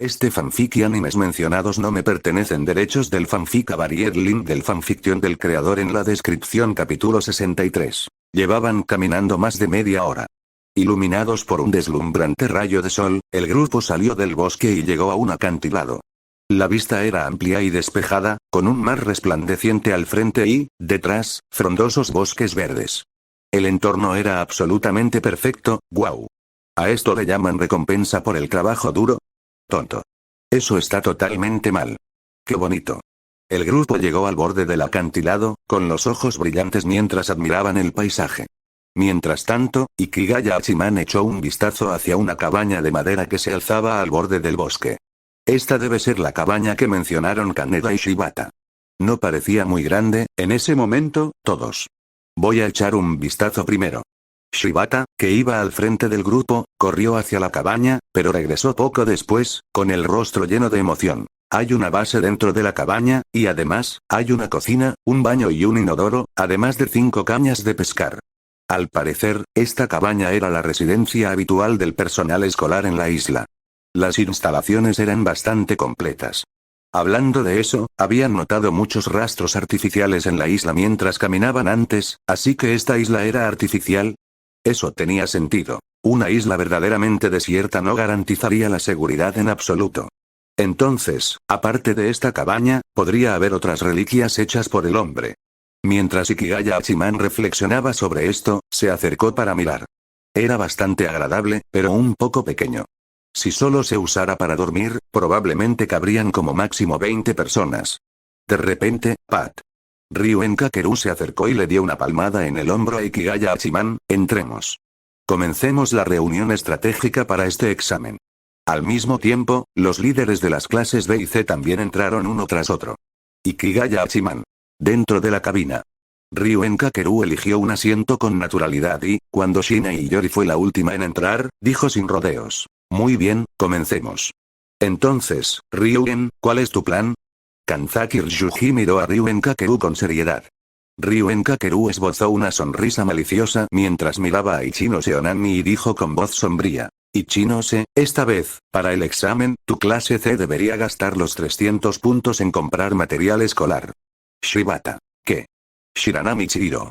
Este fanfic y animes mencionados no me pertenecen. Derechos del fanfic a variar link del fanfiction del creador en la descripción. Capítulo 63. Llevaban caminando más de media hora. Iluminados por un deslumbrante rayo de sol, el grupo salió del bosque y llegó a un acantilado. La vista era amplia y despejada, con un mar resplandeciente al frente y, detrás, frondosos bosques verdes. El entorno era absolutamente perfecto. ¡Guau! ¿A esto le llaman recompensa por el trabajo duro? Tonto. Eso está totalmente mal. ¡Qué bonito! El grupo llegó al borde del acantilado, con los ojos brillantes mientras admiraban el paisaje. Mientras tanto, Ikigaya Hachiman echó un vistazo hacia una cabaña de madera que se alzaba al borde del bosque. Esta debe ser la cabaña que mencionaron Kaneda y Shibata. No parecía muy grande, en ese momento, todos. Voy a echar un vistazo primero. Shibata, que iba al frente del grupo, corrió hacia la cabaña, pero regresó poco después, con el rostro lleno de emoción. Hay una base dentro de la cabaña, y además, hay una cocina, un baño y un inodoro, además de 5 cañas de pescar. Al parecer, esta cabaña era la residencia habitual del personal escolar en la isla. Las instalaciones eran bastante completas. Hablando de eso, habían notado muchos rastros artificiales en la isla mientras caminaban antes, así que esta isla era artificial. Eso tenía sentido. Una isla verdaderamente desierta no garantizaría la seguridad en absoluto. Entonces, aparte de esta cabaña, podría haber otras reliquias hechas por el hombre. Mientras Ikigaya Hachiman reflexionaba sobre esto, se acercó para mirar. Era bastante agradable, pero un poco pequeño. Si solo se usara para dormir, probablemente cabrían como máximo 20 personas. De repente, Pat. Ryuen Kakeru se acercó y le dio una palmada en el hombro a Ikigaya Hachiman. Entremos. Comencemos la reunión estratégica para este examen. Al mismo tiempo, los líderes de las clases B y C también entraron uno tras otro. Ikigaya Hachiman. Dentro de la cabina. Ryuen Kakeru eligió un asiento con naturalidad y, cuando Shina Iyori fue la última en entrar, dijo sin rodeos. Muy bien, comencemos. Entonces, Ryuen, ¿cuál es tu plan? Kanzaki Ryuji miró a Ryuen Kakeru con seriedad. Ryuen Kakeru esbozó una sonrisa maliciosa mientras miraba a Ichino Seonami y dijo con voz sombría. Ichinose, esta vez, para el examen, tu clase C debería gastar los 300 puntos en comprar material escolar. Shibata. ¿Qué? Shiranami Chihiro.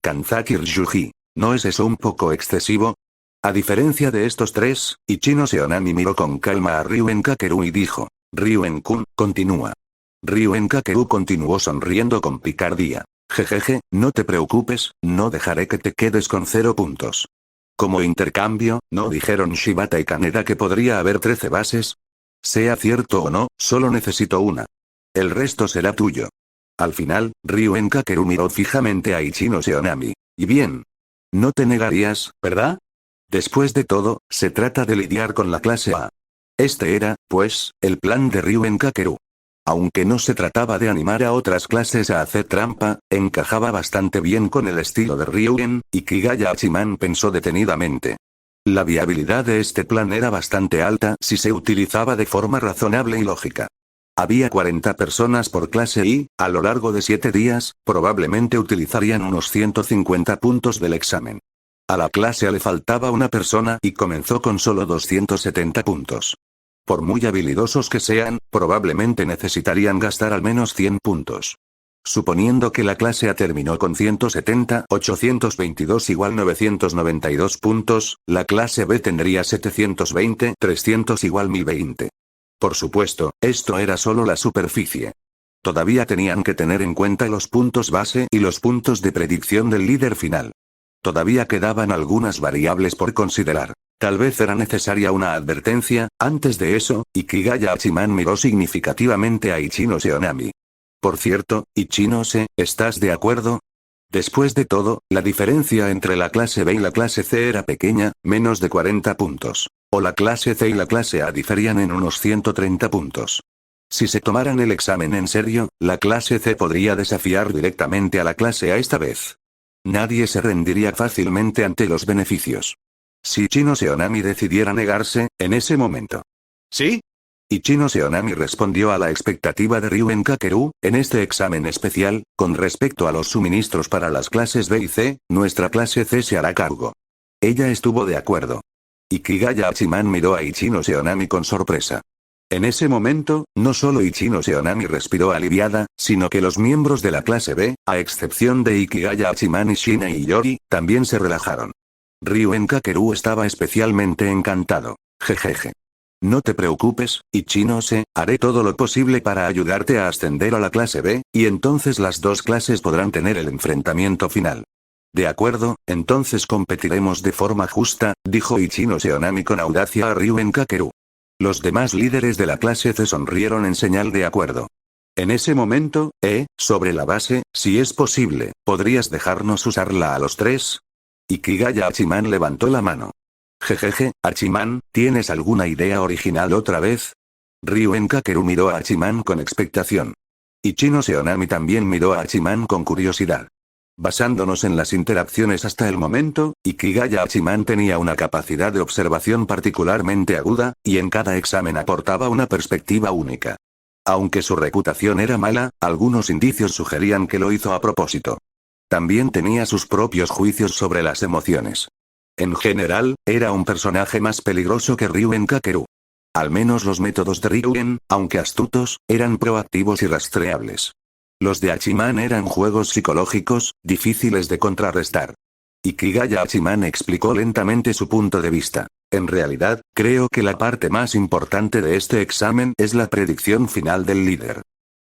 Kanzaki Ryuji. ¿No es eso un poco excesivo? A diferencia de estos tres, Ichino Seonami miró con calma a Ryuen Kakeru y dijo. Ryuen-kun, continúa. Ryuen Kakeru continuó sonriendo con picardía. Jejeje, no te preocupes, no dejaré que te quedes con 0 puntos. Como intercambio, ¿no dijeron Shibata y Kaneda que podría haber 13 bases? Sea cierto o no, solo necesito una. El resto será tuyo. Al final, Ryuen Kakeru miró fijamente a Ichino Seonami. Y bien. No te negarías, ¿verdad? Después de todo, se trata de lidiar con la clase A. Este era, pues, el plan de Ryuen Kakeru. Aunque no se trataba de animar a otras clases a hacer trampa, encajaba bastante bien con el estilo de Ryuen, y Ikigaya Hachiman pensó detenidamente. La viabilidad de este plan era bastante alta si se utilizaba de forma razonable y lógica. Había 40 personas por clase y, a lo largo de 7 días, probablemente utilizarían unos 150 puntos del examen. A la clase A le faltaba una persona y comenzó con solo 270 puntos. Por muy habilidosos que sean, probablemente necesitarían gastar al menos 100 puntos. Suponiendo que la clase A terminó con 170, 822 igual 992 puntos, la clase B tendría 720, 300 igual 1020. Por supuesto, esto era solo la superficie. Todavía tenían que tener en cuenta los puntos base y los puntos de predicción del líder final. Todavía quedaban algunas variables por considerar. Tal vez era necesaria una advertencia. Antes de eso, Ikigaya Hachiman miró significativamente a Ichino Seonami. Por cierto, Ichinose, ¿estás de acuerdo? Después de todo, la diferencia entre la clase B y la clase C era pequeña, menos de 40 puntos. O la clase C y la clase A diferían en unos 130 puntos. Si se tomaran el examen en serio, la clase C podría desafiar directamente a la clase A esta vez. Nadie se rendiría fácilmente ante los beneficios. Si Ichino Seonami decidiera negarse, en ese momento. ¿Sí? Ichino Seonami respondió a la expectativa de Ryuen Kakeru. En este examen especial, con respecto a los suministros para las clases B y C, nuestra clase C se hará cargo. Ella estuvo de acuerdo. Ikigaya Hachiman miró a Ichino Seonami con sorpresa. En ese momento, no solo Ichino Seonami respiró aliviada, sino que los miembros de la clase B, a excepción de Ikigaya Hachiman y Shina y Yori, también se relajaron. Ryuen Kakeru estaba especialmente encantado. Jejeje. No te preocupes, Ichinose, haré todo lo posible para ayudarte a ascender a la clase B, y entonces las dos clases podrán tener el enfrentamiento final. De acuerdo, entonces competiremos de forma justa, dijo Ichino Seonami con audacia a Ryuen Kakeru. Los demás líderes de la clase C sonrieron en señal de acuerdo. En ese momento, sobre la base, si es posible, ¿podrías dejarnos usarla a los tres? Ikigaya Hachiman levantó la mano. Jejeje, Hachiman, ¿tienes alguna idea original otra vez? Ryuen Kakeru miró a Hachiman con expectación. Ichino Seonami también miró a Hachiman con curiosidad. Basándonos en las interacciones hasta el momento, Ikigaya Hachiman tenía una capacidad de observación particularmente aguda, y en cada examen aportaba una perspectiva única. Aunque su reputación era mala, algunos indicios sugerían que lo hizo a propósito. También tenía sus propios juicios sobre las emociones. En general, era un personaje más peligroso que Ryuen Kakeru. Al menos los métodos de Ryuen, aunque astutos, eran proactivos y rastreables. Los de Hachiman eran juegos psicológicos, difíciles de contrarrestar. Ikigaya Hachiman explicó lentamente su punto de vista. En realidad, creo que la parte más importante de este examen es la predicción final del líder.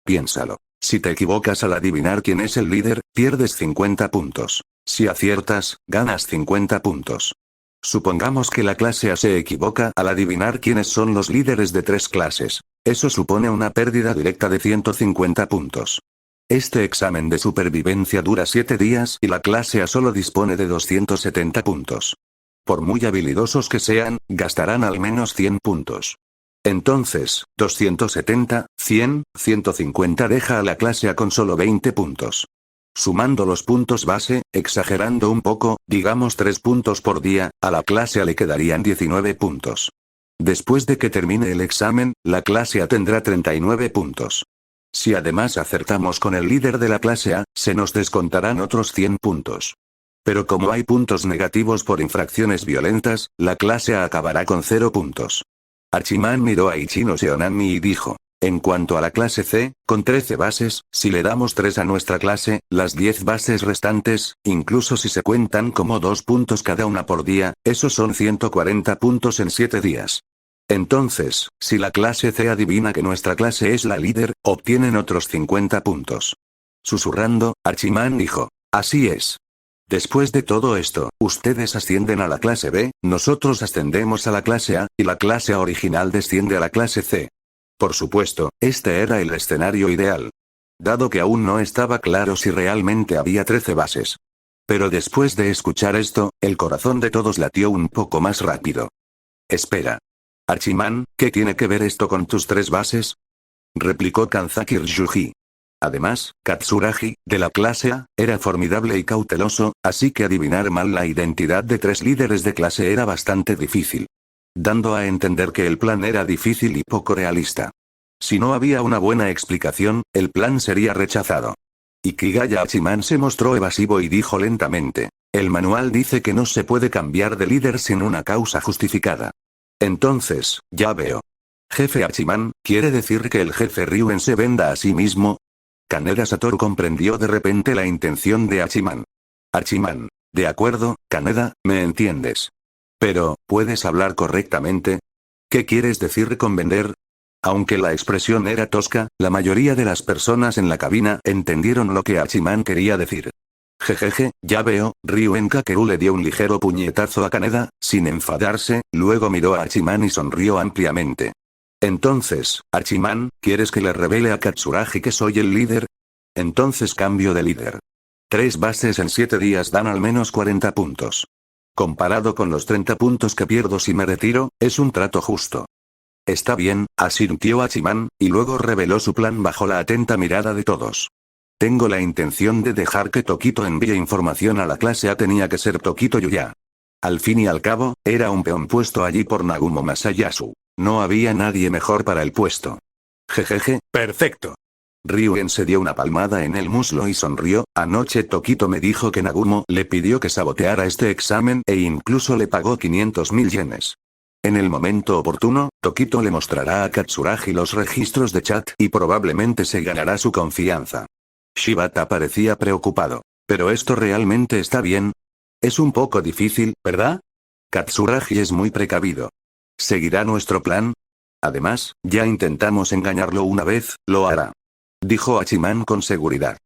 Piénsalo. Si te equivocas al adivinar quién es el líder, pierdes 50 puntos. Si aciertas, ganas 50 puntos. Supongamos que la clase A se equivoca al adivinar quiénes son los líderes de 3 clases. Eso supone una pérdida directa de 150 puntos. Este examen de supervivencia dura 7 días y la clase A solo dispone de 270 puntos. Por muy habilidosos que sean, gastarán al menos 100 puntos. Entonces, 270, 100, 150 deja a la clase A con solo 20 puntos. Sumando los puntos base, exagerando un poco, digamos 3 puntos por día, a la clase A le quedarían 19 puntos. Después de que termine el examen, la clase A tendrá 39 puntos. Si además acertamos con el líder de la clase A, se nos descontarán otros 100 puntos. Pero como hay puntos negativos por infracciones violentas, la clase A acabará con 0 puntos. Hachiman miró a Ichino Seonami y dijo. En cuanto a la clase C, con 13 bases, si le damos 3 a nuestra clase, las 10 bases restantes, incluso si se cuentan como 2 puntos cada una por día, esos son 140 puntos en 7 días. Entonces, si la clase C adivina que nuestra clase es la líder, obtienen otros 50 puntos. Susurrando, Hachiman dijo. Así es. Después de todo esto, ustedes ascienden a la clase B, nosotros ascendemos a la clase A, y la clase A original desciende a la clase C. Por supuesto, este era el escenario ideal. Dado que aún no estaba claro si realmente había 13 bases. Pero después de escuchar esto, el corazón de todos latió un poco más rápido. Espera. Hachiman, ¿qué tiene que ver esto con tus 3 bases? Replicó Kanzaki Ryuji. Además, Katsuragi, de la clase A, era formidable y cauteloso, así que adivinar mal la identidad de 3 líderes de clase era bastante difícil. Dando a entender que el plan era difícil y poco realista. Si no había una buena explicación, el plan sería rechazado. Ikigaya Hachiman se mostró evasivo y dijo lentamente. El manual dice que no se puede cambiar de líder sin una causa justificada. Entonces, ya veo. Jefe Hachiman, ¿quiere decir que el jefe Ryuen se venda a sí mismo? Kaneda Satoru comprendió de repente la intención de Hachiman. Hachiman. De acuerdo, Kaneda, me entiendes. Pero, ¿puedes hablar correctamente? ¿Qué quieres decir con vender? Aunque la expresión era tosca, la mayoría de las personas en la cabina entendieron lo que Hachiman quería decir. Jejeje, ya veo, Ryuen Kakeru le dio un ligero puñetazo a Kaneda, sin enfadarse, luego miró a Hachiman y sonrió ampliamente. Entonces, Hachiman, ¿quieres que le revele a Katsuragi que soy el líder? Entonces cambio de líder. 3 bases en 7 días dan al menos 40 puntos. Comparado con los 30 puntos que pierdo si me retiro, es un trato justo. Está bien, asintió Hachiman, y luego reveló su plan bajo la atenta mirada de todos. Tengo la intención de dejar que Tokito envíe información a la clase A. Tenía que ser Tokito Yuya. Al fin y al cabo, era un peón puesto allí por Nagumo Masayasu. No había nadie mejor para el puesto. Jejeje, perfecto. Ryuen se dio una palmada en el muslo y sonrió. Anoche Tokito me dijo que Nagumo le pidió que saboteara este examen e incluso le pagó 500.000 yenes. En el momento oportuno, Tokito le mostrará a Katsuragi los registros de chat y probablemente se ganará su confianza. Shibata parecía preocupado. ¿Pero esto realmente está bien? Es un poco difícil, ¿verdad? Katsuragi es muy precavido. ¿Seguirá nuestro plan? Además, ya intentamos engañarlo una vez, lo hará. Dijo Hachiman con seguridad.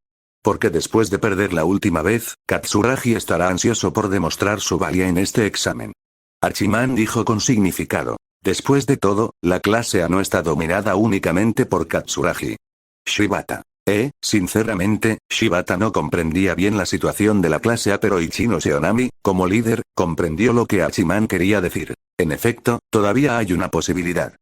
Porque después de perder la última vez, Katsuragi estará ansioso por demostrar su valía en este examen. Hachiman dijo con significado. Después de todo, la clase A no está dominada únicamente por Katsuragi. Shibata. Sinceramente, Shibata no comprendía bien la situación de la clase A, pero Ichino Seonami, como líder, comprendió lo que Hachiman quería decir. En efecto, todavía hay una posibilidad.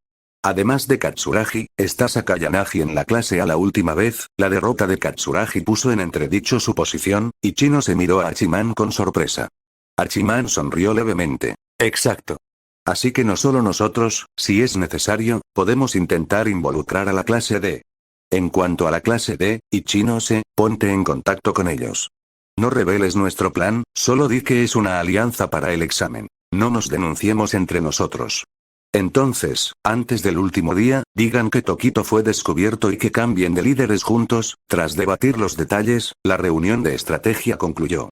Además de Katsuragi, está Sakayanagi en la clase A. La última vez, la derrota de Katsuragi puso en entredicho su posición, y Ichino se miró a Hachiman con sorpresa. Hachiman sonrió levemente. Exacto. Así que no solo nosotros, si es necesario, podemos intentar involucrar a la clase D. En cuanto a la clase D, Ichinose, ponte en contacto con ellos. No reveles nuestro plan, solo di que es una alianza para el examen. No nos denunciemos entre nosotros. Entonces, antes del último día, digan que Tokito fue descubierto y que cambien de líderes juntos. Tras debatir los detalles, la reunión de estrategia concluyó.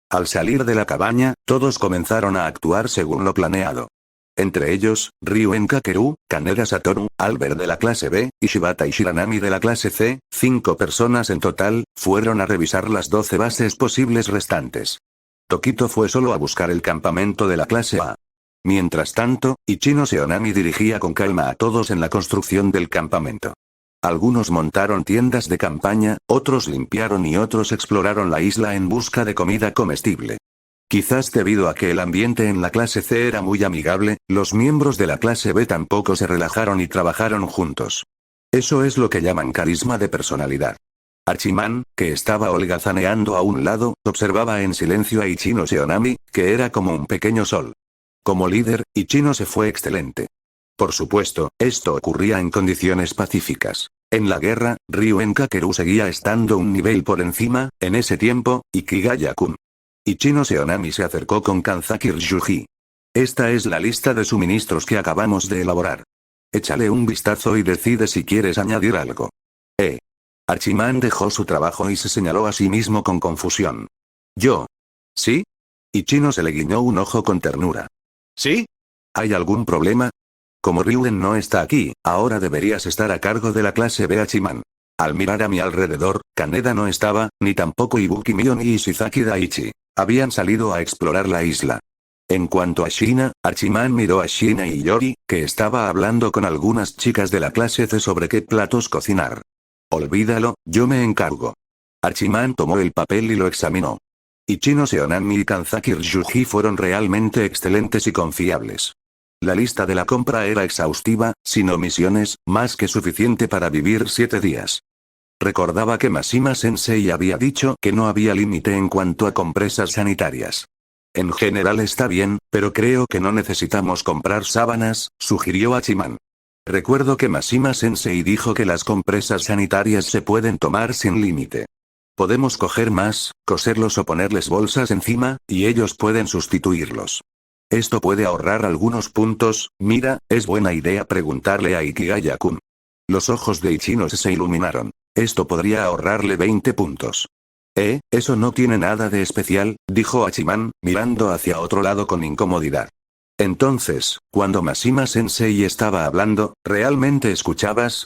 Al salir de la cabaña, todos comenzaron a actuar según lo planeado. Entre ellos, Ryuen Kakeru, Kaneda Satoru, Albert de la clase B, y Shibata y Shiranami de la clase C, 5 personas en total, fueron a revisar las 12 bases posibles restantes. Tokito fue solo a buscar el campamento de la clase A. Mientras tanto, Ichino Seonami dirigía con calma a todos en la construcción del campamento. Algunos montaron tiendas de campaña, otros limpiaron y otros exploraron la isla en busca de comida comestible. Quizás debido a que el ambiente en la clase C era muy amigable, los miembros de la clase B tampoco se relajaron y trabajaron juntos. Eso es lo que llaman carisma de personalidad. Hachiman, que estaba holgazaneando a un lado, observaba en silencio a Ichino Seonami, que era como un pequeño sol. Como líder, Ichino se fue excelente. Por supuesto, esto ocurría en condiciones pacíficas. En la guerra, Ryuen Kakeru seguía estando un nivel por encima. En ese tiempo, Ikigaya-kun. Ichino Seonami se acercó con Kanzaki Ryuji. Esta es la lista de suministros que acabamos de elaborar. Échale un vistazo y decide si quieres añadir algo. Hachiman dejó su trabajo y se señaló a sí mismo con confusión. ¿Yo? ¿Sí? Ichino se le guiñó un ojo con ternura. ¿Sí? ¿Hay algún problema? Como Ryuen no está aquí, ahora deberías estar a cargo de la clase B. Hachiman. Al mirar a mi alrededor, Kaneda no estaba, ni tampoco Ibuki Mio ni Ishizaki Daichi. Habían salido a explorar la isla. En cuanto a Shina, Hachiman miró a Shina y Yori, que estaba hablando con algunas chicas de la clase C sobre qué platos cocinar. Olvídalo, yo me encargo. Hachiman tomó el papel y lo examinó. Ichino Seonami y Kanzaki Ryuji fueron realmente excelentes y confiables. La lista de la compra era exhaustiva, sin omisiones, más que suficiente para vivir 7 días. Recordaba que Mashima Sensei había dicho que no había límite en cuanto a compresas sanitarias. En general está bien, pero creo que no necesitamos comprar sábanas, sugirió Hachiman. Recuerdo que Mashima Sensei dijo que las compresas sanitarias se pueden tomar sin límite. Podemos coger más, coserlos o ponerles bolsas encima, y ellos pueden sustituirlos. Esto puede ahorrar algunos puntos. Mira, es buena idea preguntarle a Ikigaya-kun. Los ojos de Ichino se iluminaron. Esto podría ahorrarle 20 puntos. Eso no tiene nada de especial, dijo Hachiman, mirando hacia otro lado con incomodidad. Entonces, cuando Mashima Sensei estaba hablando, ¿realmente escuchabas?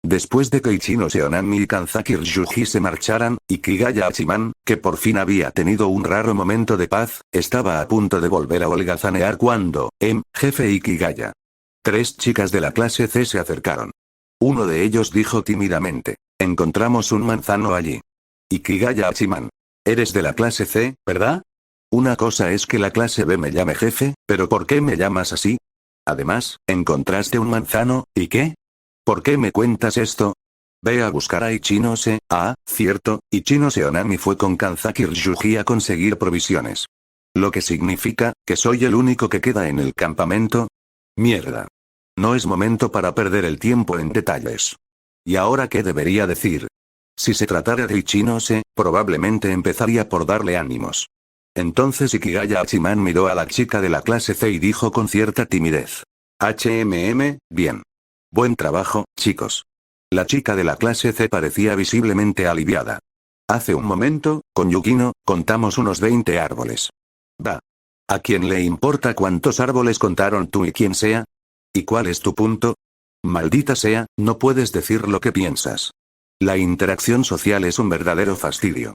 Después de que Ichino Seonami y Kanzaki Ryuji se marcharan, Ikigaya Hachiman, que por fin había tenido un raro momento de paz, estaba a punto de volver a holgazanear cuando, jefe Ikigaya. 3 chicas de la clase C se acercaron. Uno de ellos dijo tímidamente, encontramos un manzano allí. Ikigaya Hachiman. Eres de la clase C, ¿verdad? Una cosa es que la clase B me llame jefe, pero ¿por qué me llamas así? Además, encontraste un manzano, ¿y qué? ¿Por qué me cuentas esto? Ve a buscar a Ichinose. Cierto, Ichino Seonami fue con Kanzaki Ryuji a conseguir provisiones. Lo que significa, que soy el único que queda en el campamento. Mierda. No es momento para perder el tiempo en detalles. ¿Y ahora qué debería decir? Si se tratara de Ichinose, probablemente empezaría por darle ánimos. Entonces Ikigaya Hachiman miró a la chica de la clase C y dijo con cierta timidez. Bien. Buen trabajo, chicos. La chica de la clase C parecía visiblemente aliviada. Hace un momento, con Yukino, contamos unos 20 árboles. Va. ¿A quién le importa cuántos árboles contaron tú y quién sea? ¿Y cuál es tu punto? Maldita sea, no puedes decir lo que piensas. La interacción social es un verdadero fastidio.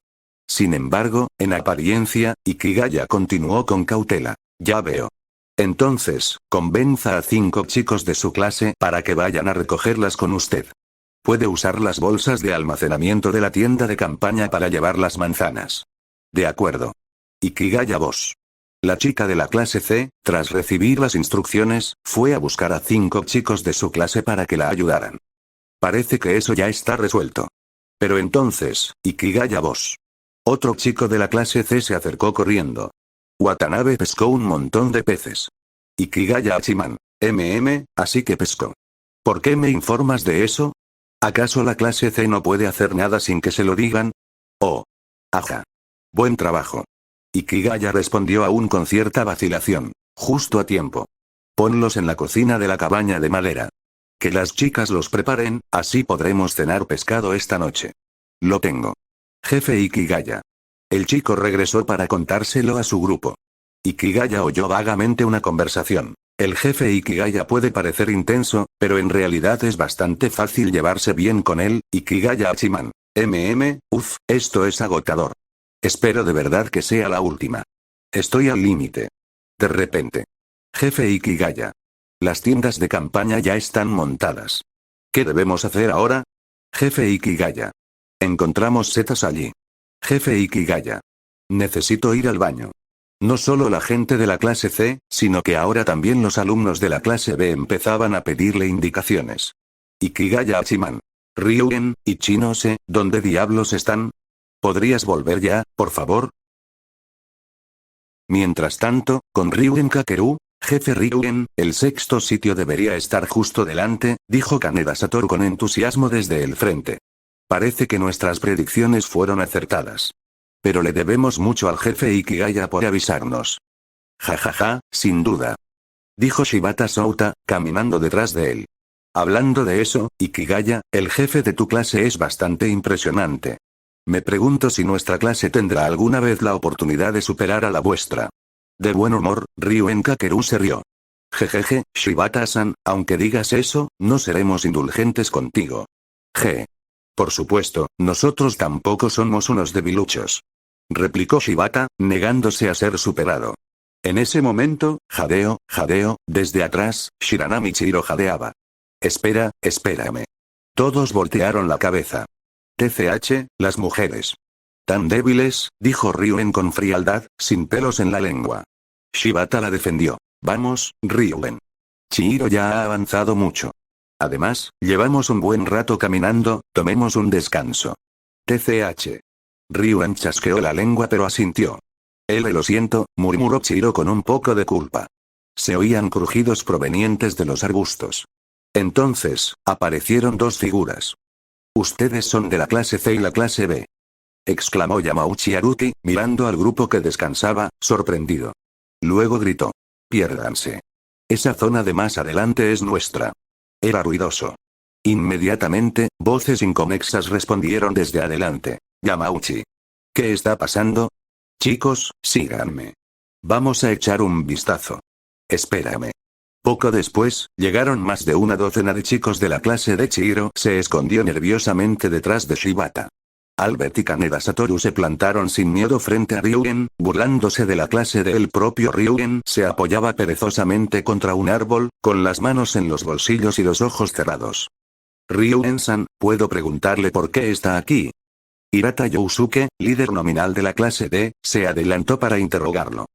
Sin embargo, en apariencia, Ikigaya continuó con cautela. Ya veo. Entonces, convenza a 5 chicos de su clase para que vayan a recogerlas con usted. Puede usar las bolsas de almacenamiento de la tienda de campaña para llevar las manzanas. De acuerdo. Ikigaya Boss. La chica de la clase C, tras recibir las instrucciones, fue a buscar a 5 chicos de su clase para que la ayudaran. Parece que eso ya está resuelto. Pero entonces, Ikigaya Boss. Otro chico de la clase C se acercó corriendo. Watanabe pescó un montón de peces. Ikigaya Hachiman. Así que pescó. ¿Por qué me informas de eso? ¿Acaso la clase C no puede hacer nada sin que se lo digan? Oh. Ajá. Buen trabajo. Ikigaya respondió aún con cierta vacilación. Justo a tiempo. Ponlos en la cocina de la cabaña de madera. Que las chicas los preparen, así podremos cenar pescado esta noche. Lo tengo. Jefe Ikigaya. El chico regresó para contárselo a su grupo. Ikigaya oyó vagamente una conversación. El jefe Ikigaya puede parecer intenso, pero en realidad es bastante fácil llevarse bien con él, Ikigaya Hachiman. Esto es agotador. Espero de verdad que sea la última. Estoy al límite. De repente. Jefe Ikigaya. Las tiendas de campaña ya están montadas. ¿Qué debemos hacer ahora? Jefe Ikigaya. Encontramos setas allí. Jefe Ikigaya. Necesito ir al baño. No solo la gente de la clase C, sino que ahora también los alumnos de la clase B empezaban a pedirle indicaciones. Ikigaya Hachiman. Ryugen, Ichinose, ¿dónde diablos están? ¿Podrías volver ya, por favor? Mientras tanto, con Ryugen Kakeru, jefe Ryugen, el sexto sitio debería estar justo delante, dijo Kaneda Satoru con entusiasmo desde el frente. Parece que nuestras predicciones fueron acertadas. Pero le debemos mucho al jefe Ikigaya por avisarnos. Jajaja, sin duda. Dijo Shibata Souta, caminando detrás de él. Hablando de eso, Ikigaya, el jefe de tu clase es bastante impresionante. Me pregunto si nuestra clase tendrá alguna vez la oportunidad de superar a la vuestra. De buen humor, Ryuen Kakeru se rió. Jejeje, Shibata-san, aunque digas eso, no seremos indulgentes contigo. Por supuesto, nosotros tampoco somos unos debiluchos. Replicó Shibata, negándose a ser superado. En ese momento, jadeo, desde atrás, Shiranami Chihiro jadeaba. Espérame. Todos voltearon la cabeza. TCH, las mujeres. Tan débiles, dijo Ryuen con frialdad, sin pelos en la lengua. Shibata la defendió. Vamos, Ryuen. Chihiro ya ha avanzado mucho. Además, llevamos un buen rato caminando, tomemos un descanso. TCH. Ryuen chasqueó la lengua pero asintió. Lo siento, murmuró Chihiro con un poco de culpa. Se oían crujidos provenientes de los arbustos. Entonces, aparecieron 2 figuras. Ustedes son de la clase C y la clase B. Exclamó Yamauchi Haruki, mirando al grupo que descansaba, sorprendido. Luego gritó. Piérdanse. Esa zona de más adelante es nuestra. Era ruidoso. Inmediatamente, voces inconexas respondieron desde adelante. Yamauchi. ¿Qué está pasando? Chicos, síganme. Vamos a echar un vistazo. Espérame. Poco después, llegaron más de una docena de chicos de la clase de Chihiro. Se escondió nerviosamente detrás de Shibata. Albert y Kaneda Satoru se plantaron sin miedo frente a Ryugen, burlándose de la clase de el propio Ryugen se apoyaba perezosamente contra un árbol, con las manos en los bolsillos y los ojos cerrados. Ryugen-san, ¿puedo preguntarle por qué está aquí? Hirata Yousuke, líder nominal de la clase D, se adelantó para interrogarlo.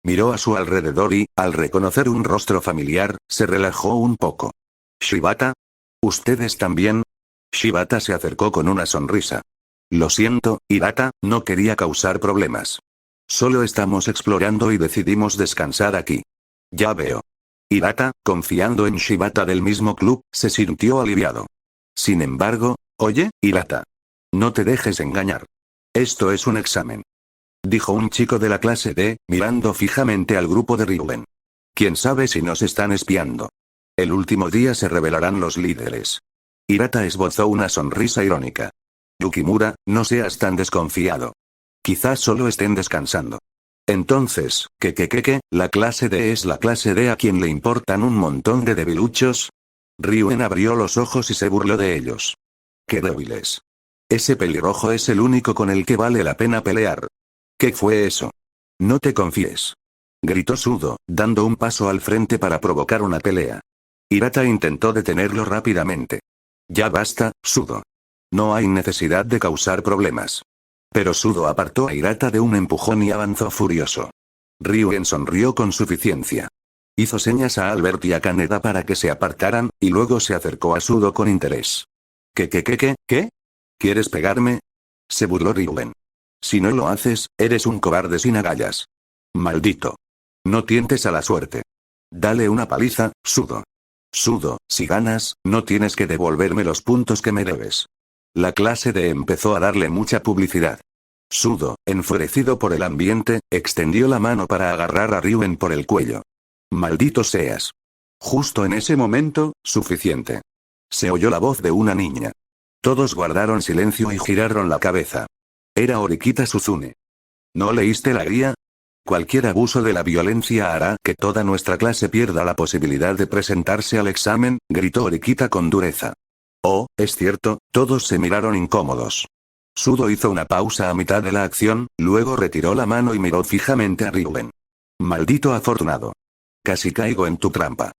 Miró a su alrededor y, al reconocer un rostro familiar, se relajó un poco. ¿Shibata? ¿Ustedes también? Shibata se acercó con una sonrisa. Lo siento, Hirata, no quería causar problemas. Solo estamos explorando y decidimos descansar aquí. Ya veo. Hirata, confiando en Shibata del mismo club, se sintió aliviado. Sin embargo, oye, Hirata. No te dejes engañar. Esto es un examen. Dijo un chico de la clase D, mirando fijamente al grupo de Ryuen. Quién sabe si nos están espiando. El último día se revelarán los líderes. Hirata esbozó una sonrisa irónica. Yukimura, no seas tan desconfiado. Quizás solo estén descansando. Entonces, ¿qué? ¿La clase D es la clase D a quien le importan un montón de debiluchos? Ryuen abrió los ojos y se burló de ellos. ¡Qué débiles! Ese pelirrojo es el único con el que vale la pena pelear. ¿Qué fue eso? No te confíes. Gritó Sudo, dando un paso al frente para provocar una pelea. Hirata intentó detenerlo rápidamente. Ya basta, Sudo. No hay necesidad de causar problemas. Pero Sudo apartó a Hirata de un empujón y avanzó furioso. Ryuen sonrió con suficiencia. Hizo señas a Albert y a Kaneda para que se apartaran, y luego se acercó a Sudo con interés. ¿Qué? ¿Quieres pegarme? Se burló Ryuen. Si no lo haces, eres un cobarde sin agallas. Maldito. No tientes a la suerte. Dale una paliza, Sudo. Sudo, si ganas, no tienes que devolverme los puntos que me debes. La clase D empezó a darle mucha publicidad. Sudo, enfurecido por el ambiente, extendió la mano para agarrar a Ryuen por el cuello. Maldito seas. Justo en ese momento, suficiente. Se oyó la voz de una niña. Todos guardaron silencio y giraron la cabeza. Era Horikita Suzune. ¿No leíste la guía? Cualquier abuso de la violencia hará que toda nuestra clase pierda la posibilidad de presentarse al examen, gritó Horikita con dureza. Oh, es cierto, todos se miraron incómodos. Sudo hizo una pausa a mitad de la acción, luego retiró la mano y miró fijamente a Ryuen. Maldito afortunado. Casi caigo en tu trampa.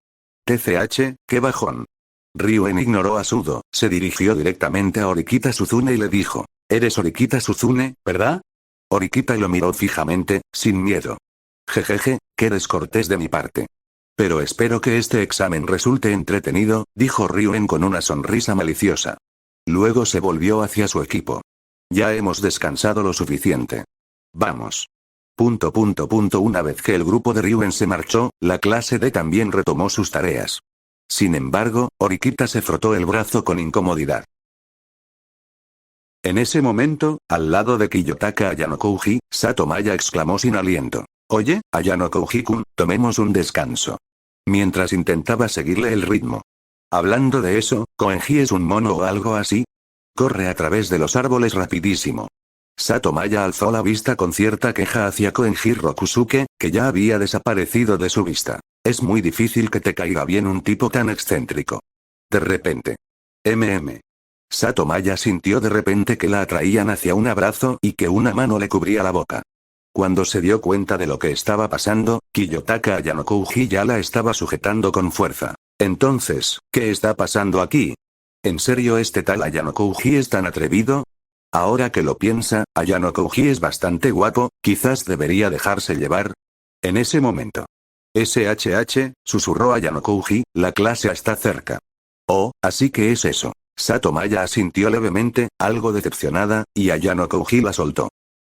TCH, qué bajón. Ryuen ignoró a Sudo, se dirigió directamente a Horikita Suzune y le dijo, ¿eres Horikita Suzune, verdad? Horikita lo miró fijamente, sin miedo. Jejeje, qué descortés de mi parte. Pero espero que este examen resulte entretenido, dijo Ryuen con una sonrisa maliciosa. Luego se volvió hacia su equipo. Ya hemos descansado lo suficiente. Vamos. Una vez que el grupo de Ryuen se marchó, la clase D también retomó sus tareas. Sin embargo, Horikita se frotó el brazo con incomodidad. En ese momento, al lado de Kiyotaka Ayanokouji, Sato Maya exclamó sin aliento. Oye, Ayanokouji-kun, tomemos un descanso. Mientras intentaba seguirle el ritmo. Hablando de eso, ¿Koenji es un mono o algo así? Corre a través de los árboles rapidísimo. Sato Maya alzó la vista con cierta queja hacia Koenji Rokusuke, que ya había desaparecido de su vista. Es muy difícil que te caiga bien un tipo tan excéntrico. De repente. Sato Maya sintió de repente que la atraían hacia un abrazo y que una mano le cubría la boca. Cuando se dio cuenta de lo que estaba pasando, Kiyotaka Ayanokouji ya la estaba sujetando con fuerza. Entonces, ¿qué está pasando aquí? ¿En serio este tal Ayanokouji es tan atrevido? Ahora que lo piensa, Ayanokouji es bastante guapo, quizás debería dejarse llevar. En ese momento. SHH, susurró Ayanokouji, la clase está cerca. Oh, así que es eso. Sato Maya asintió levemente, algo decepcionada, y Ayanokouji la soltó.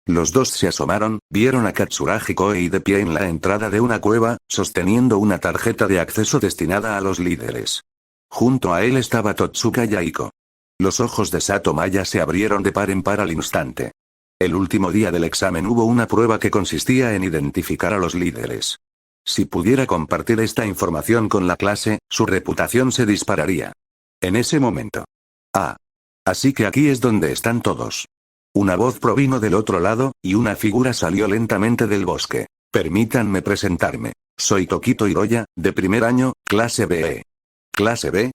Los dos se asomaron, vieron a Katsuragi Koei de pie en la entrada de una cueva, sosteniendo una tarjeta de acceso destinada a los líderes. Junto a él estaba Totsuka Yaiko. Los ojos de Sato Maya se abrieron de par en par al instante. El último día del examen hubo una prueba que consistía en identificar a los líderes. Si pudiera compartir esta información con la clase, su reputación se dispararía. En ese momento. Ah. Así que aquí es donde están todos. Una voz provino del otro lado, y una figura salió lentamente del bosque. Permítanme presentarme. Soy Tokito Hiroya, de primer año, clase B. ¿Clase B?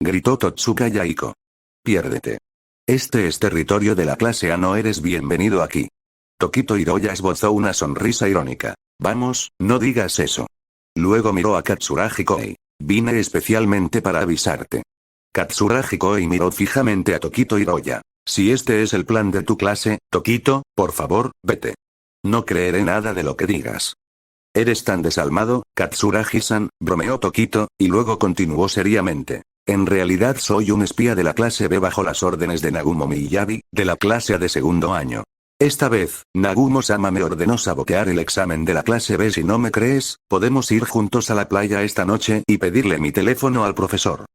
Gritó Totsuka Yaiko. Piérdete. Este es territorio de la clase A, no eres bienvenido aquí. Tokito Hiroya esbozó una sonrisa irónica. Vamos, no digas eso. Luego miró a Katsuragi Koei. Vine especialmente para avisarte. Katsuragi Koei miró fijamente a Tokito Hiroya. Si este es el plan de tu clase, Tokito, por favor, vete. No creeré nada de lo que digas. Eres tan desalmado, Katsuragi-san, bromeó Tokito, y luego continuó seriamente. En realidad soy un espía de la clase B bajo las órdenes de Nagumo Miyabi, de la clase A de segundo año. Esta vez, Nagumo-sama me ordenó sabotear el examen de la clase B. Si no me crees, podemos ir juntos a la playa esta noche y pedirle mi teléfono al profesor.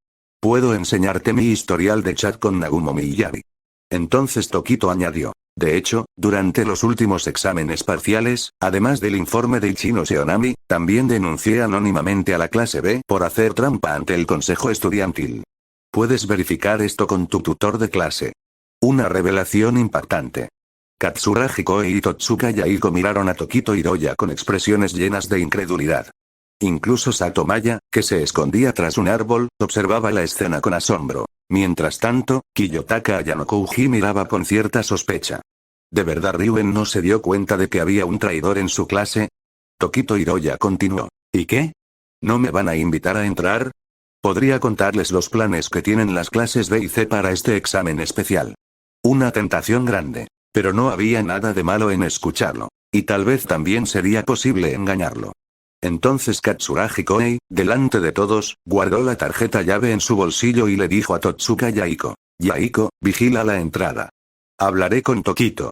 Puedo enseñarte mi historial de chat con Nagumo Miyagi. Entonces Tokito añadió. De hecho, durante los últimos exámenes parciales, además del informe de Ichino Seonami, también denuncié anónimamente a la clase B por hacer trampa ante el consejo estudiantil. Puedes verificar esto con tu tutor de clase. Una revelación impactante. Katsuragi Koei y Totsuka Yaiko miraron a Tokito Hiroya con expresiones llenas de incredulidad. Incluso Sato Maya, que se escondía tras un árbol, observaba la escena con asombro. Mientras tanto, Kiyotaka Ayanokouji miraba con cierta sospecha. ¿De verdad Ryuen no se dio cuenta de que había un traidor en su clase? Tokito Hiroya continuó. ¿Y qué? ¿No me van a invitar a entrar? Podría contarles los planes que tienen las clases B y C para este examen especial. Una tentación grande. Pero no había nada de malo en escucharlo. Y tal vez también sería posible engañarlo. Entonces Katsuragi Koei, delante de todos, guardó la tarjeta llave en su bolsillo y le dijo a Totsuka Yaiko. Yaiko, vigila la entrada. Hablaré con Tokito.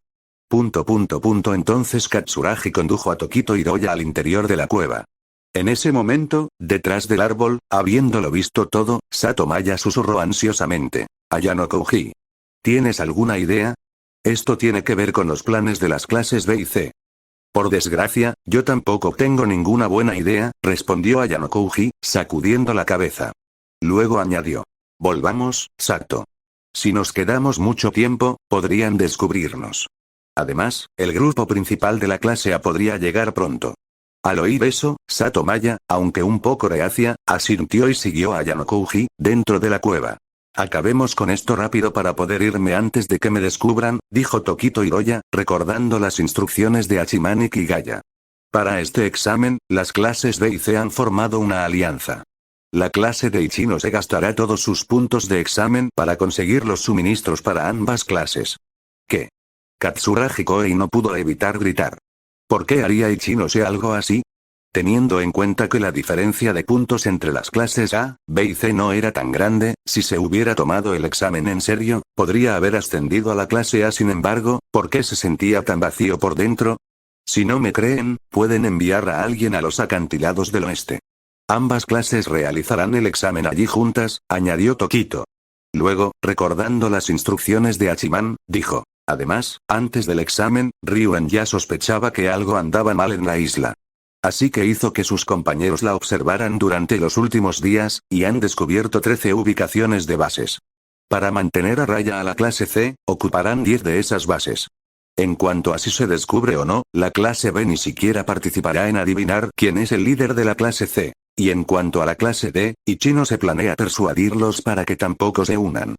Entonces Katsuragi condujo a Tokito Hiroya al interior de la cueva. En ese momento, detrás del árbol, habiéndolo visto todo, Sato Maya susurró ansiosamente. Ayanokouji. ¿Tienes alguna idea? Esto tiene que ver con los planes de las clases B y C. Por desgracia, yo tampoco tengo ninguna buena idea, respondió Ayanokouji, sacudiendo la cabeza. Luego añadió. Volvamos, Sato. Si nos quedamos mucho tiempo, podrían descubrirnos. Además, el grupo principal de la clase A podría llegar pronto. Al oír eso, Sato Maya, aunque un poco reacia, asintió y siguió a Ayanokouji, dentro de la cueva. Acabemos con esto rápido para poder irme antes de que me descubran, dijo Tokito Hiroya, recordando las instrucciones de Hachiman y Kigaya. Para este examen, las clases B y C han formado una alianza. La clase de Ichino se gastará todos sus puntos de examen para conseguir los suministros para ambas clases. ¿Qué? Katsuragi Koei no pudo evitar gritar. ¿Por qué haría Ichinose algo así? Teniendo en cuenta que la diferencia de puntos entre las clases A, B y C no era tan grande, si se hubiera tomado el examen en serio, podría haber ascendido a la clase A. Sin embargo, ¿por qué se sentía tan vacío por dentro? Si no me creen, pueden enviar a alguien a los acantilados del oeste. Ambas clases realizarán el examen allí juntas, añadió Tokito. Luego, recordando las instrucciones de Hachiman, dijo. Además, antes del examen, Ryuen ya sospechaba que algo andaba mal en la isla. Así que hizo que sus compañeros la observaran durante los últimos días, y han descubierto 13 ubicaciones de bases. Para mantener a raya a la clase C, ocuparán 10 de esas bases. En cuanto a si se descubre o no, la clase B ni siquiera participará en adivinar quién es el líder de la clase C. Y en cuanto a la clase D, Ichino se planea persuadirlos para que tampoco se unan.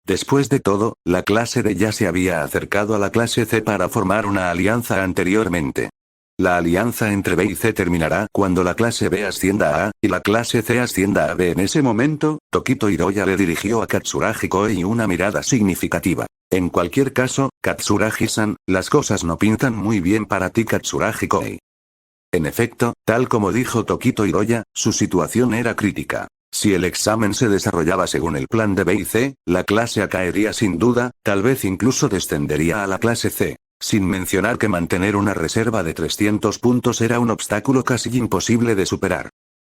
Después de todo, la clase D ya se había acercado a la clase C para formar una alianza anteriormente. La alianza entre B y C terminará cuando la clase B ascienda a A, y la clase C ascienda a B. En ese momento, Tokito Hiroya le dirigió a Katsuragi Koei una mirada significativa. En cualquier caso, Katsuragi-san, las cosas no pintan muy bien para ti, Katsuragi Koei. En efecto, tal como dijo Tokito Hiroya, su situación era crítica. Si el examen se desarrollaba según el plan de B y C, la clase A caería sin duda, tal vez incluso descendería a la clase C. Sin mencionar que mantener una reserva de 300 puntos era un obstáculo casi imposible de superar.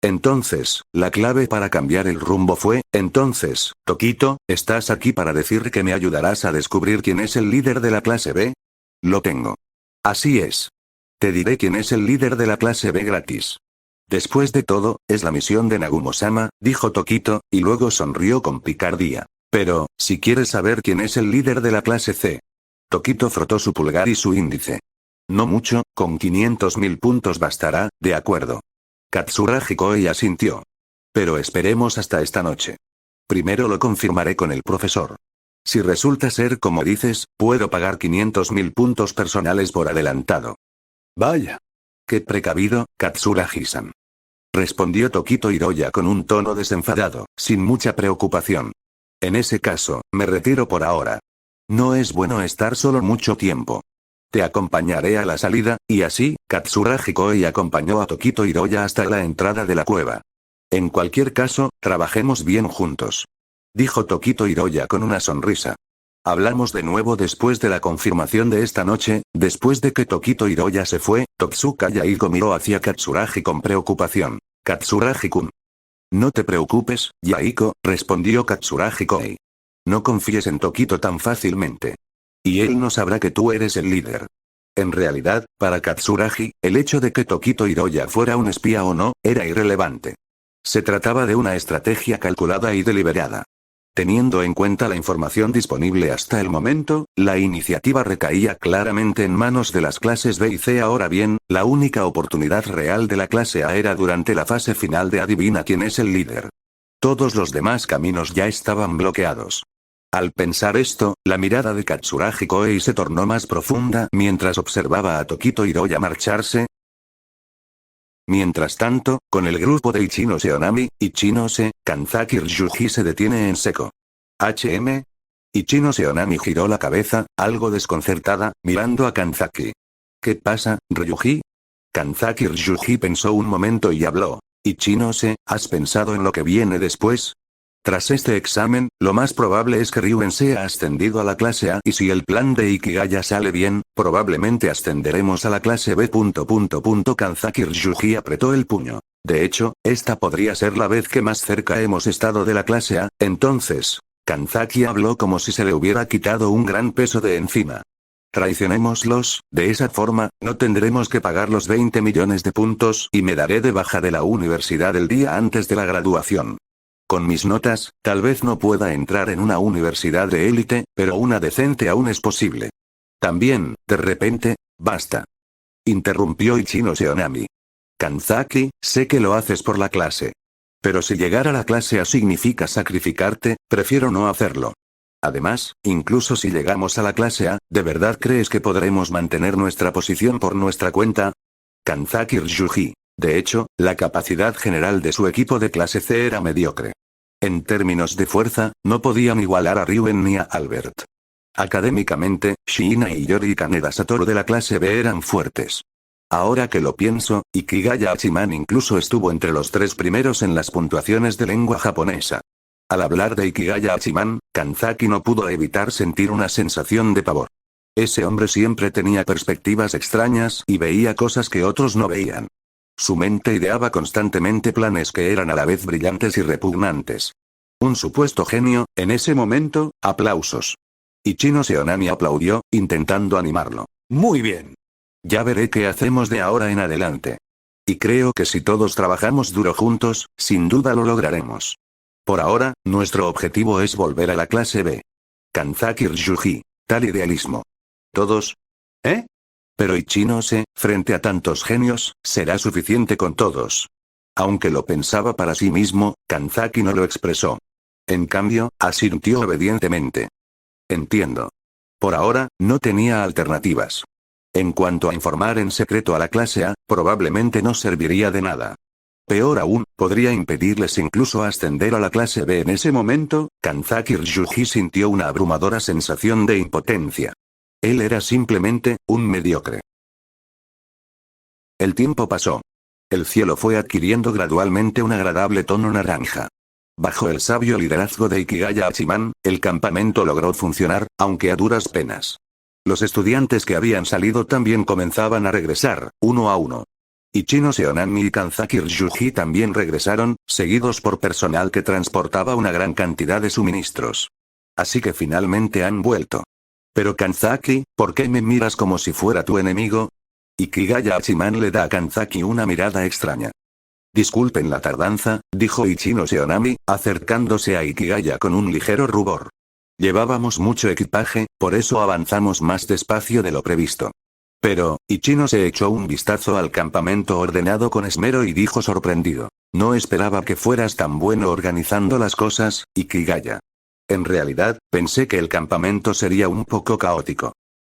Entonces, la clave para cambiar el rumbo fue, entonces, Tokito, ¿estás aquí para decir que me ayudarás a descubrir quién es el líder de la clase B? Lo tengo. Así es. Te diré quién es el líder de la clase B gratis. Después de todo, es la misión de Nagumo-sama, dijo Tokito, y luego sonrió con picardía. Pero, si quieres saber quién es el líder de la clase C. Tokito frotó su pulgar y su índice. No mucho, con 500.000 puntos bastará, de acuerdo. Katsuragi Koei asintió. Pero esperemos hasta esta noche. Primero lo confirmaré con el profesor. Si resulta ser como dices, puedo pagar 500.000 puntos personales por adelantado. Vaya. Qué precavido, Katsuragi-san. Respondió Tokito Hiroya con un tono desenfadado, sin mucha preocupación. En ese caso, me retiro por ahora. No es bueno estar solo mucho tiempo. Te acompañaré a la salida, y así, Katsuragi Koei acompañó a Tokito Hiroya hasta la entrada de la cueva. En cualquier caso, trabajemos bien juntos. Dijo Tokito Hiroya con una sonrisa. Hablamos de nuevo después de la confirmación de esta noche. Después de que Tokito Hiroya se fue, Totsuka Yaiko miró hacia Katsuragi con preocupación. Katsuragi-kun. No te preocupes, Yaiko, respondió Katsuragi Koei. No confíes en Tokito tan fácilmente. Y él no sabrá que tú eres el líder. En realidad, para Katsuragi, el hecho de que Tokito Hiroya fuera un espía o no, era irrelevante. Se trataba de una estrategia calculada y deliberada. Teniendo en cuenta la información disponible hasta el momento, la iniciativa recaía claramente en manos de las clases B y C. Ahora bien, la única oportunidad real de la clase A era durante la fase final de Adivina quién es el líder. Todos los demás caminos ya estaban bloqueados. Al pensar esto, la mirada de Katsuragi Koei se tornó más profunda mientras observaba a Tokito Hiroya marcharse. Mientras tanto, con el grupo de Ichinose Onami, Ichinose, Kanzaki Ryuji se detiene en seco. ¿HM? Ichinose Onami giró la cabeza, algo desconcertada, mirando a Kanzaki. ¿Qué pasa, Ryuji? Kanzaki Ryuji pensó un momento y habló. Ichinose, ¿has pensado en lo que viene después? Tras este examen, lo más probable es que Ryuen sea ascendido a la clase A y si el plan de Ikigaya sale bien, probablemente ascenderemos a la clase B. Kanzaki Ryuji apretó el puño. De hecho, esta podría ser la vez que más cerca hemos estado de la clase A, entonces. Kanzaki habló como si se le hubiera quitado un gran peso de encima. Traicionémoslos, de esa forma, no tendremos que pagar los 20 millones de puntos y me daré de baja de la universidad el día antes de la graduación. Con mis notas, tal vez no pueda entrar en una universidad de élite, pero una decente aún es posible. También, de repente, basta. Interrumpió Ichinose Onami. Kanzaki, sé que lo haces por la clase. Pero si llegar a la clase A significa sacrificarte, prefiero no hacerlo. Además, incluso si llegamos a la clase A, ¿de verdad crees que podremos mantener nuestra posición por nuestra cuenta? Kanzaki Ryuji. De hecho, la capacidad general de su equipo de clase C era mediocre. En términos de fuerza, no podían igualar a Ryuen ni a Albert. Académicamente, Shiina y Yori Kaneda Satoru de la clase B eran fuertes. Ahora que lo pienso, Ikigaya Hachiman incluso estuvo entre los 3 primeros en las puntuaciones de lengua japonesa. Al hablar de Ikigaya Hachiman, Kanzaki no pudo evitar sentir una sensación de pavor. Ese hombre siempre tenía perspectivas extrañas y veía cosas que otros no veían. Su mente ideaba constantemente planes que eran a la vez brillantes y repugnantes. Un supuesto genio, en ese momento, aplausos. Ichinose Onami aplaudió, intentando animarlo. Muy bien. Ya veré qué hacemos de ahora en adelante. Y creo que si todos trabajamos duro juntos, sin duda lo lograremos. Por ahora, nuestro objetivo es volver a la clase B. Kanzaki Ryuji. Tal idealismo. ¿Todos? ¿Eh? Pero Ichinose, frente a tantos genios, será suficiente con todos. Aunque lo pensaba para sí mismo, Kanzaki no lo expresó. En cambio, asintió obedientemente. Entiendo. Por ahora, no tenía alternativas. En cuanto a informar en secreto a la clase A, probablemente no serviría de nada. Peor aún, podría impedirles incluso ascender a la clase B. En ese momento, Kanzaki Ryuji sintió una abrumadora sensación de impotencia. Él era simplemente, un mediocre. El tiempo pasó. El cielo fue adquiriendo gradualmente un agradable tono naranja. Bajo el sabio liderazgo de Ikigaya Hachiman, el campamento logró funcionar, aunque a duras penas. Los estudiantes que habían salido también comenzaban a regresar, uno a uno. Ichinose Onami y Kanzaki Ryuji también regresaron, seguidos por personal que transportaba una gran cantidad de suministros. Así que finalmente han vuelto. Pero Kanzaki, ¿por qué me miras como si fuera tu enemigo? Ikigaya Hachiman le da a Kanzaki una mirada extraña. Disculpen la tardanza, dijo Ichinose Onami, acercándose a Ikigaya con un ligero rubor. Llevábamos mucho equipaje, por eso avanzamos más despacio de lo previsto. Pero, Ichinose echó un vistazo al campamento ordenado con esmero y dijo sorprendido. No esperaba que fueras tan bueno organizando las cosas, Ikigaya. En realidad, pensé que el campamento sería un poco caótico.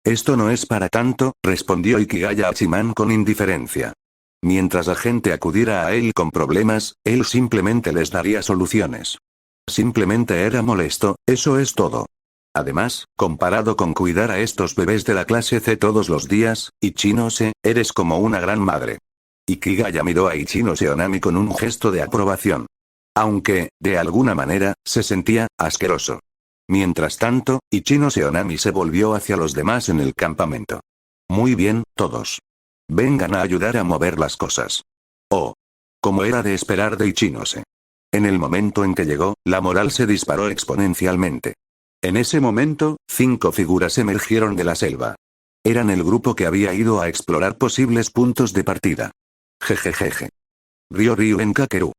Esto no es para tanto, respondió Ikigaya Hachiman con indiferencia. Mientras la gente acudiera a él con problemas, él simplemente les daría soluciones. Simplemente era molesto, eso es todo. Además, comparado con cuidar a estos bebés de la clase C todos los días, Ichinose, eres como una gran madre. Ikigaya miró a Ichinose Onami con un gesto de aprobación. Aunque, de alguna manera, se sentía asqueroso. Mientras tanto, Ichinose Onami se volvió hacia los demás en el campamento. Muy bien, todos. Vengan a ayudar a mover las cosas. Oh. Como era de esperar de Ichinose. En el momento en que llegó, la moral se disparó exponencialmente. En ese momento, 5 figuras emergieron de la selva. Eran el grupo que había ido a explorar posibles puntos de partida. Jejejeje. Rió Ryuen Kakeru.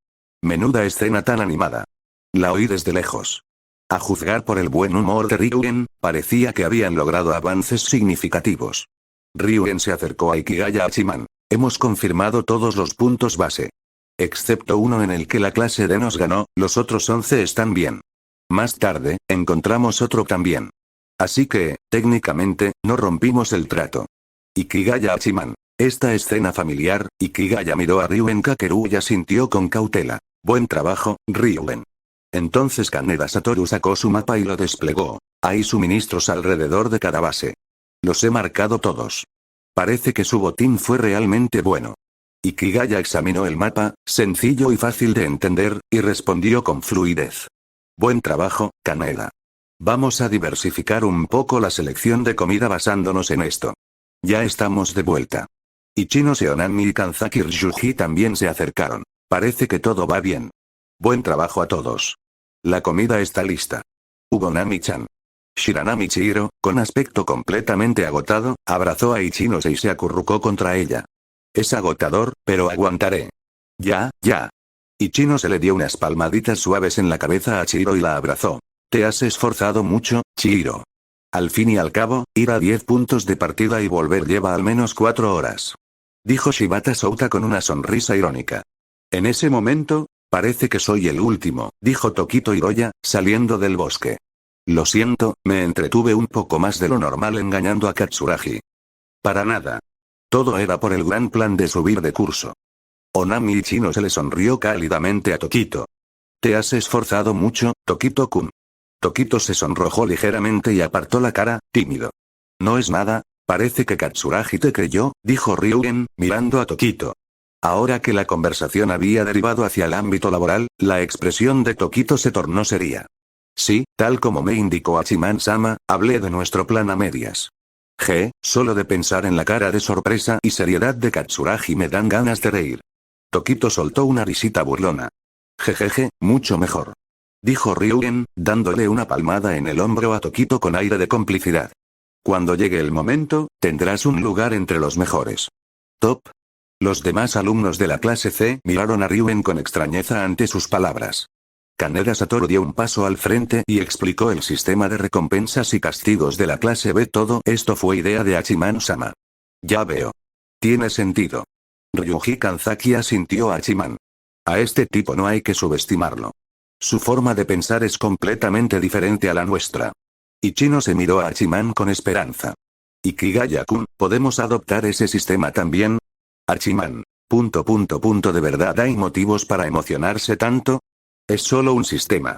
Menuda escena tan animada. La oí desde lejos. A juzgar por el buen humor de Ryuen, parecía que habían logrado avances significativos. Ryuen se acercó a Ikigaya Hachiman. Hemos confirmado todos los puntos base. Excepto uno en el que la clase D nos ganó, los otros 11 están bien. Más tarde, encontramos otro también. Así que, técnicamente, no rompimos el trato. Ikigaya Hachiman. Esta escena familiar, Ikigaya miró a Ryuen Kakeru y asintió con cautela. Buen trabajo, Ryuen. Entonces Kaneda Satoru sacó su mapa y lo desplegó. Hay suministros alrededor de cada base. Los he marcado todos. Parece que su botín fue realmente bueno. Ikigaya examinó el mapa, sencillo y fácil de entender, y respondió con fluidez. Buen trabajo, Kaneda. Vamos a diversificar un poco la selección de comida basándonos en esto. Ya estamos de vuelta. Ichino Seonami y Kanzaki Ryuji también se acercaron. Parece que todo va bien. Buen trabajo a todos. La comida está lista. Ugonami-chan. Shiranami Chihiro, con aspecto completamente agotado, abrazó a Ichinose y se acurrucó contra ella. Es agotador, pero aguantaré. Ya. Ichinose le dio unas palmaditas suaves en la cabeza a Chihiro y la abrazó. Te has esforzado mucho, Chihiro. Al fin y al cabo, ir a 10 puntos de partida y volver lleva al menos 4 horas. Dijo Shibata Souta con una sonrisa irónica. En ese momento, parece que soy el último, dijo Tokito Hiroya, saliendo del bosque. Lo siento, me entretuve un poco más de lo normal engañando a Katsuragi. Para nada. Todo era por el gran plan de subir de curso. Onami Ichino se le sonrió cálidamente a Tokito. Te has esforzado mucho, Tokito-kun. Tokito se sonrojó ligeramente y apartó la cara, tímido. No es nada, parece que Katsuragi te creyó, dijo Ryuen, mirando a Tokito. Ahora que la conversación había derivado hacia el ámbito laboral, la expresión de Tokito se tornó seria. Sí, tal como me indicó Hachiman-sama, hablé de nuestro plan a medias. Solo de pensar en la cara de sorpresa y seriedad de Katsuragi me dan ganas de reír. Tokito soltó una risita burlona. Jejeje, mucho mejor. Dijo Ryuen, dándole una palmada en el hombro a Tokito con aire de complicidad. Cuando llegue el momento, tendrás un lugar entre los mejores. Top. Los demás alumnos de la clase C miraron a Ryuen con extrañeza ante sus palabras. Kaneda Satoru dio un paso al frente y explicó el sistema de recompensas y castigos de la clase B. Todo esto fue idea de Hachiman-sama. Ya veo. Tiene sentido. Ryuji Kanzaki asintió a Hachiman. A este tipo no hay que subestimarlo. Su forma de pensar es completamente diferente a la nuestra. Ichino se miró a Hachiman con esperanza. Ikigaya-kun, ¿podemos adoptar ese sistema también? Hachiman. ¿De verdad hay motivos para emocionarse tanto? Es solo un sistema.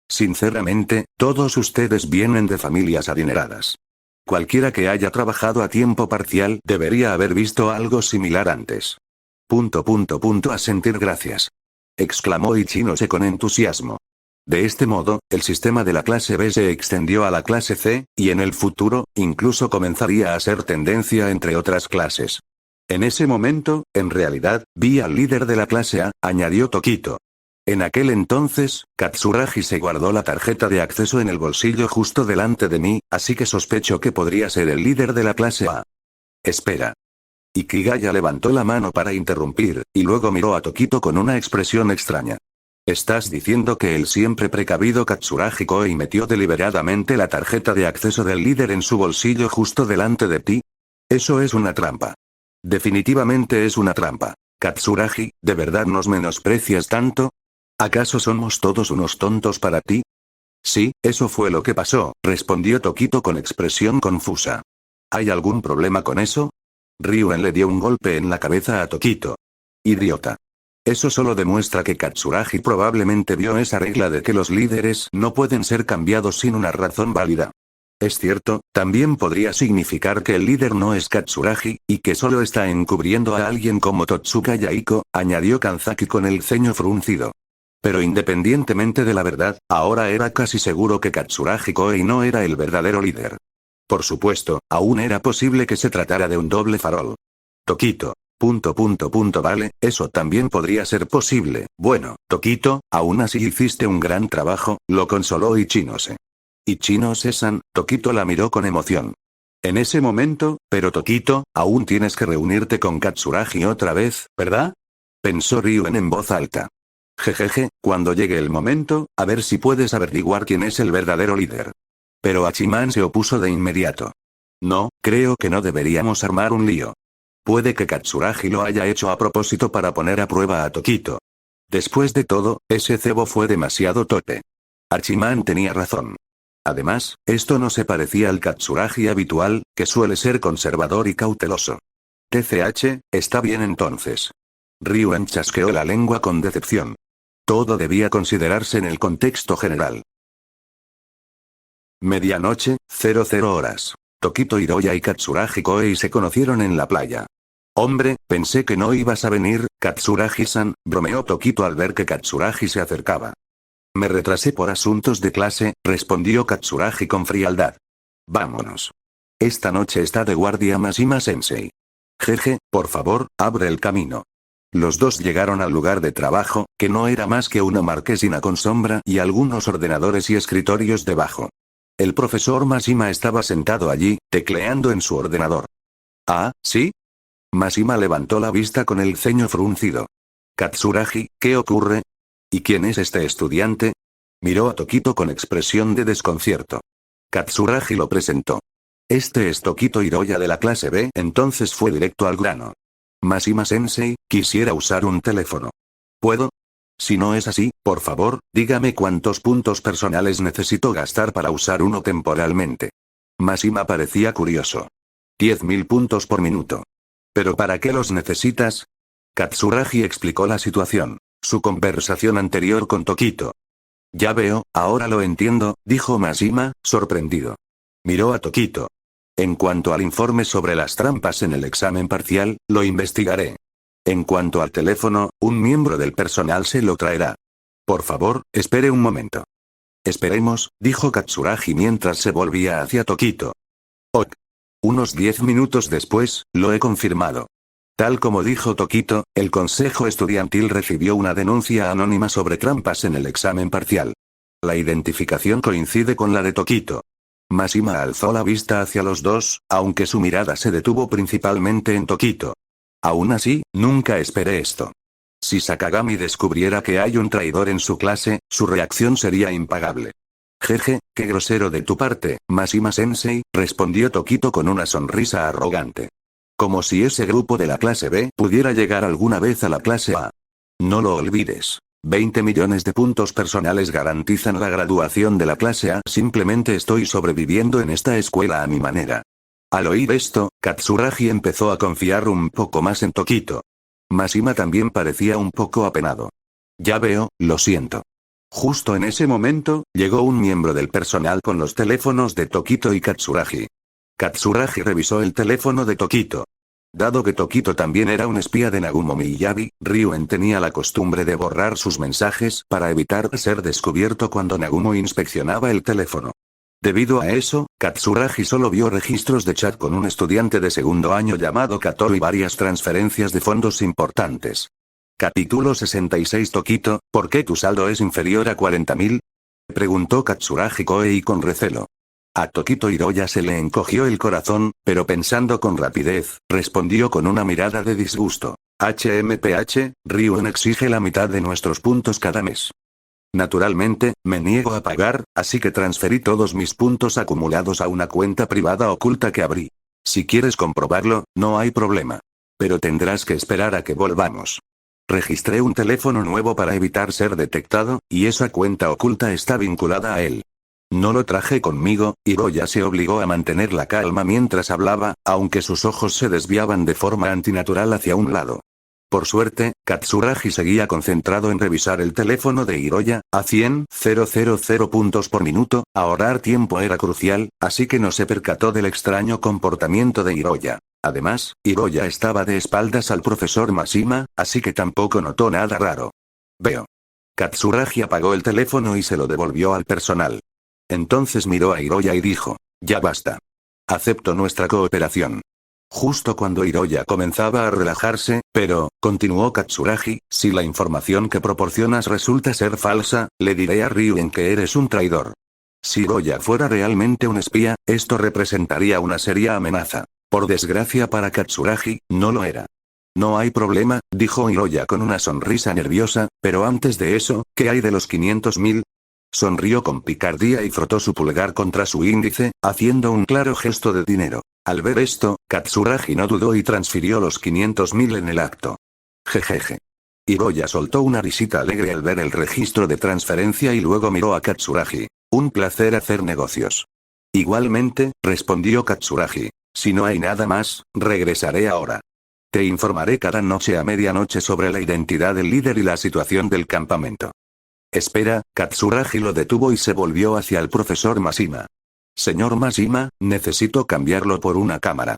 Sinceramente, todos ustedes vienen de familias adineradas. Cualquiera que haya trabajado a tiempo parcial debería haber visto algo similar antes. A sentir gracias. Exclamó Ichinose con entusiasmo. De este modo, el sistema de la clase B se extendió a la clase C, y en el futuro, incluso comenzaría a ser tendencia entre otras clases. En ese momento, en realidad, vi al líder de la clase A, añadió Tokito. En aquel entonces, Katsuragi se guardó la tarjeta de acceso en el bolsillo justo delante de mí, así que sospecho que podría ser el líder de la clase A. Espera. Ikigaya levantó la mano para interrumpir, y luego miró a Tokito con una expresión extraña. ¿Estás diciendo que el siempre precavido Katsuragi Koi metió deliberadamente la tarjeta de acceso del líder en su bolsillo justo delante de ti? Eso es una trampa. Definitivamente es una trampa. Katsuragi, ¿de verdad nos menosprecias tanto? ¿Acaso somos todos unos tontos para ti? Sí, eso fue lo que pasó, respondió Tokito con expresión confusa. ¿Hay algún problema con eso? Ryuen le dio un golpe en la cabeza a Tokito. Idiota. Eso solo demuestra que Katsuragi probablemente vio esa regla de que los líderes no pueden ser cambiados sin una razón válida. Es cierto, también podría significar que el líder no es Katsuragi, y que solo está encubriendo a alguien como Totsuka Yaiko, añadió Kanzaki con el ceño fruncido. Pero independientemente de la verdad, ahora era casi seguro que Katsuragi Koi no era el verdadero líder. Por supuesto, aún era posible que se tratara de un doble farol. Tokito. Vale, eso también podría ser posible. Bueno, Tokito, aún así hiciste un gran trabajo, lo consoló Ichinose. Ichinose-san, Tokito la miró con emoción. En ese momento, pero Tokito, aún tienes que reunirte con Katsuragi otra vez, ¿verdad? Pensó Ryuen en voz alta. Jejeje, cuando llegue el momento, a ver si puedes averiguar quién es el verdadero líder. Pero Hachiman se opuso de inmediato. No, creo que no deberíamos armar un lío. Puede que Katsuragi lo haya hecho a propósito para poner a prueba a Tokito. Después de todo, ese cebo fue demasiado torpe. Hachiman tenía razón. Además, esto no se parecía al Katsuragi habitual, que suele ser conservador y cauteloso. TCH, está bien entonces. Ryuen chasqueó la lengua con decepción. Todo debía considerarse en el contexto general. Medianoche, 00 horas. Tokito Hiroya y Katsuragi Koei se conocieron en la playa. Hombre, pensé que no ibas a venir, Katsuragi-san, bromeó Tokito al ver que Katsuragi se acercaba. Me retrasé por asuntos de clase, respondió Katsuragi con frialdad. Vámonos. Esta noche está de guardia Mashima-sensei. Jeje, por favor, abre el camino. Los dos llegaron al lugar de trabajo, que no era más que una marquesina con sombra y algunos ordenadores y escritorios debajo. El profesor Mashima estaba sentado allí, tecleando en su ordenador. ¿Ah, sí? Mashima levantó la vista con el ceño fruncido. Katsuragi, ¿qué ocurre? ¿Y quién es este estudiante? Miró a Tokito con expresión de desconcierto. Katsuragi lo presentó. Este es Tokito Hiroya de la clase B, entonces fue directo al grano. Mashima-sensei, quisiera usar un teléfono. ¿Puedo? Si no es así, por favor, dígame cuántos puntos personales necesito gastar para usar uno temporalmente. Mashima parecía curioso. 10.000 puntos por minuto. ¿Pero para qué los necesitas? Katsuragi explicó la situación. Su conversación anterior con Tokito. Ya veo, ahora lo entiendo, dijo Mashima, sorprendido. Miró a Tokito. En cuanto al informe sobre las trampas en el examen parcial, lo investigaré. En cuanto al teléfono, un miembro del personal se lo traerá. Por favor, espere un momento. Esperemos, dijo Katsuragi mientras se volvía hacia Tokito. Ok. Unos 10 minutos después, lo he confirmado. Tal como dijo Tokito, el consejo estudiantil recibió una denuncia anónima sobre trampas en el examen parcial. La identificación coincide con la de Tokito. Mashima alzó la vista hacia los dos, aunque su mirada se detuvo principalmente en Tokito. Aún así, nunca esperé esto. Si Sakagami descubriera que hay un traidor en su clase, su reacción sería impagable. Jeje, qué grosero de tu parte, Mashima-sensei, respondió Tokito con una sonrisa arrogante. Como si ese grupo de la clase B pudiera llegar alguna vez a la clase A. No lo olvides. 20 millones de puntos personales garantizan la graduación de la clase A. Simplemente estoy sobreviviendo en esta escuela a mi manera. Al oír esto, Katsuragi empezó a confiar un poco más en Tokito. Mashima también parecía un poco apenado. Ya veo, lo siento. Justo en ese momento, llegó un miembro del personal con los teléfonos de Tokito y Katsuragi. Katsuragi revisó el teléfono de Tokito. Dado que Tokito también era un espía de Nagumo Miyabi, Ryuen tenía la costumbre de borrar sus mensajes para evitar ser descubierto cuando Nagumo inspeccionaba el teléfono. Debido a eso, Katsuragi solo vio registros de chat con un estudiante de segundo año llamado Katoru y varias transferencias de fondos importantes. Capítulo 66 Tokito, ¿por qué tu saldo es inferior a 40.000? Preguntó Katsuragi Koei con recelo. A Tokito Hiroya se le encogió el corazón, pero pensando con rapidez, respondió con una mirada de disgusto. HMPH, Ryuen exige la mitad de nuestros puntos cada mes. Naturalmente, me niego a pagar, así que transferí todos mis puntos acumulados a una cuenta privada oculta que abrí. Si quieres comprobarlo, no hay problema. Pero tendrás que esperar a que volvamos. Registré un teléfono nuevo para evitar ser detectado, y esa cuenta oculta está vinculada a él. No lo traje conmigo, Hiroya se obligó a mantener la calma mientras hablaba, aunque sus ojos se desviaban de forma antinatural hacia un lado. Por suerte, Katsuragi seguía concentrado en revisar el teléfono de Hiroya, a 100,000 puntos por minuto, ahorrar tiempo era crucial, así que no se percató del extraño comportamiento de Hiroya. Además, Hiroya estaba de espaldas al profesor Mashima, así que tampoco notó nada raro. Veo. Katsuragi apagó el teléfono y se lo devolvió al personal. Entonces miró a Hiroya y dijo, ya basta. Acepto nuestra cooperación. Justo cuando Hiroya comenzaba a relajarse, pero, continuó Katsuragi, si la información que proporcionas resulta ser falsa, le diré a Ryuen que eres un traidor. Si Hiroya fuera realmente un espía, esto representaría una seria amenaza. Por desgracia para Katsuragi, no lo era. No hay problema, dijo Hiroya con una sonrisa nerviosa, pero antes de eso, ¿qué hay de los 500.000? Sonrió con picardía y frotó su pulgar contra su índice, haciendo un claro gesto de dinero. Al ver esto, Katsuragi no dudó y transfirió los 500.000 en el acto. Jejeje. Hiroya soltó una risita alegre al ver el registro de transferencia y luego miró a Katsuragi. Un placer hacer negocios. Igualmente, respondió Katsuragi. Si no hay nada más, regresaré ahora. Te informaré cada noche a medianoche sobre la identidad del líder y la situación del campamento. Espera, Katsuragi lo detuvo y se volvió hacia el profesor Mashima. Señor Mashima, necesito cambiarlo por una cámara.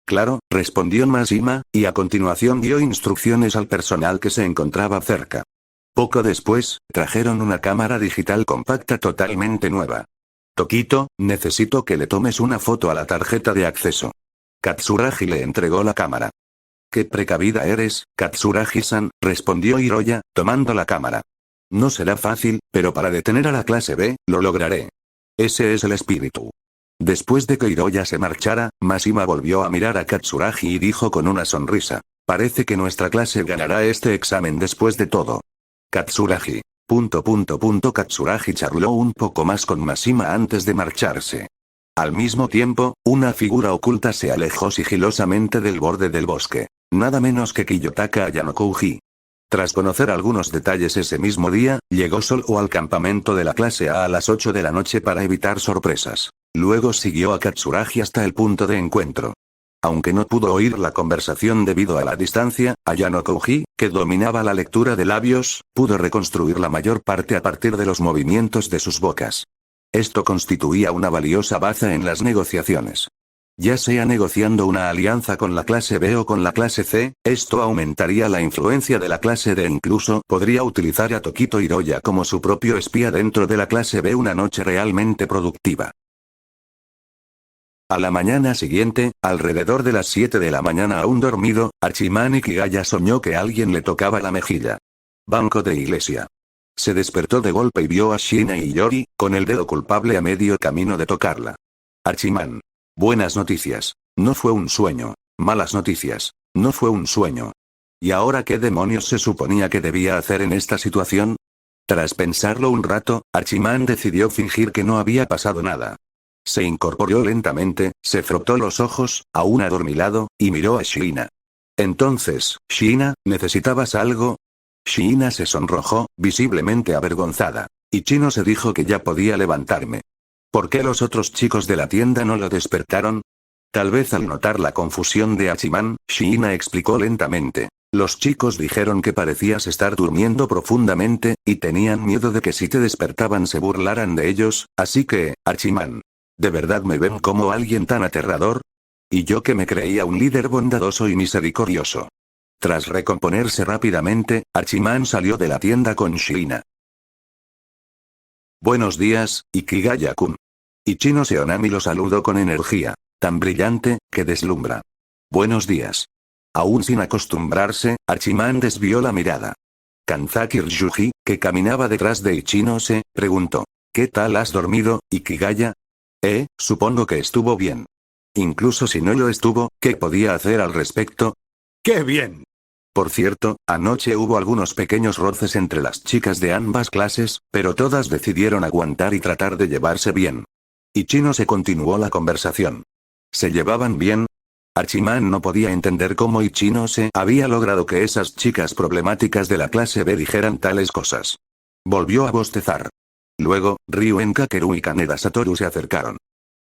Claro, respondió Mashima, y a continuación dio instrucciones al personal que se encontraba cerca. Poco después, trajeron una cámara digital compacta totalmente nueva. Tokito, necesito que le tomes una foto a la tarjeta de acceso. Katsuragi le entregó la cámara. Qué precavida eres, Katsuragi-san, respondió Hiroya, tomando la cámara. No será fácil, pero para detener a la clase B, lo lograré. Ese es el espíritu. Después de que Hiroya se marchara, Mashima volvió a mirar a Katsuragi y dijo con una sonrisa. Parece que nuestra clase ganará este examen después de todo. Katsuragi. Katsuragi charló un poco más con Mashima antes de marcharse. Al mismo tiempo, una figura oculta se alejó sigilosamente del borde del bosque. Nada menos que Kiyotaka Ayanokouji. Tras conocer algunos detalles ese mismo día, llegó solo al campamento de la clase A las 8 de la noche para evitar sorpresas. Luego siguió a Katsuragi hasta el punto de encuentro. Aunque no pudo oír la conversación debido a la distancia, Ayanokouji, que dominaba la lectura de labios, pudo reconstruir la mayor parte a partir de los movimientos de sus bocas. Esto constituía una valiosa baza en las negociaciones. Ya sea negociando una alianza con la clase B o con la clase C, esto aumentaría la influencia de la clase D e incluso podría utilizar a Tokito Hiroya como su propio espía dentro de la clase B una noche realmente productiva. A la mañana siguiente, alrededor de las 7 de la mañana aún dormido, Hachiman Ikigaya soñó que alguien le tocaba la mejilla. Banco de iglesia. Se despertó de golpe y vio a Shina y Yori, con el dedo culpable a medio camino de tocarla. Hachiman. Buenas noticias. No fue un sueño. Malas noticias. No fue un sueño. ¿Y ahora qué demonios se suponía que debía hacer en esta situación? Tras pensarlo un rato, Hachiman decidió fingir que no había pasado nada. Se incorporó lentamente, se frotó los ojos, aún adormilado, y miró a Shina. Entonces, Shina, ¿necesitabas algo? Shina se sonrojó, visiblemente avergonzada. Y Chino se dijo que ya podía levantarme. ¿Por qué los otros chicos de la tienda no lo despertaron? Tal vez al notar la confusión de Hachiman, Shina explicó lentamente. Los chicos dijeron que parecías estar durmiendo profundamente, y tenían miedo de que si te despertaban se burlaran de ellos, así que, Hachiman. ¿De verdad me ven como alguien tan aterrador? Y yo que me creía un líder bondadoso y misericordioso. Tras recomponerse rápidamente, Hachiman salió de la tienda con Shina. Buenos días, Ikigaya-kun. Ichino Seonami lo saludó con energía, tan brillante, que deslumbra. Buenos días. Aún sin acostumbrarse, Hachiman desvió la mirada. Kanzaki Ryuji, que caminaba detrás de Ichino se, preguntó. ¿Qué tal has dormido, Ikigaya? Supongo que estuvo bien. Incluso si no lo estuvo, ¿qué podía hacer al respecto? ¡Qué bien! Por cierto, anoche hubo algunos pequeños roces entre las chicas de ambas clases, pero todas decidieron aguantar y tratar de llevarse bien. Ichino se continuó la conversación. ¿Se llevaban bien? Hachiman no podía entender cómo Ichino se había logrado que esas chicas problemáticas de la clase B dijeran tales cosas. Volvió a bostezar. Luego, Ryuen Kakeru y Kaneda Satoru se acercaron.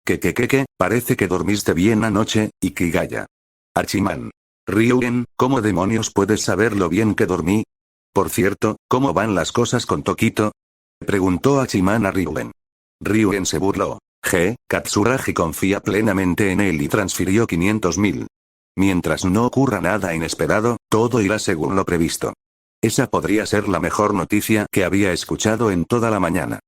¿Qué? Parece que dormiste bien anoche, Ikigaya. Hachiman. Ryuen, ¿cómo demonios puedes saber lo bien que dormí? Por cierto, ¿cómo van las cosas con Tokito? Preguntó Hachiman a Ryuen. Ryuen se burló. Katsuragi confía plenamente en él y transfirió 500.000. Mientras no ocurra nada inesperado, todo irá según lo previsto. Esa podría ser la mejor noticia que había escuchado en toda la mañana.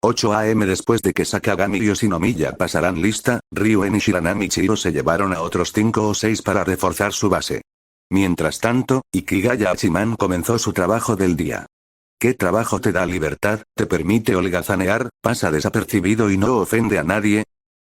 8 AM después de que Sakagami y Yoshinomiya pasaran lista, Ryuen y Shiranami Chiro se llevaron a otros 5 o 6 para reforzar su base. Mientras tanto, Ikigaya Hachiman comenzó su trabajo del día. ¿Qué trabajo te da libertad, te permite holgazanear, pasa desapercibido y no ofende a nadie?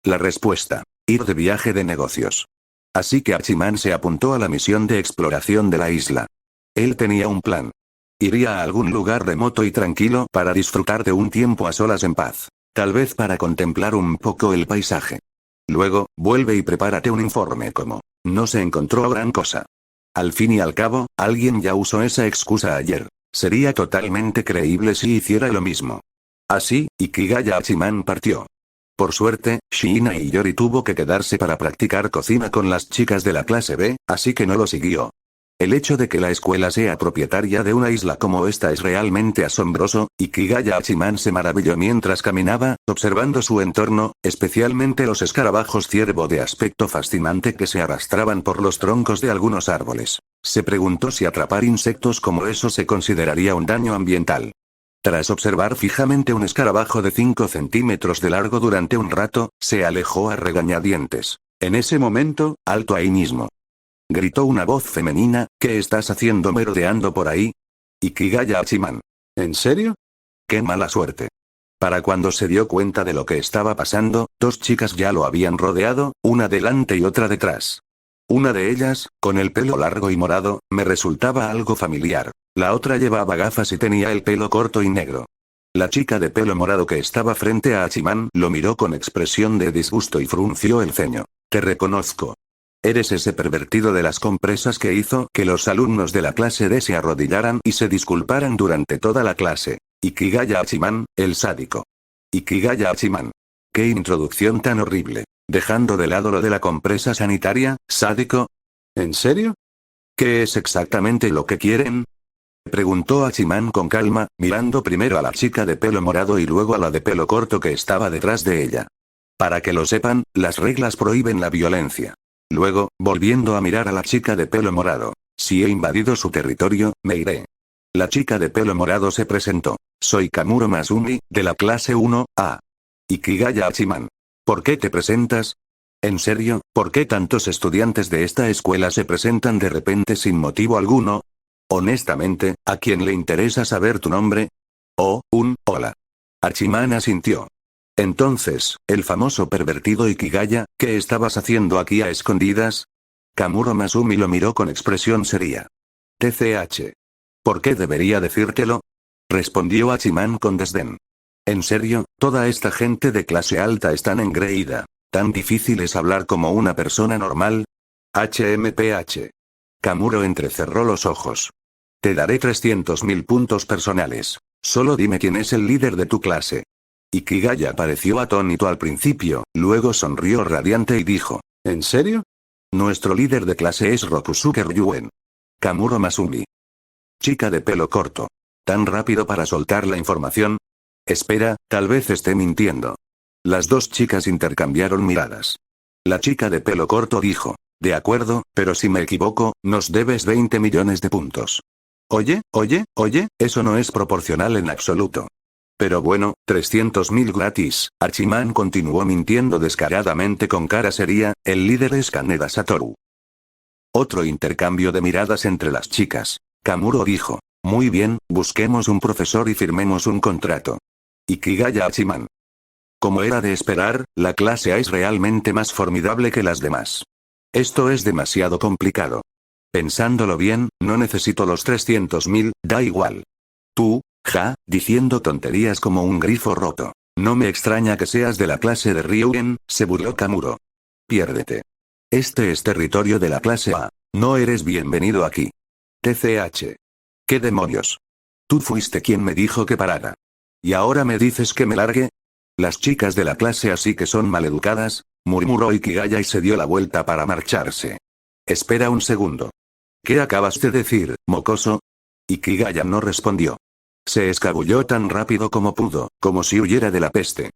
La respuesta: ir de viaje de negocios. Así que Hachiman se apuntó a la misión de exploración de la isla. Él tenía un plan. Iría a algún lugar remoto y tranquilo para disfrutar de un tiempo a solas en paz. Tal vez para contemplar un poco el paisaje. Luego, vuelve y prepárate un informe como: no se encontró gran cosa. Al fin y al cabo, alguien ya usó esa excusa ayer. Sería totalmente creíble si hiciera lo mismo. Así, Ikigaya Hachiman partió. Por suerte, Shiina y Yori tuvo que quedarse para practicar cocina con las chicas de la clase B, así que no lo siguió. El hecho de que la escuela sea propietaria de una isla como esta es realmente asombroso. Ikigaya Hachiman se maravilló mientras caminaba, observando su entorno, especialmente los escarabajos ciervo de aspecto fascinante que se arrastraban por los troncos de algunos árboles. Se preguntó si atrapar insectos como eso se consideraría un daño ambiental. Tras observar fijamente un escarabajo de 5 centímetros de largo durante un rato, se alejó a regañadientes. En ese momento, alto ahí mismo. Gritó una voz femenina: ¿qué estás haciendo merodeando por ahí? Ikigaya Hachiman. ¿En serio? ¡Qué mala suerte! Para cuando se dio cuenta de lo que estaba pasando, 2 chicas ya lo habían rodeado, una delante y otra detrás. Una de ellas, con el pelo largo y morado, me resultaba algo familiar. La otra llevaba gafas y tenía el pelo corto y negro. La chica de pelo morado que estaba frente a Hachiman lo miró con expresión de disgusto y frunció el ceño. Te reconozco. Eres ese pervertido de las compresas que hizo que los alumnos de la clase D se arrodillaran y se disculparan durante toda la clase. Ikigaya Hachiman, el sádico. Ikigaya Hachiman. ¡Qué introducción tan horrible! Dejando de lado lo de la compresa sanitaria, sádico. ¿En serio? ¿Qué es exactamente lo que quieren? Preguntó Hachiman con calma, mirando primero a la chica de pelo morado y luego a la de pelo corto que estaba detrás de ella. Para que lo sepan, las reglas prohíben la violencia. Luego, volviendo a mirar a la chica de pelo morado. Si he invadido su territorio, me iré. La chica de pelo morado se presentó. Soy Kamuro Masumi, de la clase 1A. Ikigaya Hachiman. ¿Por qué te presentas? ¿En serio, por qué tantos estudiantes de esta escuela se presentan de repente sin motivo alguno? Honestamente, ¿a quién le interesa saber tu nombre? Oh, hola. Hachiman asintió. Entonces, el famoso pervertido Ikigaya, ¿qué estabas haciendo aquí a escondidas? Kamuro Masumi lo miró con expresión seria. TCH. ¿Por qué debería decírtelo? Respondió Hachiman con desdén. En serio, toda esta gente de clase alta es tan engreída. ¿Tan difícil es hablar como una persona normal? HMPH. Kamuro entrecerró los ojos. Te daré 300.000 puntos personales. Solo dime quién es el líder de tu clase. Ikigaya pareció atónito al principio, luego sonrió radiante y dijo. ¿En serio? Nuestro líder de clase es Rokusuke Ryuen. Kamuro Masumi. Chica de pelo corto. ¿Tan rápido para soltar la información? Espera, tal vez esté mintiendo. Las 2 chicas intercambiaron miradas. La chica de pelo corto dijo. De acuerdo, pero si me equivoco, nos debes 20 millones de puntos. Oye, eso no es proporcional en absoluto. Pero bueno, 300.000 gratis. Hachiman continuó mintiendo descaradamente con cara seria. El líder es Kaneda Satoru. Otro intercambio de miradas entre las chicas. Kamuro dijo. Muy bien, busquemos un profesor y firmemos un contrato. Ikigaya Hachiman. Como era de esperar, la clase A es realmente más formidable que las demás. Esto es demasiado complicado. Pensándolo bien, no necesito los 300.000, da igual. Tú, diciendo tonterías como un grifo roto. No me extraña que seas de la clase de Ryuen, se burló Kamuro. Piérdete. Este es territorio de la clase A. No eres bienvenido aquí. TCH. ¿Qué demonios? Tú fuiste quien me dijo que parara. ¿Y ahora me dices que me largue? Las chicas de la clase así que son maleducadas, murmuró Ikigaya y se dio la vuelta para marcharse. Espera un segundo. ¿Qué acabas de decir, mocoso? Ikigaya no respondió. Se escabulló tan rápido como pudo, como si huyera de la peste.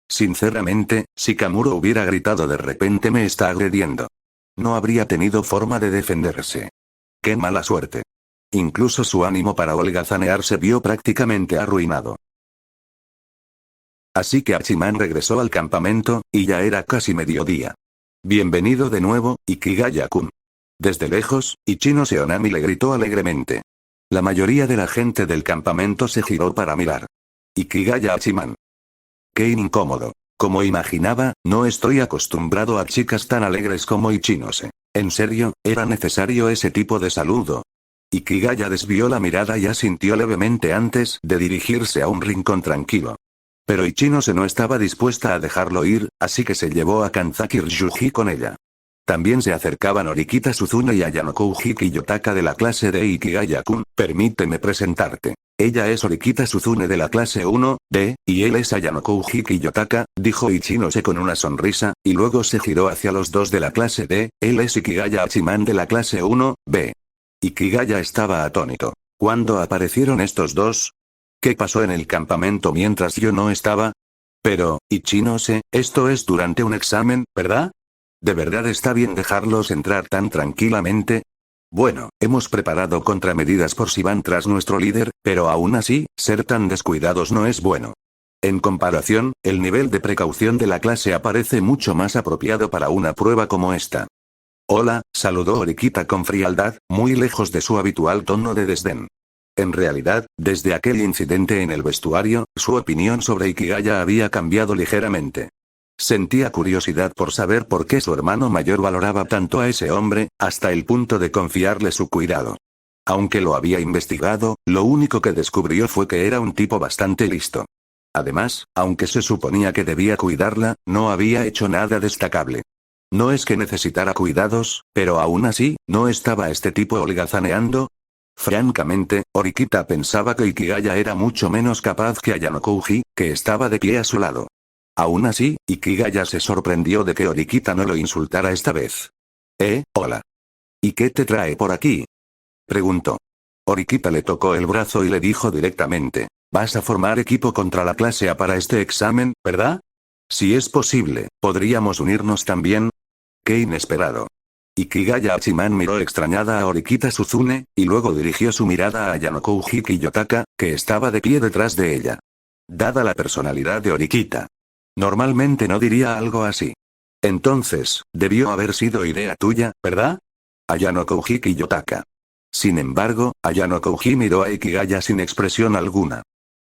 Sinceramente, si Kamuro hubiera gritado de repente me está agrediendo. No habría tenido forma de defenderse. ¡Qué mala suerte! Incluso su ánimo para holgazanear se vio prácticamente arruinado. Así que Hachiman regresó al campamento, y ya era casi mediodía. Bienvenido de nuevo, Ikigaya-kun. Desde lejos, Ichino Seonami le gritó alegremente. La mayoría de la gente del campamento se giró para mirar. Ikigaya Hachiman. Qué incómodo. Como imaginaba, no estoy acostumbrado a chicas tan alegres como Ichinose. ¿En serio, era necesario ese tipo de saludo? Ikigaya desvió la mirada y asintió levemente antes de dirigirse a un rincón tranquilo. Pero Ichinose no estaba dispuesta a dejarlo ir, así que se llevó a Kanzaki Ryuji con ella. También se acercaban Orikita Suzune y Ayanoko Uji Kiyotaka de la clase de Ikigaya-kun. Permíteme presentarte. Ella es Orikita Suzune de la clase 1D, y él es Ayanoko Uji Kiyotaka, dijo Ichinose con una sonrisa, y luego se giró hacia los dos de la clase D, él es Ikigaya Hachiman de la clase 1B. Ikigaya estaba atónito. ¿Cuándo aparecieron estos dos? ¿Qué pasó en el campamento mientras yo no estaba? Pero, Ichinose, esto es durante un examen, ¿verdad? ¿De verdad está bien dejarlos entrar tan tranquilamente? Bueno, hemos preparado contramedidas por si van tras nuestro líder, pero aún así, ser tan descuidados no es bueno. En comparación, el nivel de precaución de la clase aparece mucho más apropiado para una prueba como esta. Hola, saludó Orikita con frialdad, muy lejos de su habitual tono de desdén. En realidad, desde aquel incidente en el vestuario, su opinión sobre Ikigaya había cambiado ligeramente. Sentía curiosidad por saber por qué su hermano mayor valoraba tanto a ese hombre, hasta el punto de confiarle su cuidado. Aunque lo había investigado, lo único que descubrió fue que era un tipo bastante listo. Además, aunque se suponía que debía cuidarla, no había hecho nada destacable. No es que necesitara cuidados, pero aún así, ¿no estaba este tipo holgazaneando? Francamente, Orikita pensaba que Ikigaya era mucho menos capaz que Ayanoko Uji, que estaba de pie a su lado. Aún así, Ikigaya se sorprendió de que Orikita no lo insultara esta vez. Hola. ¿Y qué te trae por aquí? Preguntó. Orikita le tocó el brazo y le dijo directamente. Vas a formar equipo contra la clase A para este examen, ¿verdad? Si es posible, ¿podríamos unirnos también? ¡Qué inesperado! Ikigaya Hachiman miró extrañada a Orikita Suzune, y luego dirigió su mirada a Ayanoko Uji Kiyotaka, que estaba de pie detrás de ella. Dada la personalidad de Orikita, normalmente no diría algo así. Entonces, debió haber sido idea tuya, ¿verdad? Ayanoko Uji Kiyotaka. Sin embargo, Ayanoko Uji miró a Ikigaya sin expresión alguna.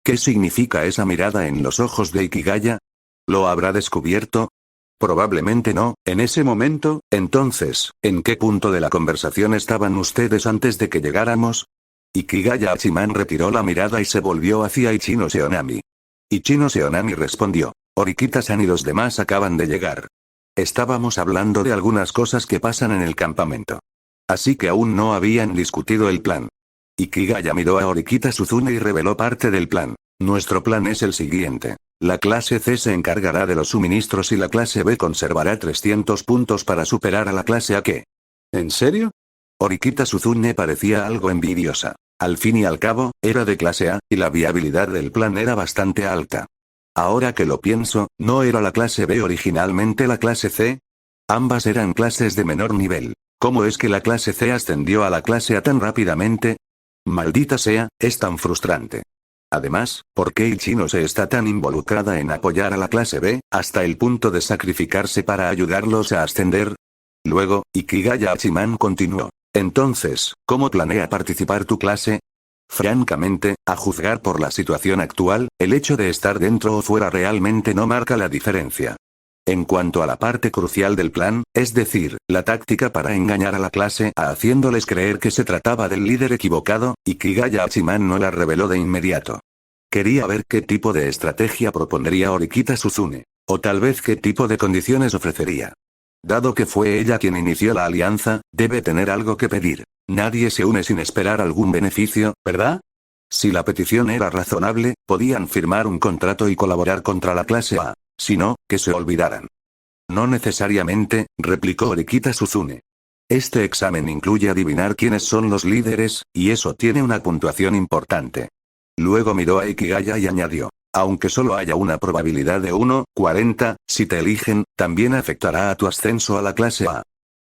¿Qué significa esa mirada en los ojos de Ikigaya? ¿Lo habrá descubierto? Probablemente no, en ese momento. Entonces, ¿en qué punto de la conversación estaban ustedes antes de que llegáramos? Ikigaya Hachiman retiró la mirada y se volvió hacia Ichino Seonami. Ichino Seonami respondió. Orikita-san y los demás acaban de llegar. Estábamos hablando de algunas cosas que pasan en el campamento. Así que aún no habían discutido el plan. Ikigaya miró a Orikita Suzune y reveló parte del plan. Nuestro plan es el siguiente. La clase C se encargará de los suministros y la clase B conservará 300 puntos para superar a la clase A. ¿Qué? ¿En serio? Orikita Suzune parecía algo envidiosa. Al fin y al cabo, era de clase A, y la viabilidad del plan era bastante alta. Ahora que lo pienso, ¿no era la clase B originalmente la clase C? Ambas eran clases de menor nivel. ¿Cómo es que la clase C ascendió a la clase A tan rápidamente? Maldita sea, es tan frustrante. Además, ¿por qué Ichinose está tan involucrada en apoyar a la clase B, hasta el punto de sacrificarse para ayudarlos a ascender? Luego, Ikigaya Hachiman continuó. Entonces, ¿cómo planea participar tu clase? Francamente, a juzgar por la situación actual, el hecho de estar dentro o fuera realmente no marca la diferencia. En cuanto a la parte crucial del plan, es decir, la táctica para engañar a la clase A haciéndoles creer que se trataba del líder equivocado, Ikigaya Hachiman no la reveló de inmediato. Quería ver qué tipo de estrategia propondría Orikita Suzune. O tal vez qué tipo de condiciones ofrecería. Dado que fue ella quien inició la alianza, debe tener algo que pedir. Nadie se une sin esperar algún beneficio, ¿verdad? Si la petición era razonable, podían firmar un contrato y colaborar contra la clase A. Si no, que se olvidaran. No necesariamente, replicó Orikita Suzune. Este examen incluye adivinar quiénes son los líderes, y eso tiene una puntuación importante. Luego miró a Ikigaya y añadió. Aunque solo haya una probabilidad de 1/40, si te eligen, también afectará a tu ascenso a la clase A.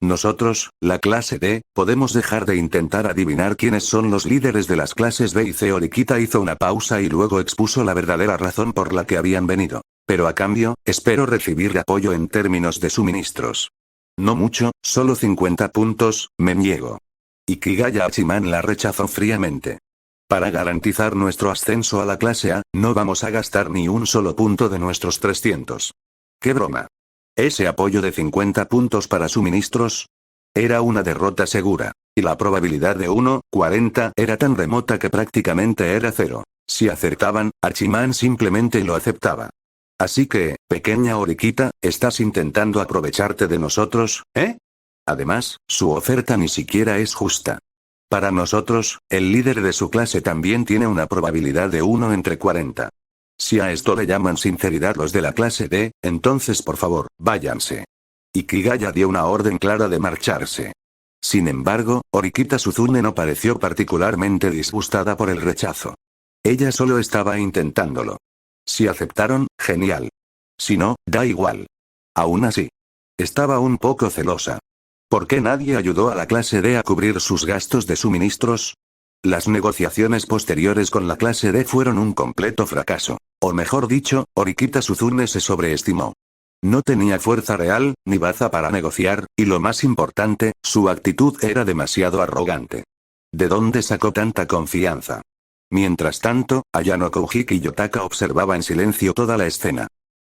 Nosotros, la clase D, podemos dejar de intentar adivinar quiénes son los líderes de las clases B y C. Orikita hizo una pausa y luego expuso la verdadera razón por la que habían venido. Pero a cambio, espero recibir apoyo en términos de suministros. No mucho, solo 50 puntos, me niego. Ikigaya Hachiman la rechazó fríamente. Para garantizar nuestro ascenso a la clase A, no vamos a gastar ni un solo punto de nuestros 300. ¡Qué broma! ¿Ese apoyo de 50 puntos para suministros? Era una derrota segura. Y la probabilidad de 1,40 era tan remota que prácticamente era cero. Si acertaban, Hachiman simplemente lo aceptaba. Así que, pequeña Horikita, ¿estás intentando aprovecharte de nosotros, eh? Además, su oferta ni siquiera es justa. Para nosotros, el líder de su clase también tiene una probabilidad de 1 entre 40. Si a esto le llaman sinceridad los de la clase D, entonces por favor, váyanse. Ikigaya dio una orden clara de marcharse. Sin embargo, Horikita Suzune no pareció particularmente disgustada por el rechazo. Ella solo estaba intentándolo. Si aceptaron, genial. Si no, da igual. Aún así, estaba un poco celosa. ¿Por qué nadie ayudó a la clase D a cubrir sus gastos de suministros? Las negociaciones posteriores con la clase D fueron un completo fracaso. O mejor dicho, Horikita Suzune se sobreestimó. No tenía fuerza real, ni baza para negociar, y lo más importante, su actitud era demasiado arrogante. ¿De dónde sacó tanta confianza? Mientras tanto, Ayano Kouhiki Yotaka observaba en silencio toda la escena.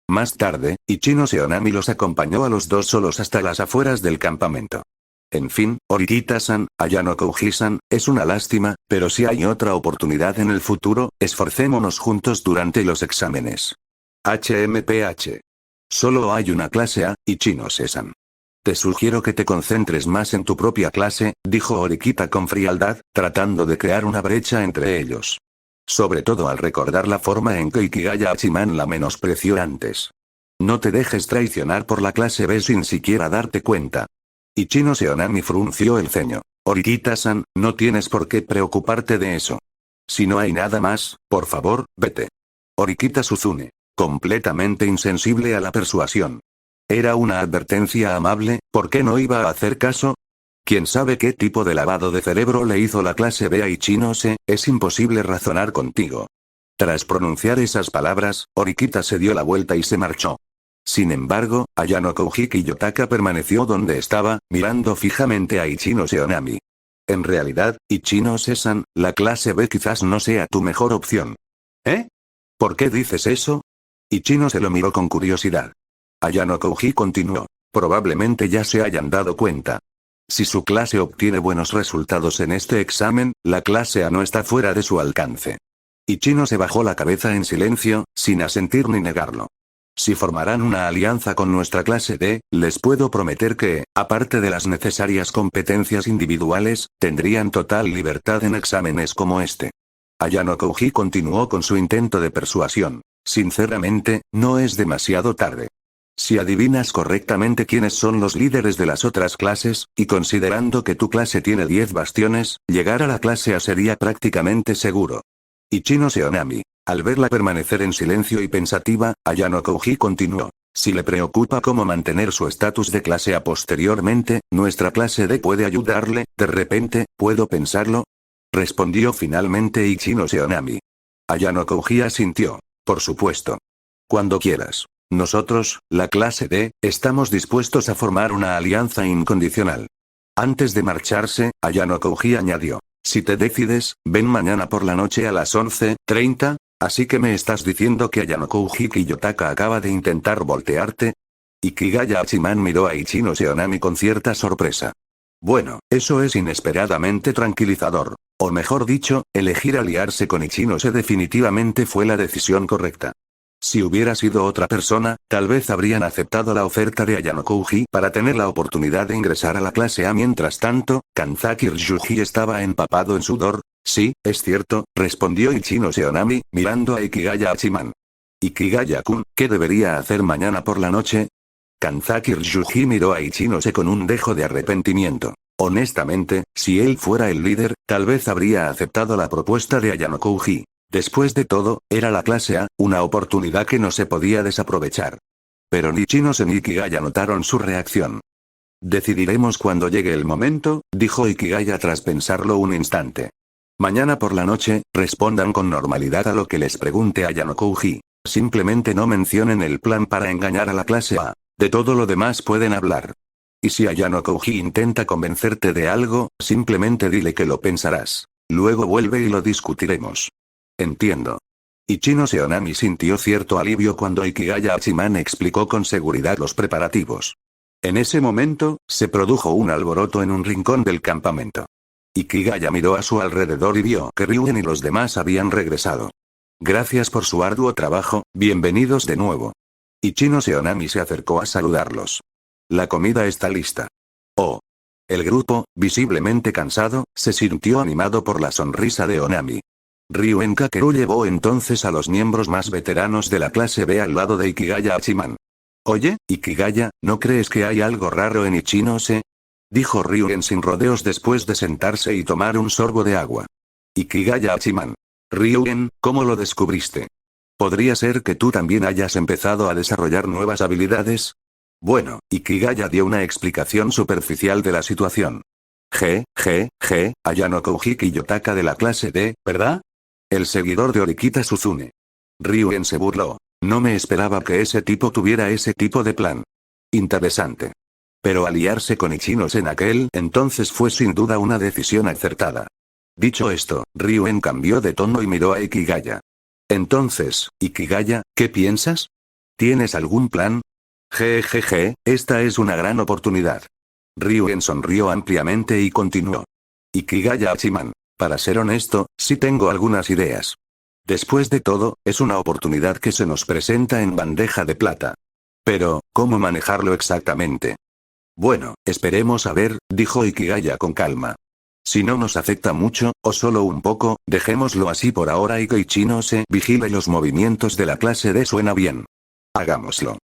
Más tarde, Ichino Seonami los acompañó a los dos solos hasta las afueras del campamento. En fin, Horikita-san, Ayano Kouji-san, es una lástima, pero si hay otra oportunidad en el futuro, esforcémonos juntos durante los exámenes. HMPH. Solo hay una clase A, Ichino-san. Te sugiero que te concentres más en tu propia clase, dijo Horikita con frialdad, tratando de crear una brecha entre ellos. Sobre todo al recordar la forma en que Ikigaya Hachiman la menospreció antes. No te dejes traicionar por la clase B sin siquiera darte cuenta. Ichino Seonami frunció el ceño. Horikita-san, no tienes por qué preocuparte de eso. Si no hay nada más, por favor, vete. Horikita Suzune. Completamente insensible a la persuasión. Era una advertencia amable, ¿por qué no iba a hacer caso? ¿Quién sabe qué tipo de lavado de cerebro le hizo la clase B a Ichinose? Es imposible razonar contigo. Tras pronunciar esas palabras, Horikita se dio la vuelta y se marchó. Sin embargo, Ayano Kouhiki Yotaka permaneció donde estaba, mirando fijamente a Ichino Seonami. En realidad, Ichinose-san, la clase B quizás no sea tu mejor opción. ¿Eh? ¿Por qué dices eso? Ichino se lo miró con curiosidad. Ayano Kouji continuó. Probablemente ya se hayan dado cuenta. Si su clase obtiene buenos resultados en este examen, la clase A no está fuera de su alcance. Ichino se bajó la cabeza en silencio, sin asentir ni negarlo. Si formarán una alianza con nuestra clase D, les puedo prometer que, aparte de las necesarias competencias individuales, tendrían total libertad en exámenes como este. Ayano Kouji continuó con su intento de persuasión. Sinceramente, no es demasiado tarde. Si adivinas correctamente quiénes son los líderes de las otras clases, y considerando que tu clase tiene 10 bastiones, llegar a la clase A sería prácticamente seguro. Ichino Seonami. Al verla permanecer en silencio y pensativa, Ayano Kouji continuó. Si le preocupa cómo mantener su estatus de clase A posteriormente, nuestra clase D puede ayudarle, de repente, ¿puedo pensarlo? Respondió finalmente Ichino Seonami. Ayano Kouji asintió. Por supuesto. Cuando quieras. Nosotros, la clase D, estamos dispuestos a formar una alianza incondicional. Antes de marcharse, Ayano Kouji añadió. Si te decides, ven mañana por la noche a las 11:30, así que me estás diciendo que Ayano Kouji Yotaka acaba de intentar voltearte. Ikigaya Hachiman miró a Ichino Seonami con cierta sorpresa. Bueno, eso es inesperadamente tranquilizador. O mejor dicho, elegir aliarse con Ichinose definitivamente fue la decisión correcta. Si hubiera sido otra persona, tal vez habrían aceptado la oferta de Ayano Kouji para tener la oportunidad de ingresar a la clase A. Mientras tanto, Kanzaki Ryuji estaba empapado en sudor. Sí, es cierto, respondió Ichino Seonami, mirando a Ikigaya Hachiman. Ikigaya-kun, ¿qué debería hacer mañana por la noche? Kanzaki Ryuji miró a Ichinose con un dejo de arrepentimiento. Honestamente, si él fuera el líder, tal vez habría aceptado la propuesta de Ayano Kouji. Después de todo, era la clase A, una oportunidad que no se podía desaprovechar. Pero ni Ichinose ni Ikigaya notaron su reacción. Decidiremos cuando llegue el momento, dijo Ikigaya tras pensarlo un instante. Mañana por la noche, respondan con normalidad a lo que les pregunte Ayano Kouji. simplemente no mencionen el plan para engañar a la clase A. De todo lo demás pueden hablar. Y si Ayano Kouji intenta convencerte de algo, simplemente dile que lo pensarás. Luego vuelve y lo discutiremos. Entiendo. Ichino Seonami sintió cierto alivio cuando Ikigaya Hachiman explicó con seguridad los preparativos. En ese momento, se produjo un alboroto en un rincón del campamento. Ikigaya miró a su alrededor y vio que Ryuen y los demás habían regresado. Gracias por su arduo trabajo, bienvenidos de nuevo. Ichino Seonami se acercó a saludarlos. La comida está lista. Oh. El grupo, visiblemente cansado, se sintió animado por la sonrisa de Onami. Ryuen Kakeru llevó entonces a los miembros más veteranos de la clase B al lado de Ikigaya Hachiman. Oye, Ikigaya, ¿no crees que hay algo raro en Ichinose? Dijo Ryuen sin rodeos después de sentarse y tomar un sorbo de agua. Ikigaya Hachiman. Ryuen, ¿cómo lo descubriste? ¿Podría ser que tú también hayas empezado a desarrollar nuevas habilidades? Bueno, Ikigaya dio una explicación superficial de la situación. Ayano Kouji Kiyotaka de la clase D, ¿verdad? El seguidor de Orikita Suzune. Ryuen se burló. No me esperaba que ese tipo tuviera ese tipo de plan. Interesante. Pero aliarse con Ichinos en aquel entonces fue sin duda una decisión acertada. Dicho esto, Ryuen cambió de tono y miró a Ikigaya. Entonces, Ikigaya, ¿qué piensas? ¿Tienes algún plan? Esta es una gran oportunidad. Ryuen sonrió ampliamente y continuó. Ikigaya Hachiman. Para ser honesto, sí tengo algunas ideas. Después de todo, es una oportunidad que se nos presenta en bandeja de plata. Pero, ¿cómo manejarlo exactamente? Bueno, esperemos a ver, dijo Ikigaya con calma. Si no nos afecta mucho, o solo un poco, dejémoslo así por ahora y que Ichino se vigile los movimientos de la clase D. Suena bien. Hagámoslo.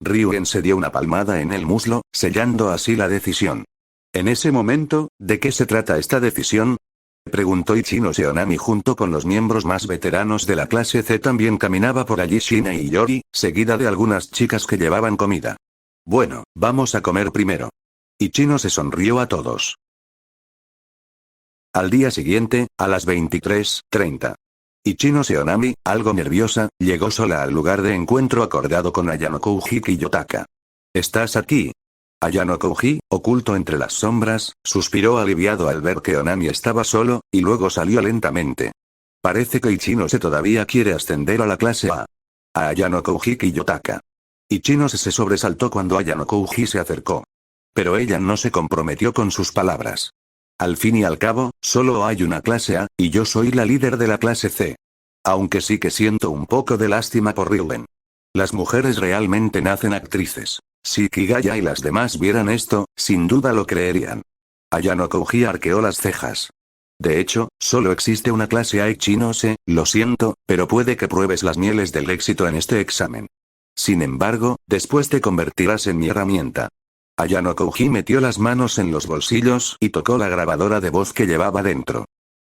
Ryuen se dio una palmada en el muslo, sellando así la decisión. En ese momento, ¿de qué se trata esta decisión? Preguntó Ichino Seonami junto con los miembros más veteranos de la clase C. También caminaba por allí Shina y Yori, seguida de algunas chicas que llevaban comida. Bueno, vamos a comer primero. Ichino se sonrió a todos. Al día siguiente, a las 23:30. Ichino Seonami, algo nerviosa, llegó sola al lugar de encuentro acordado con Ayano Kouji Kiyotaka. ¿Estás aquí? Ayano Kouji, oculto entre las sombras, suspiró aliviado al ver que Onami estaba solo, y luego salió lentamente. Parece que Ichinose todavía quiere ascender a la clase A. A Ayano Kouji Kiyotaka. Ichinose se sobresaltó cuando Ayano Kouji se acercó. Pero ella no se comprometió con sus palabras. Al fin y al cabo, solo hay una clase A, y yo soy la líder de la clase C. Aunque sí que siento un poco de lástima por Ryuen. Las mujeres realmente nacen actrices. Si Ikigaya y las demás vieran esto, sin duda lo creerían. Ayano Kouji arqueó las cejas. De hecho, solo existe una clase A Ichinose, lo siento, pero puede que pruebes las mieles del éxito en este examen. Sin embargo, después te convertirás en mi herramienta. Ayano Kouji metió las manos en los bolsillos y tocó la grabadora de voz que llevaba dentro.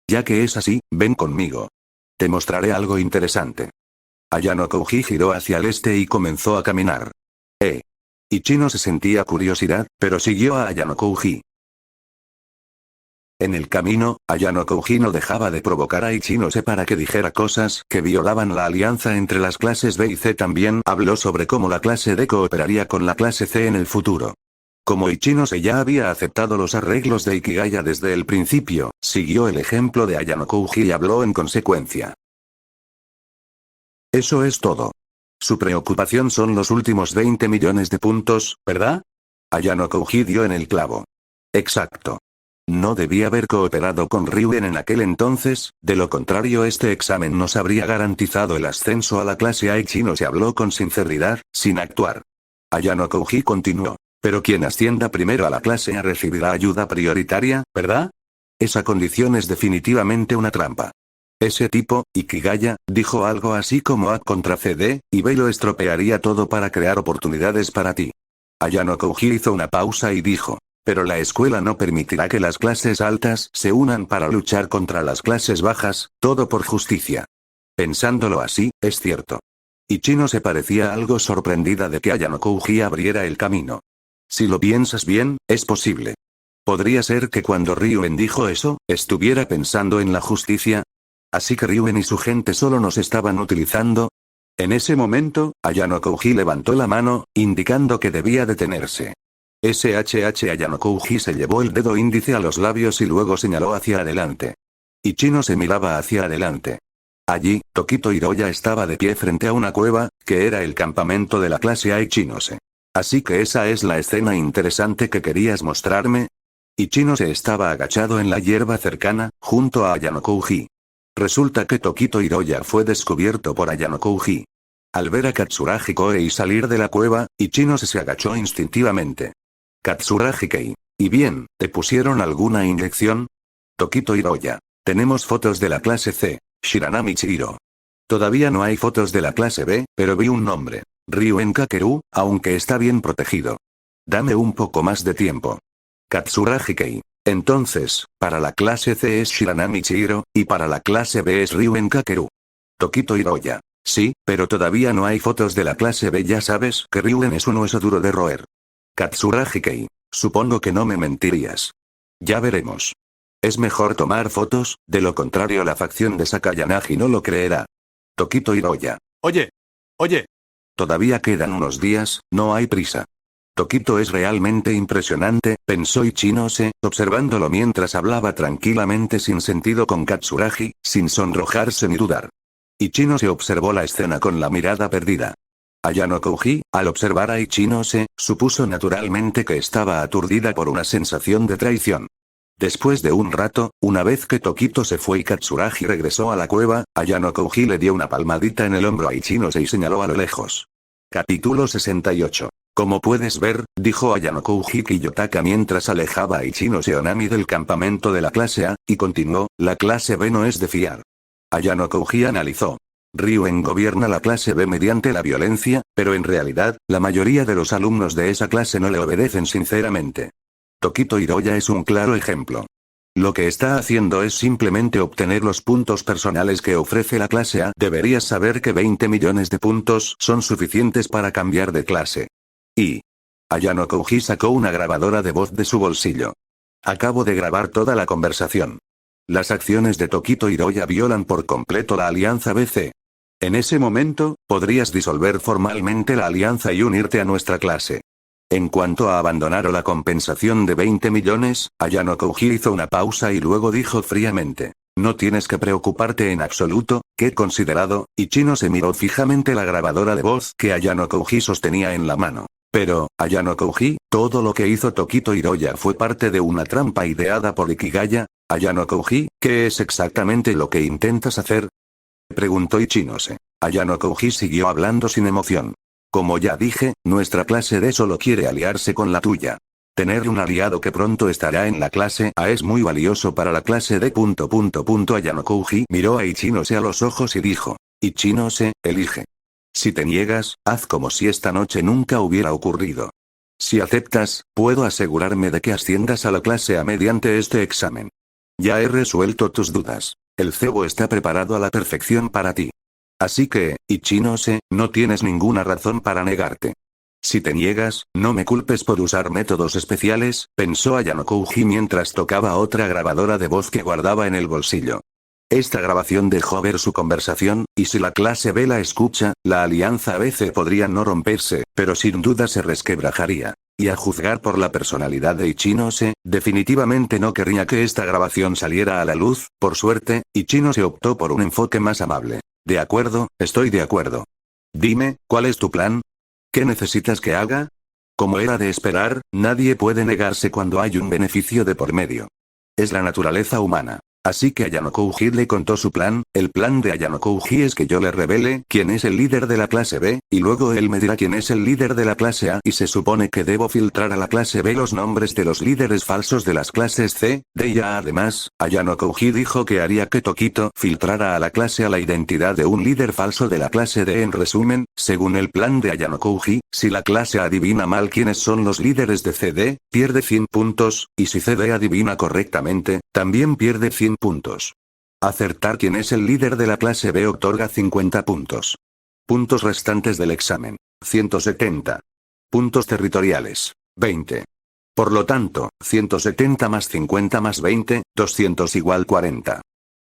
Ya que es así, ven conmigo. Te mostraré algo interesante. Ayano Kouji giró hacia el este y comenzó a caminar. Ichino se sentía curiosidad, pero siguió a Ayano Kouji. En el camino, Ayano Kouji no dejaba de provocar a Ichinose para que dijera cosas que violaban la alianza entre las clases B y C. También habló sobre cómo la clase D cooperaría con la clase C en el futuro. Como Ichinose ya había aceptado los arreglos de Ikigaya desde el principio, siguió el ejemplo de Ayano Kouji y habló en consecuencia. Eso es todo. Su preocupación son los últimos 20 millones de puntos, ¿verdad? Ayano Kouji dio en el clavo. Exacto. No debía haber cooperado con Ryuen en aquel entonces, de lo contrario este examen nos habría garantizado el ascenso a la clase A. Ichino se habló con sinceridad, sin actuar. Ayano Kouji continuó. Pero quien ascienda primero a la clase A recibirá ayuda prioritaria, ¿verdad? Esa condición es definitivamente una trampa. Ese tipo, Ikigaya, dijo algo así como A contra CD, y B lo estropearía todo para crear oportunidades para ti. Ayano Kouji hizo una pausa y dijo. Pero la escuela no permitirá que las clases altas se unan para luchar contra las clases bajas, todo por justicia. Pensándolo así, es cierto. Ichino se parecía algo sorprendida de que Ayano Kouji abriera el camino. Si lo piensas bien, es posible. ¿Podría ser que cuando Ryuen dijo eso, estuviera pensando en la justicia? ¿Así que Ryuen y su gente solo nos estaban utilizando? En ese momento, Ayano Kouji levantó la mano, indicando que debía detenerse. Ayano Kouji se llevó el dedo índice a los labios y luego señaló hacia adelante. Ichino se miraba hacia adelante. Allí, Tokito Hiroya estaba de pie frente a una cueva, que era el campamento de la clase Ichinose. Así que esa es la escena interesante que querías mostrarme. Ichinose estaba agachado en la hierba cercana, junto a Ayano Kouji. Resulta que Tokito Hiroya fue descubierto por Ayano Kouji. Al ver a Katsuragi Koei salir de la cueva, Ichinose se agachó instintivamente. Katsuragi Kei. ¿Y bien, te pusieron alguna inyección? Tokito Hiroya. Tenemos fotos de la clase C. Shiranami Chihiro. Todavía no hay fotos de la clase B, pero vi un nombre. Ryuen Kakeru, aunque está bien protegido. Dame un poco más de tiempo. Katsuragi Kei. Entonces, para la clase C es Shiranami Chihiro, y para la clase B es Ryuen Kakeru. Tokito Hiroya. Sí, pero todavía no hay fotos de la clase B. Ya sabes que Ryuen es un hueso duro de roer. Katsuragi Kei. Supongo que no me mentirías. Ya veremos. Es mejor tomar fotos, de lo contrario la facción de Sakayanagi no lo creerá. Tokito Hiroya. Oye. Todavía quedan unos días, no hay prisa. Tokito es realmente impresionante, pensó Ichinose, observándolo mientras hablaba tranquilamente sin sentido con Katsuragi, sin sonrojarse ni dudar. Ichinose observó la escena con la mirada perdida. Ayano Kouji, al observar a Ichinose, supuso naturalmente que estaba aturdida por una sensación de traición. Después de un rato, una vez que Tokito se fue y Katsuragi regresó a la cueva, Ayano Kouji le dio una palmadita en el hombro a Ichinose y señaló a lo lejos. Capítulo 68. Como puedes ver, dijo Ayano Kouji Kiyotaka mientras alejaba a Ichinose Onami del campamento de la clase A, y continuó, la clase B no es de fiar. Ayano Kouji analizó. Ryuen gobierna la clase B mediante la violencia, pero en realidad, la mayoría de los alumnos de esa clase no le obedecen sinceramente. Tokito Hiroya es un claro ejemplo. Lo que está haciendo es simplemente obtener los puntos personales que ofrece la clase A. Deberías saber que 20 millones de puntos son suficientes para cambiar de clase. Y Ayano Kouji sacó una grabadora de voz de su bolsillo. Acabo de grabar toda la conversación. Las acciones de Tokito Hiroya violan por completo la alianza BC. En ese momento, podrías disolver formalmente la alianza y unirte a nuestra clase. En cuanto a abandonar o la compensación de 20 millones, Ayano Kouji hizo una pausa y luego dijo fríamente. No tienes que preocuparte en absoluto, que he considerado, Ichinose miró fijamente la grabadora de voz que Ayano Kouji sostenía en la mano. Pero, Ayano Kouji, todo lo que hizo Tokito Hiroya fue parte de una trampa ideada por Ikigaya. Ayano Kouji, ¿qué es exactamente lo que intentas hacer? Preguntó Ichinose. Ayano Kouji siguió hablando sin emoción. Como ya dije, nuestra clase D solo quiere aliarse con la tuya. Tener un aliado que pronto estará en la clase A es muy valioso para la clase D. Ayano Kouji miró a Ichinose a los ojos y dijo. Ichinose, elige. Si te niegas, haz como si esta noche nunca hubiera ocurrido. Si aceptas, puedo asegurarme de que asciendas a la clase A mediante este examen. Ya he resuelto tus dudas. El cebo está preparado a la perfección para ti. Así que, Ichinose, no tienes ninguna razón para negarte. Si te niegas, no me culpes por usar métodos especiales, pensó Ayano Kouji mientras tocaba otra grabadora de voz que guardaba en el bolsillo. Esta grabación dejó ver su conversación, y si la clase B la escucha, la alianza ABC podría no romperse, pero sin duda se resquebrajaría. Y a juzgar por la personalidad de Ichinose, definitivamente no querría que esta grabación saliera a la luz. Por suerte, Ichinose optó por un enfoque más amable. De acuerdo, estoy de acuerdo. Dime, ¿cuál es tu plan? ¿Qué necesitas que haga? Como era de esperar, nadie puede negarse cuando hay un beneficio de por medio. Es la naturaleza humana. Así que Ayano Kouji le contó su plan. El plan de Ayano Kouji es que yo le revele quién es el líder de la clase B, y luego él me dirá quién es el líder de la clase A, y se supone que debo filtrar a la clase B los nombres de los líderes falsos de las clases C, D y A. Además, Ayano Kouji dijo que haría que Tokito filtrara a la clase A la identidad de un líder falso de la clase D. En resumen, según el plan de Ayano Kouji, si la clase A adivina mal quiénes son los líderes de CD, pierde 100 puntos, y si CD adivina correctamente, también pierde 100 puntos. Acertar quién es el líder de la clase B otorga 50 puntos. Puntos restantes del examen. 170. Puntos territoriales. 20. Por lo tanto, 170 más 50 más 20, 200 igual 40.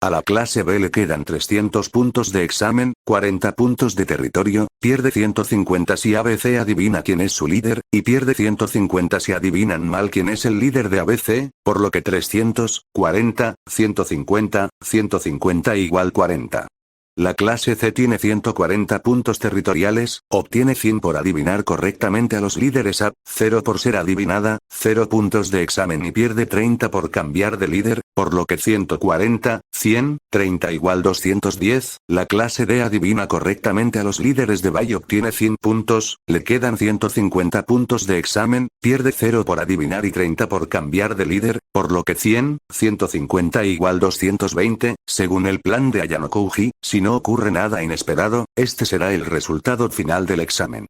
A la clase B le quedan 300 puntos de examen, 40 puntos de territorio, pierde 150 si ABC adivina quién es su líder, y pierde 150 si adivinan mal quién es el líder de ABC, por lo que 300, 40, 150, 150 igual 40. La clase C tiene 140 puntos territoriales, obtiene 100 por adivinar correctamente a los líderes A, 0 por ser adivinada, 0 puntos de examen y pierde 30 por cambiar de líder, por lo que 140, 100, 30 igual 210, la clase D adivina correctamente a los líderes de B y obtiene 100 puntos, le quedan 150 puntos de examen, pierde 0 por adivinar y 30 por cambiar de líder, por lo que 100, 150 igual 220, según el plan de Ayanokouji, si no ocurre nada inesperado, este será el resultado final del examen.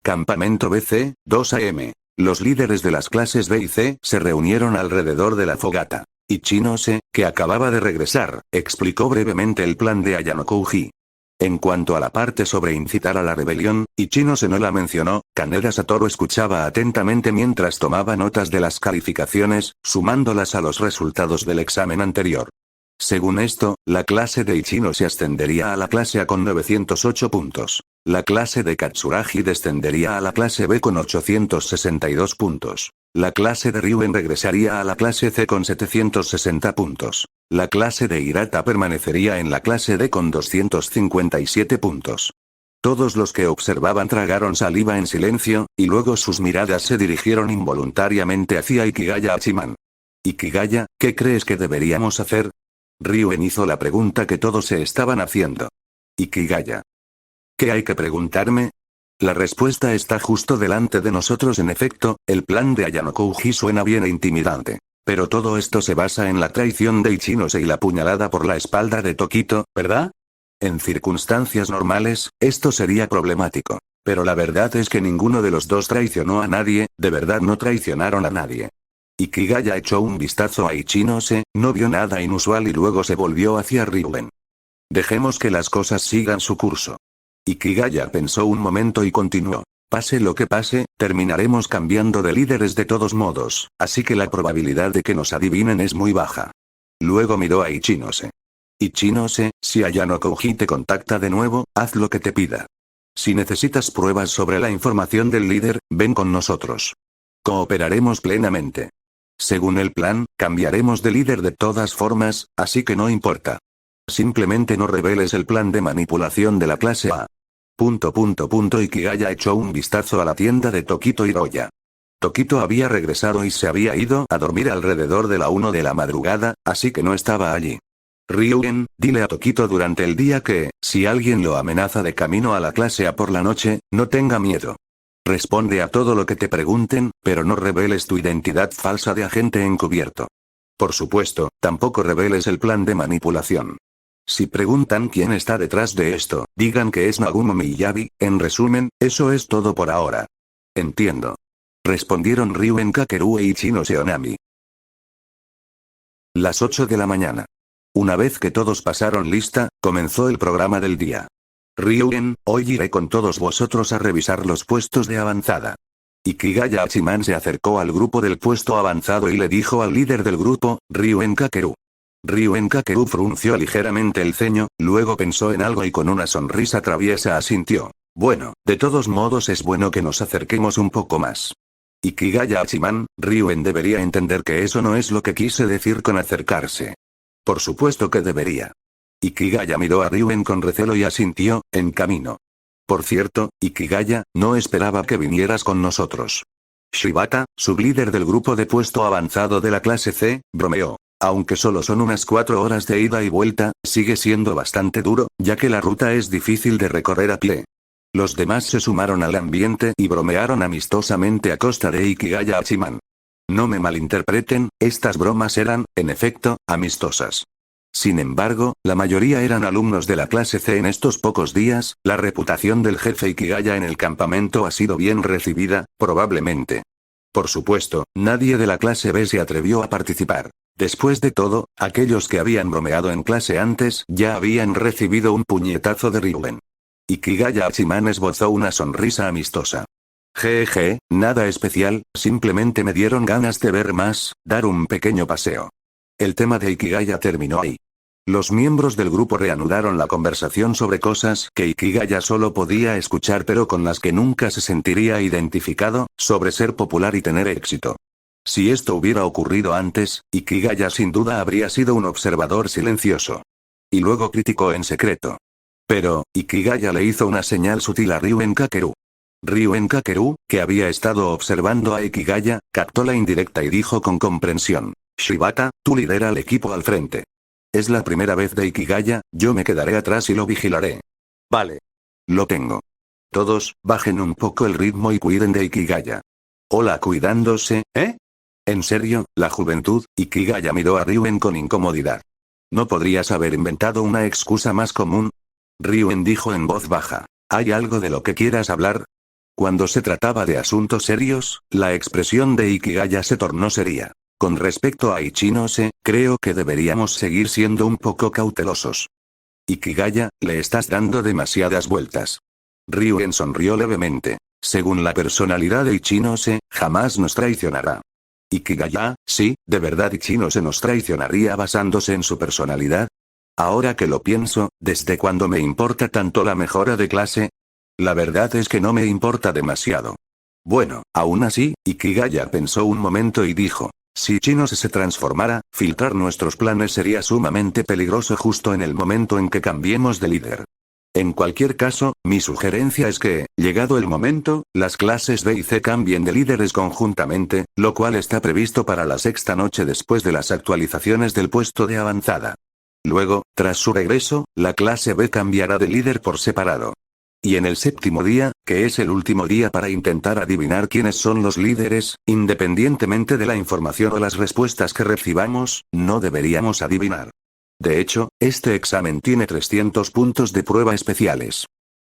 Campamento BC, 2 AM. Los líderes de las clases B y C se reunieron alrededor de la fogata. Ichinose, que acababa de regresar, explicó brevemente el plan de Ayanokouji. En cuanto a la parte sobre incitar a la rebelión, Ichinose no la mencionó, Kaneda Satoru escuchaba atentamente mientras tomaba notas de las calificaciones, sumándolas a los resultados del examen anterior. Según esto, la clase de Ichinose ascendería a la clase A con 908 puntos. La clase de Katsuragi descendería a la clase B con 862 puntos. La clase de Ryuen regresaría a la clase C con 760 puntos. La clase de Hirata permanecería en la clase D con 257 puntos. Todos los que observaban tragaron saliva en silencio, y luego sus miradas se dirigieron involuntariamente hacia Ikigaya Hachiman. Ikigaya, ¿qué crees que deberíamos hacer? Ryuen hizo la pregunta que todos se estaban haciendo. Ikigaya. ¿Qué hay que preguntarme? La respuesta está justo delante de nosotros. En efecto, el plan de Ayanokouji suena bien e intimidante. Pero todo esto se basa en la traición de Ichinose y la puñalada por la espalda de Tokito, ¿verdad? En circunstancias normales, esto sería problemático. Pero la verdad es que ninguno de los dos traicionó a nadie, de verdad no traicionaron a nadie. Ikigaya echó un vistazo a Ichinose, no vio nada inusual y luego se volvió hacia Ryuen. Dejemos que las cosas sigan su curso. Ikigaya pensó un momento y continuó. Pase lo que pase, terminaremos cambiando de líderes de todos modos, así que la probabilidad de que nos adivinen es muy baja. Luego miró a Ichinose. Ichinose, si Ayanokouji te contacta de nuevo, haz lo que te pida. Si necesitas pruebas sobre la información del líder, ven con nosotros. Cooperaremos plenamente. Según el plan, cambiaremos de líder de todas formas, así que no importa. Simplemente no reveles el plan de manipulación de la clase A. Ikigaya echó un vistazo a la tienda de Tokito Hiroya. Tokito había regresado y se había ido a dormir alrededor de la 1 de la madrugada, así que no estaba allí. Ryuen, dile a Tokito durante el día que, si alguien lo amenaza de camino a la clase A por la noche, no tenga miedo. Responde a todo lo que te pregunten, pero no reveles tu identidad falsa de agente encubierto. Por supuesto, tampoco reveles el plan de manipulación. Si preguntan quién está detrás de esto, digan que es Nagumo Miyabi, en resumen, eso es todo por ahora. Entiendo. Respondieron Ryuen Kakeru e Ichinose Onami. Las 8 de la mañana. Una vez que todos pasaron lista, comenzó el programa del día. Ryuen, hoy iré con todos vosotros a revisar los puestos de avanzada. Ikigaya Hachiman se acercó al grupo del puesto avanzado y le dijo al líder del grupo, Ryuen Kakeru. Ryuen Kakeru frunció ligeramente el ceño, luego pensó en algo y con una sonrisa traviesa asintió. Bueno, de todos modos es bueno que nos acerquemos un poco más. Ikigaya Hachiman, Ryuen debería entender que eso no es lo que quise decir con acercarse. Por supuesto que debería. Ikigaya miró a Ryuen con recelo y asintió, en camino. Por cierto, Ikigaya, no esperaba que vinieras con nosotros. Shibata, sublíder del grupo de puesto avanzado de la clase C, bromeó. Aunque solo son unas 4 horas de ida y vuelta, sigue siendo bastante duro, ya que la ruta es difícil de recorrer a pie. Los demás se sumaron al ambiente y bromearon amistosamente a costa de Ikigaya Hachiman. No me malinterpreten, estas bromas eran, en efecto, amistosas. Sin embargo, la mayoría eran alumnos de la clase C. En estos pocos días, la reputación del jefe Ikigaya en el campamento ha sido bien recibida, probablemente. Por supuesto, nadie de la clase B se atrevió a participar. Después de todo, aquellos que habían bromeado en clase antes ya habían recibido un puñetazo de Ryuen. Ikigaya Hachiman esbozó una sonrisa amistosa. Jeje, nada especial, simplemente me dieron ganas de ver más, dar un pequeño paseo. El tema de Ikigaya terminó ahí. Los miembros del grupo reanudaron la conversación sobre cosas que Ikigaya solo podía escuchar pero con las que nunca se sentiría identificado, sobre ser popular y tener éxito. Si esto hubiera ocurrido antes, Ikigaya sin duda habría sido un observador silencioso. Y luego criticó en secreto. Pero, Ikigaya le hizo una señal sutil a Ryuen Kakeru. Ryuen Kakeru, que había estado observando a Ikigaya, captó la indirecta y dijo con comprensión: Shibata, tú lidera al equipo al frente. Es la primera vez de Ikigaya, yo me quedaré atrás y lo vigilaré. Vale. Lo tengo. Todos, bajen un poco el ritmo y cuiden de Ikigaya. Hola, cuidándose, ¿eh? En serio, la juventud. Ikigaya miró a Ryuen con incomodidad. ¿No podrías haber inventado una excusa más común? Ryuen dijo en voz baja. ¿Hay algo de lo que quieras hablar? Cuando se trataba de asuntos serios, la expresión de Ikigaya se tornó seria. Con respecto a Ichinose, creo que deberíamos seguir siendo un poco cautelosos. Ikigaya, le estás dando demasiadas vueltas. Ryuen sonrió levemente. Según la personalidad de Ichinose, jamás nos traicionará. Ikigaya, sí, ¿de verdad Ichinose nos traicionaría basándose en su personalidad? Ahora que lo pienso, ¿desde cuándo me importa tanto la mejora de clase? La verdad es que no me importa demasiado. Bueno, aún así, Ikigaya pensó un momento y dijo: si Ichinose se transformara, filtrar nuestros planes sería sumamente peligroso justo en el momento en que cambiemos de líder. En cualquier caso, mi sugerencia es que, llegado el momento, las clases B y C cambien de líderes conjuntamente, lo cual está previsto para la sexta noche después de las actualizaciones del puesto de avanzada. Luego, tras su regreso, la clase B cambiará de líder por separado. Y en el séptimo día, que es el último día para intentar adivinar quiénes son los líderes, independientemente de la información o las respuestas que recibamos, no deberíamos adivinar. De hecho, este examen tiene 300 puntos de prueba especiales.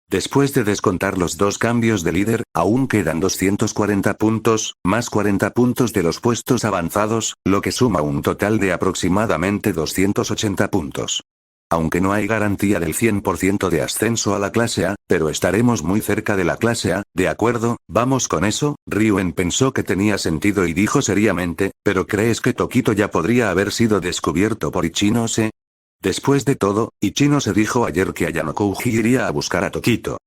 Después de descontar los dos cambios de líder, aún quedan 240 puntos, más 40 puntos de los puestos avanzados, lo que suma un total de aproximadamente 280 puntos. Aunque no hay garantía del 100% de ascenso a la clase A, pero estaremos muy cerca de la clase A, ¿de acuerdo? ¿Vamos con eso? Ryuen pensó que tenía sentido y dijo seriamente, ¿pero crees que Tokito ya podría haber sido descubierto por Ichinose? Después de todo, Ichinose dijo ayer que Ayanokouji iría a buscar a Tokito.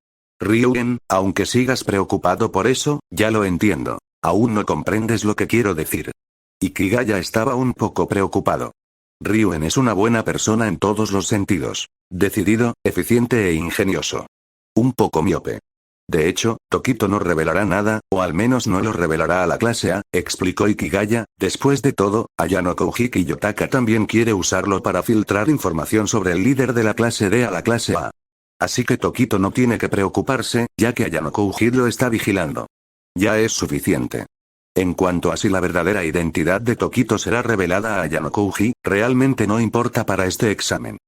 Ryuen, aunque sigas preocupado por eso, ya lo entiendo. Aún no comprendes lo que quiero decir. Ikigaya estaba un poco preocupado. Ryuen es una buena persona en todos los sentidos. Decidido, eficiente e ingenioso. Un poco miope. De hecho, Tokito no revelará nada, o al menos no lo revelará a la clase A, explicó Ikigaya. Después de todo, Ayanokouji Kiyotaka también quiere usarlo para filtrar información sobre el líder de la clase D a la clase A. Así que Tokito no tiene que preocuparse, ya que Ayanokouji lo está vigilando. Ya es suficiente. En cuanto a si la verdadera identidad de Tokito será revelada a Ayanokouji, realmente no importa para este examen.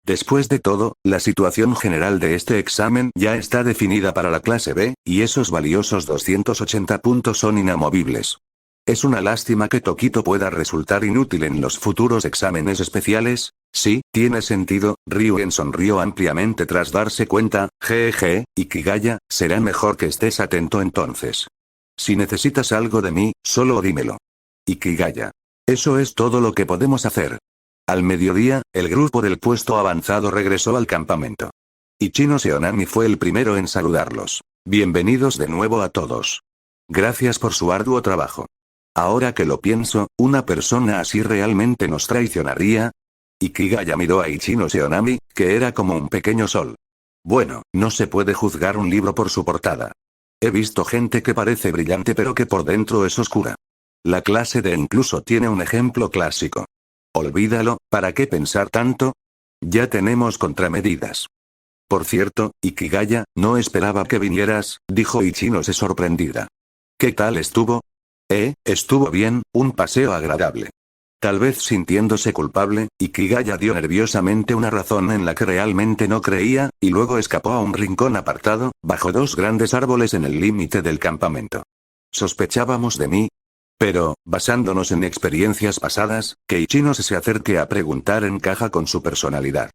Después de todo, la situación general de este examen ya está definida para la clase B, y esos valiosos 280 puntos son inamovibles. Es una lástima que Tokito pueda resultar inútil en los futuros exámenes especiales. Sí, tiene sentido. Ryuen sonrió ampliamente tras darse cuenta. Jeje, Ikigaya, será mejor que estés atento entonces. Si necesitas algo de mí, solo dímelo. Ikigaya. Eso es todo lo que podemos hacer. Al mediodía, el grupo del puesto avanzado regresó al campamento. Ichinose Onami fue el primero en saludarlos. Bienvenidos de nuevo a todos. Gracias por su arduo trabajo. Ahora que lo pienso, ¿una persona así realmente nos traicionaría? Ikigaya miró a Ichinose Onami, que era como un pequeño sol. Bueno, no se puede juzgar un libro por su portada. He visto gente que parece brillante pero que por dentro es oscura. La clase D incluso tiene un ejemplo clásico. Olvídalo, ¿para qué pensar tanto? Ya tenemos contramedidas. Por cierto, Ikigaya, no esperaba que vinieras, dijo Ichinose sorprendida. ¿Qué tal estuvo? Estuvo bien, un paseo agradable. Tal vez sintiéndose culpable, Ikigaya dio nerviosamente una razón en la que realmente no creía, y luego escapó a un rincón apartado, bajo dos grandes árboles en el límite del campamento. ¿Sospechábamos de mí? Pero, basándonos en experiencias pasadas, que Ichinose se acerque a preguntar encaja con su personalidad.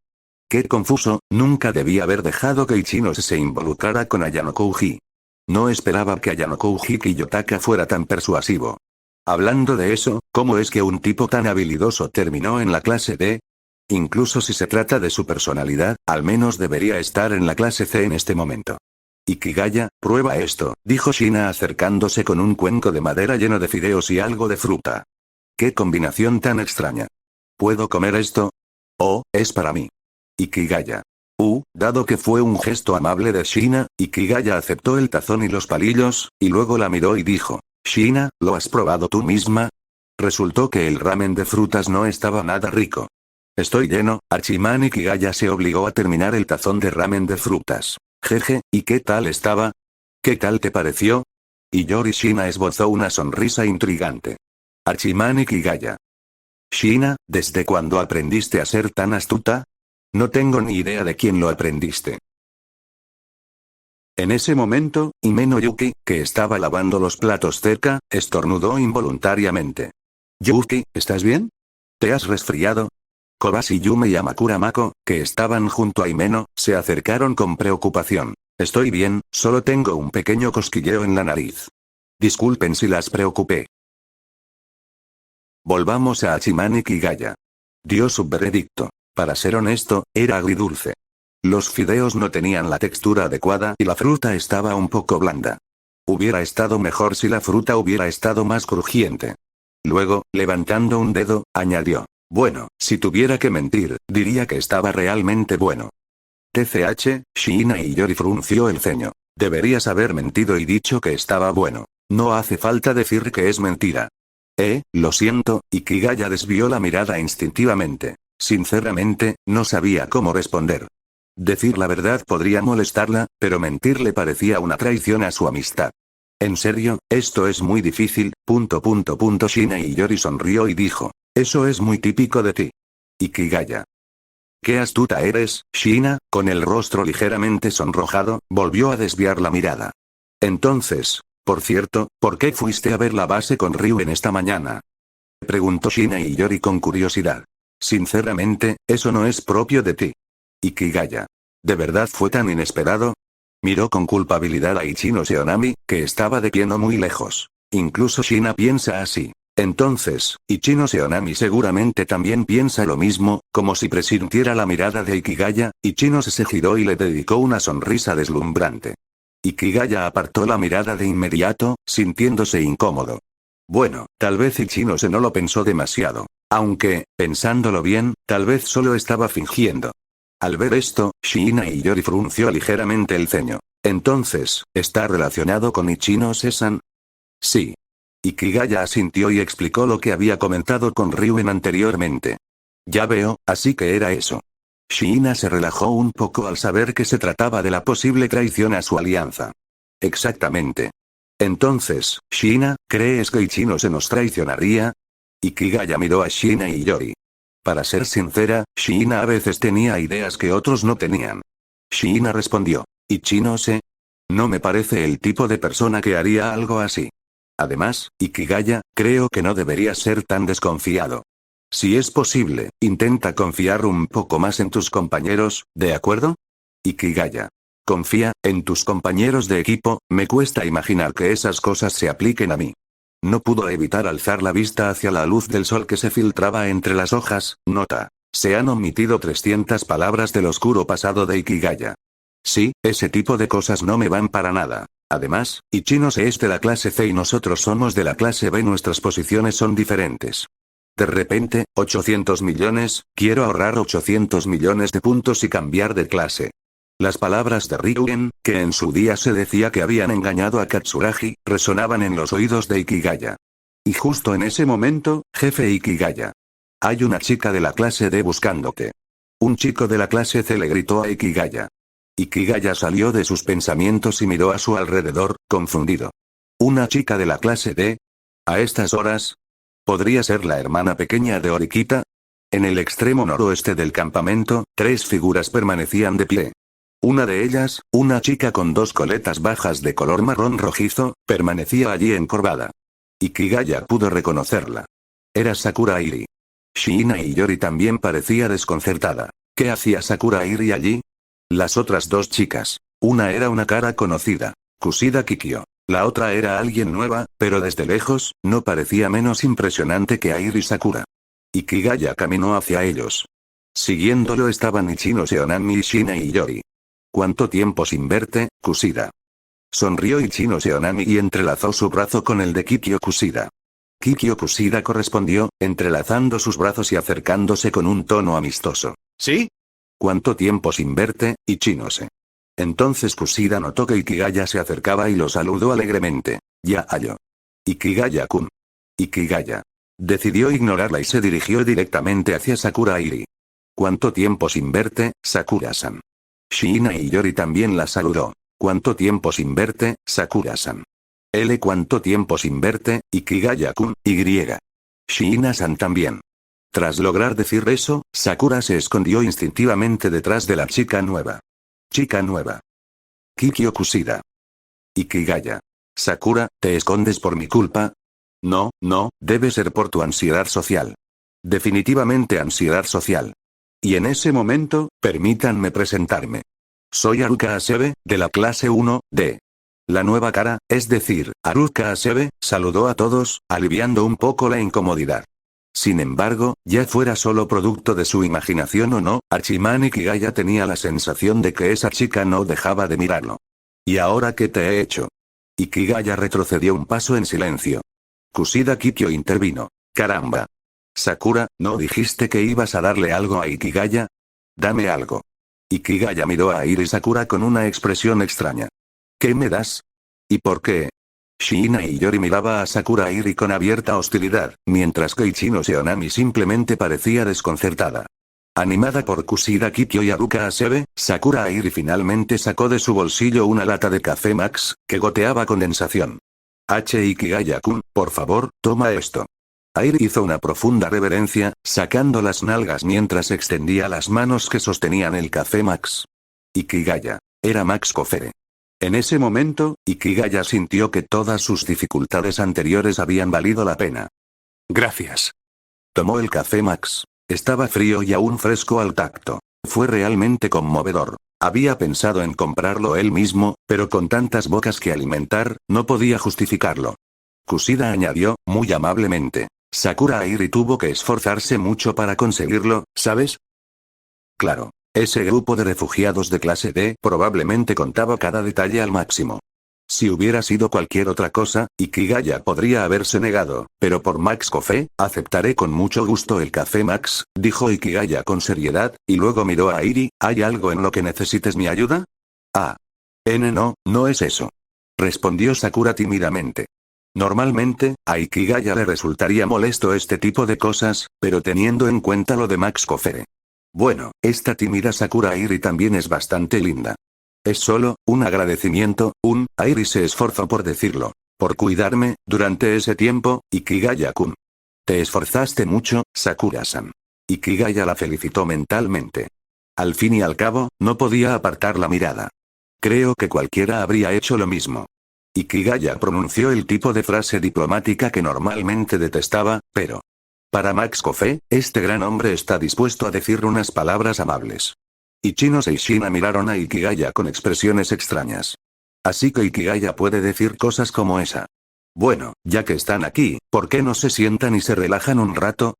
Qué confuso, nunca debía haber dejado que Ichinose se involucrara con Ayanokouji. No esperaba que Ayanokouji Kiyotaka fuera tan persuasivo. Hablando de eso, ¿cómo es que un tipo tan habilidoso terminó en la clase D? Incluso si se trata de su personalidad, al menos debería estar en la clase C en este momento. Ikigaya, prueba esto, dijo Shina acercándose con un cuenco de madera lleno de fideos y algo de fruta. ¡Qué combinación tan extraña! ¿Puedo comer esto? Oh, es para mí. Ikigaya. Dado que fue un gesto amable de Shina, Ikigaya aceptó el tazón y los palillos, y luego la miró y dijo, Shina, ¿lo has probado tú misma? Resultó que el ramen de frutas no estaba nada rico. Estoy lleno, Hachiman Ikigaya se obligó a terminar el tazón de ramen de frutas. Jeje, ¿y qué tal estaba? ¿Qué tal te pareció? Y Yori Shina esbozó una sonrisa intrigante. Hachiman Ikigaya. Shina, ¿desde cuándo aprendiste a ser tan astuta? No tengo ni idea de quién lo aprendiste. En ese momento, Himeno Yuki, que estaba lavando los platos cerca, estornudó involuntariamente. Yuki, ¿estás bien? ¿Te has resfriado? Kobashi Yume y Amakura Mako, que estaban junto a Himeno, se acercaron con preocupación. Estoy bien, solo tengo un pequeño cosquilleo en la nariz. Disculpen si las preocupé. Volvamos a Hachiman Ikigaya. Dio su veredicto. Para ser honesto, era agridulce. Los fideos no tenían la textura adecuada y la fruta estaba un poco blanda. Hubiera estado mejor si la fruta hubiera estado más crujiente. Luego, levantando un dedo, añadió. Bueno, si tuviera que mentir, diría que estaba realmente bueno. TCH, Shina y Yori frunció el ceño. Deberías haber mentido y dicho que estaba bueno. No hace falta decir que es mentira. Lo siento, Ikigaya desvió la mirada instintivamente. Sinceramente, no sabía cómo responder. Decir la verdad podría molestarla, pero mentir le parecía una traición a su amistad. En serio, esto es muy difícil, ... Shina y Yori sonrió y dijo. Eso es muy típico de ti. Ikigaya. Qué astuta eres, Shina, con el rostro ligeramente sonrojado, volvió a desviar la mirada. Entonces, por cierto, ¿por qué fuiste a ver la base con Ryuen esta mañana? Preguntó Shina y Yori con curiosidad. Sinceramente, eso no es propio de ti. Ikigaya. ¿De verdad fue tan inesperado? Miró con culpabilidad a Ichino Seonami, que estaba de pie no muy lejos. Incluso Shina piensa así. Entonces, Ichino Seonami seguramente también piensa lo mismo, como si presintiera la mirada de Ikigaya, Ichino se giró y le dedicó una sonrisa deslumbrante. Ikigaya apartó la mirada de inmediato, sintiéndose incómodo. Bueno, tal vez Ichino no lo pensó demasiado. Aunque, pensándolo bien, tal vez solo estaba fingiendo. Al ver esto, Shina y Yori frunció ligeramente el ceño. Entonces, ¿está relacionado con Ichino Sesan? Sí. Ikigaya asintió y explicó lo que había comentado con Ryuen anteriormente. Ya veo, así que era eso. Shina se relajó un poco al saber que se trataba de la posible traición a su alianza. Exactamente. Entonces, Shina, ¿crees que Ichino se nos traicionaría? Ikigaya miró a Shina y Yori. Para ser sincera, Shina a veces tenía ideas que otros no tenían. Shina respondió. ¿Ichino se? No me parece el tipo de persona que haría algo así. Además, Ikigaya, creo que no deberías ser tan desconfiado. Si es posible, intenta confiar un poco más en tus compañeros, ¿de acuerdo? Ikigaya. Confía en tus compañeros de equipo, me cuesta imaginar que esas cosas se apliquen a mí. No pudo evitar alzar la vista hacia la luz del sol que se filtraba entre las hojas, nota. Se han omitido 300 palabras del oscuro pasado de Ikigaya. Sí, ese tipo de cosas no me van para nada. Además, Ichino es de la clase C y nosotros somos de la clase B, nuestras posiciones son diferentes. De repente, 800 millones, quiero ahorrar 800 millones de puntos y cambiar de clase. Las palabras de Ryuen, que en su día se decía que habían engañado a Katsuragi, resonaban en los oídos de Ikigaya. Y justo en ese momento, jefe Ikigaya. Hay una chica de la clase D buscándote. Un chico de la clase C le gritó a Ikigaya. Ikigaya salió de sus pensamientos y miró a su alrededor, confundido. ¿Una chica de la clase D? ¿A estas horas? ¿Podría ser la hermana pequeña de Orikita? En el extremo noroeste del campamento, 3 figuras permanecían de pie. Una de ellas, una chica con 2 coletas bajas de color marrón rojizo, permanecía allí encorvada. Ikigaya pudo reconocerla. Era Sakura Iri. Shina y Yori también parecía desconcertada. ¿Qué hacía Sakura Iri allí? Las otras 2 chicas. Una era una cara conocida. Kushida Kikyo. La otra era alguien nueva, pero desde lejos, no parecía menos impresionante que Airi Sakura. Ikigaya caminó hacia ellos. Siguiéndolo estaban Ichino Seonami y Shina y Yori. ¿Cuánto tiempo sin verte, Kushida? Sonrió Ichino Seonami y entrelazó su brazo con el de Kikyo Kushida. Kikyo Kushida correspondió, entrelazando sus brazos y acercándose con un tono amistoso. ¿Sí? ¿Cuánto tiempo sin verte, Ichinose? Entonces Kushida notó que Ikigaya se acercaba y lo saludó alegremente. Ya hallo. Ikigaya-kun. Ikigaya. Decidió ignorarla y se dirigió directamente hacia Sakura Airi. ¿Cuánto tiempo sin verte, Sakura-san? Shina y Yori también la saludó. ¿Cuánto tiempo sin verte, Sakura-san? ¿Cuánto tiempo sin verte, Ikigaya-kun, Y? Shina-san también. Tras lograr decir eso, Sakura se escondió instintivamente detrás de la chica nueva. Chica nueva. Kikyo Kushida. Ikigaya. Sakura, ¿te escondes por mi culpa? No, no, debe ser por tu ansiedad social. Definitivamente ansiedad social. Y en ese momento, permítanme presentarme. Soy Haruka Asebe, de la clase 1D. La nueva cara, es decir, Haruka Asebe, saludó a todos, aliviando un poco la incomodidad. Sin embargo, ya fuera solo producto de su imaginación o no, Hachiman Ikigaya tenía la sensación de que esa chica no dejaba de mirarlo. ¿Y ahora qué te he hecho? Ikigaya retrocedió un paso en silencio. Kushida Kikyo intervino. Caramba. Sakura, ¿no dijiste que ibas a darle algo a Ikigaya? Dame algo. Ikigaya miró a Airi Sakura con una expresión extraña. ¿Qué me das? ¿Y por qué? Shina y Yori miraba a Sakura Airi con abierta hostilidad, mientras que Ichino Seonami simplemente parecía desconcertada. Animada por Kushida Kikyo y Haruka Asebe, Sakura Airi finalmente sacó de su bolsillo una lata de café Max, que goteaba condensación. Ikigaya-kun, por favor, toma esto. Airi hizo una profunda reverencia, sacando las nalgas mientras extendía las manos que sostenían el café Max. Ikigaya. Era Max Kofere. En ese momento, Ikigaya sintió que todas sus dificultades anteriores habían valido la pena. Gracias. Tomó el café Max. Estaba frío y aún fresco al tacto. Fue realmente conmovedor. Había pensado en comprarlo él mismo, pero con tantas bocas que alimentar, no podía justificarlo. Kushida añadió, muy amablemente. Sakura Airi tuvo que esforzarse mucho para conseguirlo, ¿sabes? Claro. Ese grupo de refugiados de clase D probablemente contaba cada detalle al máximo. Si hubiera sido cualquier otra cosa, Ikigaya podría haberse negado, pero por Max Coffee, aceptaré con mucho gusto el café Max, dijo Ikigaya con seriedad, y luego miró a Airi, ¿hay algo en lo que necesites mi ayuda? No es eso. Respondió Sakura tímidamente. Normalmente, a Ikigaya le resultaría molesto este tipo de cosas, pero teniendo en cuenta lo de Max Coffee. Bueno, esta tímida Sakura Airi también es bastante linda. Es solo, un agradecimiento, Airi se esforzó por decirlo. Por cuidarme, durante ese tiempo, Ikigaya-kun. Te esforzaste mucho, Sakura-san. Ikigaya la felicitó mentalmente. Al fin y al cabo, no podía apartar la mirada. Creo que cualquiera habría hecho lo mismo. Ikigaya pronunció el tipo de frase diplomática que normalmente detestaba, pero... Para Max Coffee, este gran hombre está dispuesto a decir unas palabras amables. Ichinose y Shina miraron a Ikigaya con expresiones extrañas. Así que Ikigaya puede decir cosas como esa. Bueno, ya que están aquí, ¿por qué no se sientan y se relajan un rato?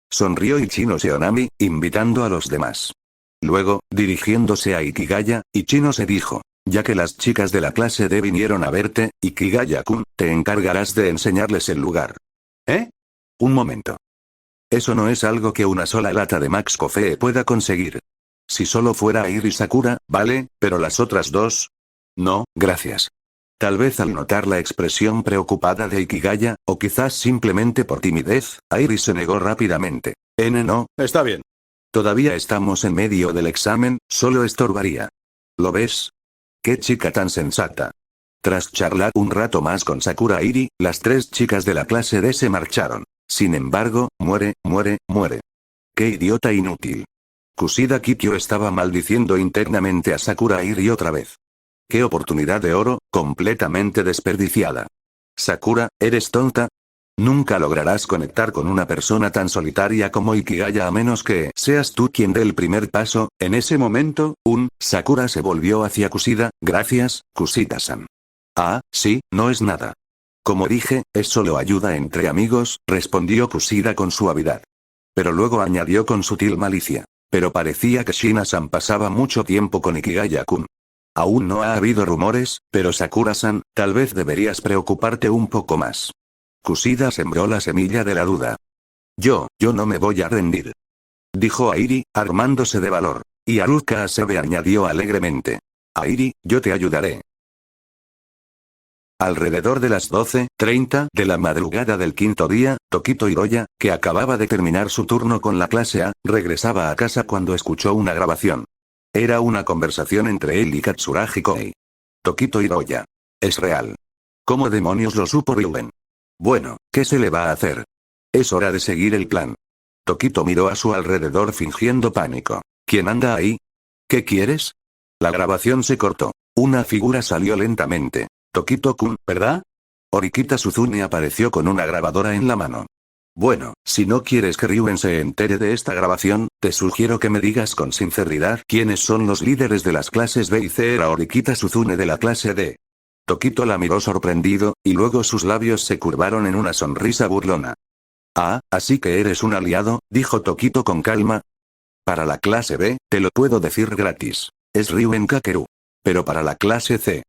Sonrió Ichino Seonami, invitando a los demás. Luego, dirigiéndose a Ikigaya, Ichino se dijo, ya que las chicas de la clase D vinieron a verte, Ikigaya-kun, te encargarás de enseñarles el lugar. ¿Eh? Un momento. Eso no es algo que una sola lata de Max Coffee pueda conseguir. Si solo fuera Airi Sakura, vale, pero las otras dos... No, gracias. Tal vez al notar la expresión preocupada de Ikigaya, o quizás simplemente por timidez, Airi se negó rápidamente. No. Está bien. Todavía estamos en medio del examen, solo estorbaría. ¿Lo ves? ¡Qué chica tan sensata! Tras charlar un rato más con Sakura Airi, las tres chicas de la clase D se marcharon. Sin embargo, muere. ¡Qué idiota inútil! Kushida Kikyo estaba maldiciendo internamente a Sakura Airi otra vez. ¡Qué oportunidad de oro, completamente desperdiciada! Sakura, ¿eres tonta? Nunca lograrás conectar con una persona tan solitaria como Ikigaya a menos que seas tú quien dé el primer paso. En ese momento, Sakura se volvió hacia Kushida, gracias, Kushida-san. Ah, sí, no es nada. Como dije, es solo ayuda entre amigos, respondió Kushida con suavidad. Pero luego añadió con sutil malicia. Pero parecía que Shina-san pasaba mucho tiempo con Ikigaya-kun. Aún no ha habido rumores, pero Sakura-san, tal vez deberías preocuparte un poco más. Kushida sembró la semilla de la duda. Yo no me voy a rendir. Dijo Airi, armándose de valor. Y Haruka Asebe añadió alegremente. Airi, yo te ayudaré. Alrededor de las 12:30 de la madrugada del quinto día, Tokito Hiroya, que acababa de terminar su turno con la clase A, regresaba a casa cuando escuchó una grabación. Era una conversación entre él y Katsuragi Koei. Tokito Hiroya. Es real. ¿Cómo demonios lo supo Ryuen? Bueno, ¿qué se le va a hacer? Es hora de seguir el plan. Tokito miró a su alrededor fingiendo pánico. ¿Quién anda ahí? ¿Qué quieres? La grabación se cortó. Una figura salió lentamente. Tokito-kun, ¿verdad? Orikita Suzune apareció con una grabadora en la mano. Bueno, si no quieres que Ryuen se entere de esta grabación, te sugiero que me digas con sinceridad quiénes son los líderes de las clases B y C. Era Orikita Suzune de la clase D. Tokito la miró sorprendido, y luego sus labios se curvaron en una sonrisa burlona. Ah, así que eres un aliado, dijo Tokito con calma. Para la clase B, te lo puedo decir gratis. Es Ryuen Kakeru. Pero para la clase C.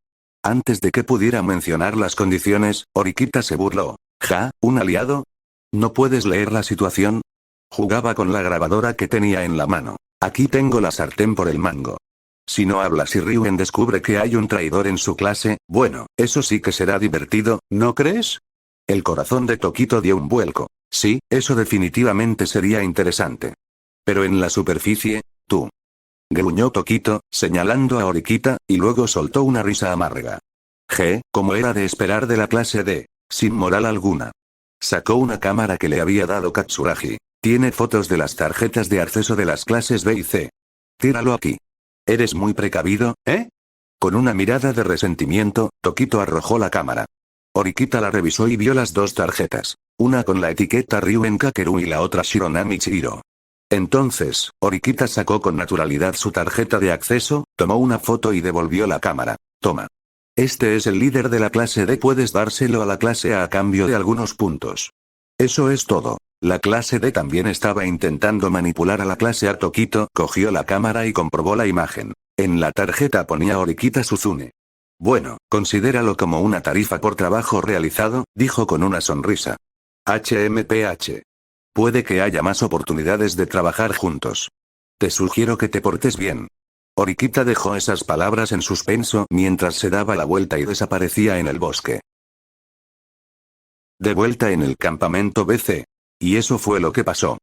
Antes de que pudiera mencionar las condiciones, Orikita se burló. ¿Ja, un aliado? ¿No puedes leer la situación? Jugaba con la grabadora que tenía en la mano. Aquí tengo la sartén por el mango. Si no hablas y Ryuen descubre que hay un traidor en su clase, bueno, eso sí que será divertido, ¿no crees? El corazón de Tokito dio un vuelco. Sí, eso definitivamente sería interesante. Pero en la superficie, tú. Gruñó Tokito, señalando a Orikita, y luego soltó una risa amarga. Como era de esperar de la clase D, sin moral alguna. Sacó una cámara que le había dado Katsuragi. Tiene fotos de las tarjetas de acceso de las clases B y C. Tíralo aquí. Eres muy precavido, ¿eh? Con una mirada de resentimiento, Tokito arrojó la cámara. Orikita la revisó y vio las dos tarjetas. Una con la etiqueta Ryuen Kakeru y la otra Shironami Chihiro. Entonces, Orikita sacó con naturalidad su tarjeta de acceso, tomó una foto y devolvió la cámara. Toma. Este es el líder de la clase D, puedes dárselo a la clase A cambio de algunos puntos. Eso es todo. La clase D también estaba intentando manipular a la clase A. Tokito cogió la cámara y comprobó la imagen. En la tarjeta ponía Orikita Suzune. Bueno, considéralo como una tarifa por trabajo realizado, dijo con una sonrisa. HMPH. Puede que haya más oportunidades de trabajar juntos. Te sugiero que te portes bien. Orikita dejó esas palabras en suspenso mientras se daba la vuelta y desaparecía en el bosque. De vuelta en el campamento BC. Y eso fue lo que pasó.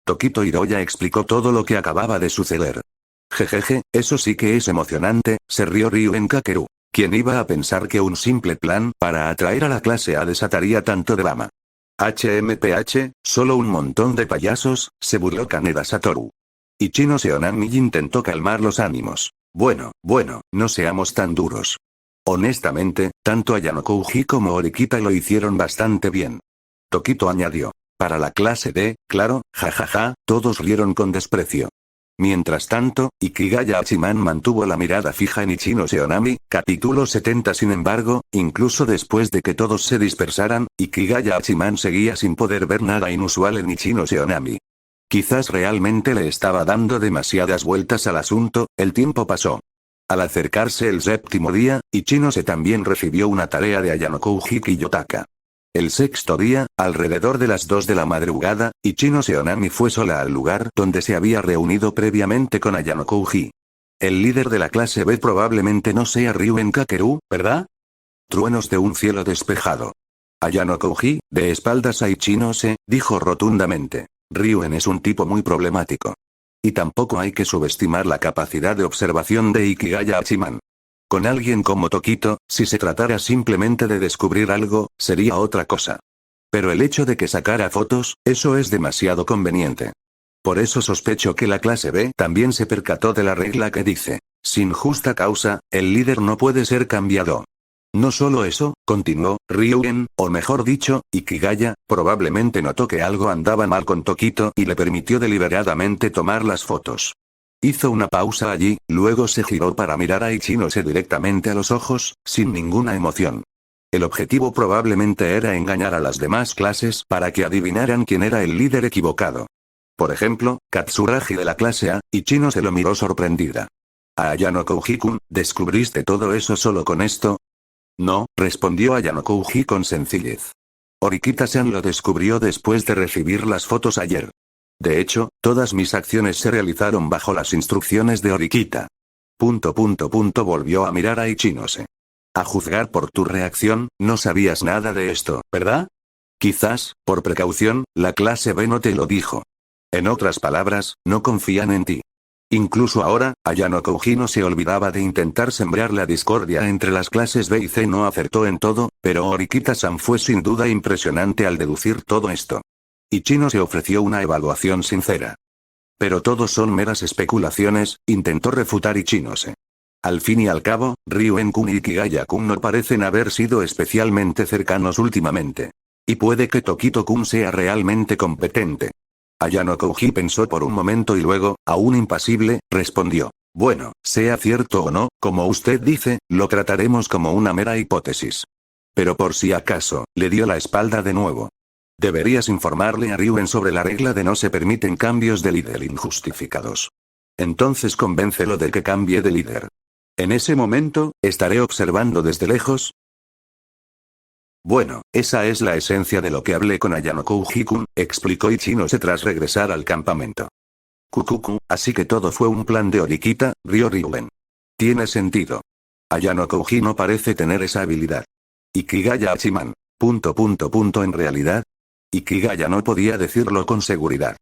Tokito Hiroya explicó todo lo que acababa de suceder. Jejeje, eso sí que es emocionante, se rió Ryuen Kakeru. ¿Quién iba a pensar que un simple plan para atraer a la clase A desataría tanto drama? HMPH, solo un montón de payasos, se burló Kaneda Satoru. Ichino Seonami intentó calmar los ánimos. Bueno, no seamos tan duros. Honestamente, tanto Ayano Kouji como Orikita lo hicieron bastante bien. Tokito añadió. Para la clase D, claro, jajaja, todos rieron con desprecio. Mientras tanto, Ikigaya Hachiman mantuvo la mirada fija en Ichino Seonami, capítulo 70. Sin embargo, incluso después de que todos se dispersaran, Ikigaya Hachiman seguía sin poder ver nada inusual en Ichino Seonami. Quizás realmente le estaba dando demasiadas vueltas al asunto, el tiempo pasó. Al acercarse el séptimo día, Ichino Se también recibió una tarea de Ayano Kouji Kiyotaka. El sexto día, alrededor de las 2 de la madrugada, Ichino Seonami fue sola al lugar donde se había reunido previamente con Ayano Kouji. El líder de la clase B probablemente no sea Ryuen Kakeru, ¿verdad? Truenos de un cielo despejado. Ayano Kouji, de espaldas a Ichino Se, dijo rotundamente. Ryuen es un tipo muy problemático. Y tampoco hay que subestimar la capacidad de observación de Ikigaya Hachiman. Con alguien como Tokito, si se tratara simplemente de descubrir algo, sería otra cosa. Pero el hecho de que sacara fotos, eso es demasiado conveniente. Por eso sospecho que la clase B también se percató de la regla que dice, sin justa causa, el líder no puede ser cambiado. No solo eso, continuó, Ryuen, o mejor dicho, Ikigaya, probablemente notó que algo andaba mal con Tokito y le permitió deliberadamente tomar las fotos. Hizo una pausa allí, luego se giró para mirar a Ichinose directamente a los ojos, sin ninguna emoción. El objetivo probablemente era engañar a las demás clases para que adivinaran quién era el líder equivocado. Por ejemplo, Katsuragi de la clase A, Ichinose lo miró sorprendida. Ayano Kouji-kun, ¿descubriste todo eso solo con esto? No, respondió Ayano Kouji con sencillez. Horikita-san lo descubrió después de recibir las fotos ayer. De hecho, todas mis acciones se realizaron bajo las instrucciones de Horikita. Volvió a mirar a Ichinose. A juzgar por tu reacción, no sabías nada de esto, ¿verdad? Quizás, por precaución, la clase B no te lo dijo. En otras palabras, no confían en ti. Incluso ahora, Ayano Kouji no se olvidaba de intentar sembrar la discordia entre las clases B y C. No acertó en todo, pero Horikita-san fue sin duda impresionante al deducir todo esto. Ichinose ofreció una evaluación sincera. Pero todos son meras especulaciones, intentó refutar Ichinose. Al fin y al cabo, Ryuen-kun y Ikigaya-kun no parecen haber sido especialmente cercanos últimamente. Y puede que Tokito-kun sea realmente competente. Ayano Kouji pensó por un momento y luego, aún impasible, respondió. Bueno, sea cierto o no, como usted dice, lo trataremos como una mera hipótesis. Pero por si acaso, le dio la espalda de nuevo. Deberías informarle a Ryuen sobre la regla de no se permiten cambios de líder injustificados. Entonces convéncelo de que cambie de líder. En ese momento, ¿estaré observando desde lejos? Bueno, esa es la esencia de lo que hablé con Ayano Kouji-kun, explicó Ichinose tras regresar al campamento. Kukuku, así que todo fue un plan de Horikita, rió Ryuen. Tiene sentido. Ayano Kouji no parece tener esa habilidad. Ikigaya Hachiman. En realidad. Ikigaya no podía decirlo con seguridad.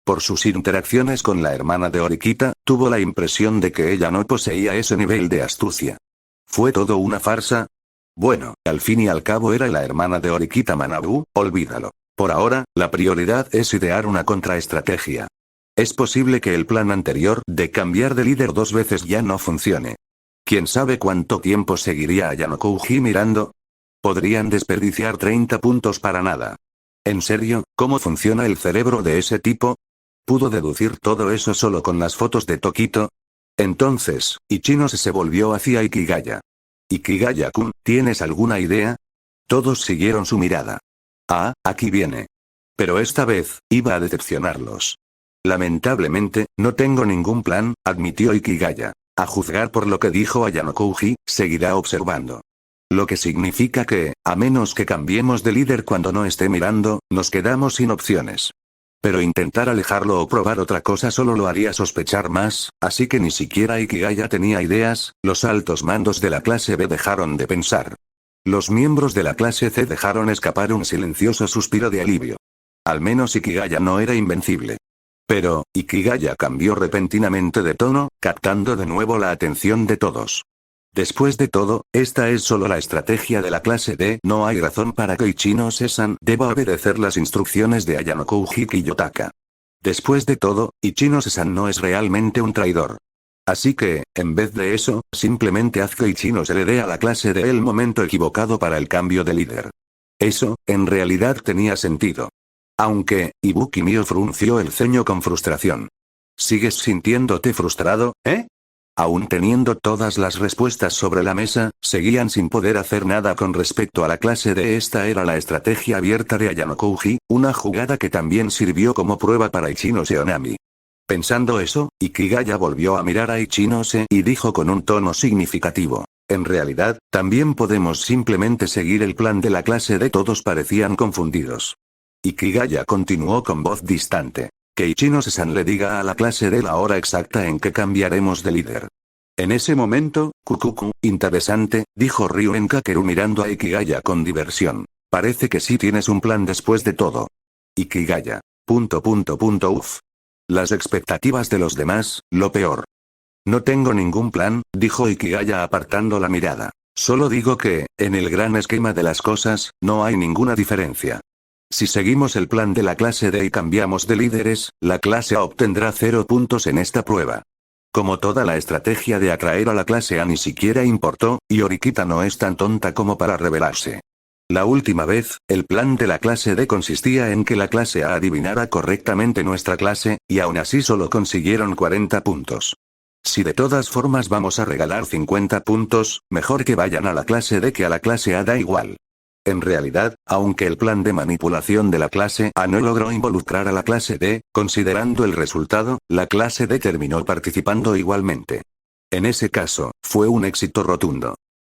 Por sus interacciones con la hermana de Horikita, tuvo la impresión de que ella no poseía ese nivel de astucia. ¿Fue todo una farsa? Bueno, al fin y al cabo era la hermana de Horikita Manabu, olvídalo. Por ahora, la prioridad es idear una contraestrategia. Es posible que el plan anterior de cambiar de líder 2 veces ya no funcione. ¿Quién sabe cuánto tiempo seguiría Ayano Kouji mirando? Podrían desperdiciar 30 puntos para nada. ¿En serio, cómo funciona el cerebro de ese tipo? ¿Pudo deducir todo eso solo con las fotos de Tokito? Entonces, Ichinose se volvió hacia Ikigaya. Ikigaya-kun, ¿tienes alguna idea? Todos siguieron su mirada. Ah, aquí viene. Pero esta vez, iba a decepcionarlos. Lamentablemente, no tengo ningún plan, admitió Ikigaya. A juzgar por lo que dijo Ayano Kouji, seguirá observando. Lo que significa que, a menos que cambiemos de líder cuando no esté mirando, nos quedamos sin opciones. Pero intentar alejarlo o probar otra cosa solo lo haría sospechar más, así que ni siquiera Ikigaya tenía ideas. Los altos mandos de la clase B dejaron de pensar. Los miembros de la clase C dejaron escapar un silencioso suspiro de alivio. Al menos Ikigaya no era invencible. Pero, Ikigaya cambió repentinamente de tono, captando de nuevo la atención de todos. Después de todo, esta es solo la estrategia de la clase D. No hay razón para que Ichinose-san deba obedecer las instrucciones de Ayano Kouji Kiyotaka. Después de todo, Ichinose-san no es realmente un traidor. Así que, en vez de eso, simplemente haz que Ichinose le dé a la clase D el momento equivocado para el cambio de líder. Eso, en realidad tenía sentido. Aunque, Ibuki Mio frunció el ceño con frustración. ¿Sigues sintiéndote frustrado, eh? Aún teniendo todas las respuestas sobre la mesa, seguían sin poder hacer nada con respecto a la clase D. Esta era la estrategia abierta de Ayano Kouji, una jugada que también sirvió como prueba para Ichinose Onami. Pensando eso, Ikigaya volvió a mirar a Ichinose y dijo con un tono significativo. En realidad, también podemos simplemente seguir el plan de la clase D. Todos parecían confundidos. Ikigaya continuó con voz distante. Que Ichinose-san le diga a la clase D la hora exacta en que cambiaremos de líder. En ese momento, Kukuku, interesante, dijo Ryuen Kakeru mirando a Ikigaya con diversión. Parece que sí tienes un plan después de todo. Ikigaya. Uf. Las expectativas de los demás, lo peor. No tengo ningún plan, dijo Ikigaya apartando la mirada. Solo digo que, en el gran esquema de las cosas, no hay ninguna diferencia. Si seguimos el plan de la clase D y cambiamos de líderes, la clase A obtendrá 0 puntos en esta prueba. Como toda la estrategia de atraer a la clase A ni siquiera importó, y Horikita no es tan tonta como para rebelarse. La última vez, el plan de la clase D consistía en que la clase A adivinara correctamente nuestra clase, y aún así solo consiguieron 40 puntos. Si de todas formas vamos a regalar 50 puntos, mejor que vayan a la clase D que a la clase A, da igual. En realidad, aunque el plan de manipulación de la clase A no logró involucrar a la clase D, considerando el resultado, la clase D terminó participando igualmente. En ese caso, fue un éxito rotundo.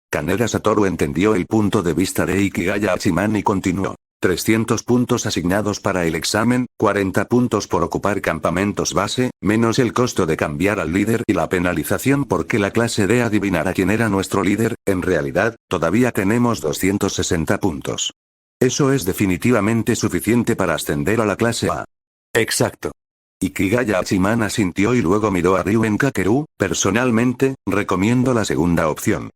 Kaneda Satoru entendió el punto de vista de Ikigaya Hachiman y continuó. 300 puntos asignados para el examen, 40 puntos por ocupar campamentos base, menos el costo de cambiar al líder y la penalización porque la clase D adivinara quién era nuestro líder. En realidad, todavía tenemos 260 puntos. Eso es definitivamente suficiente para ascender a la clase A. Exacto. Ikigaya Hachiman asintió y luego miró a Ryuen Kakeru. Personalmente, recomiendo la segunda opción.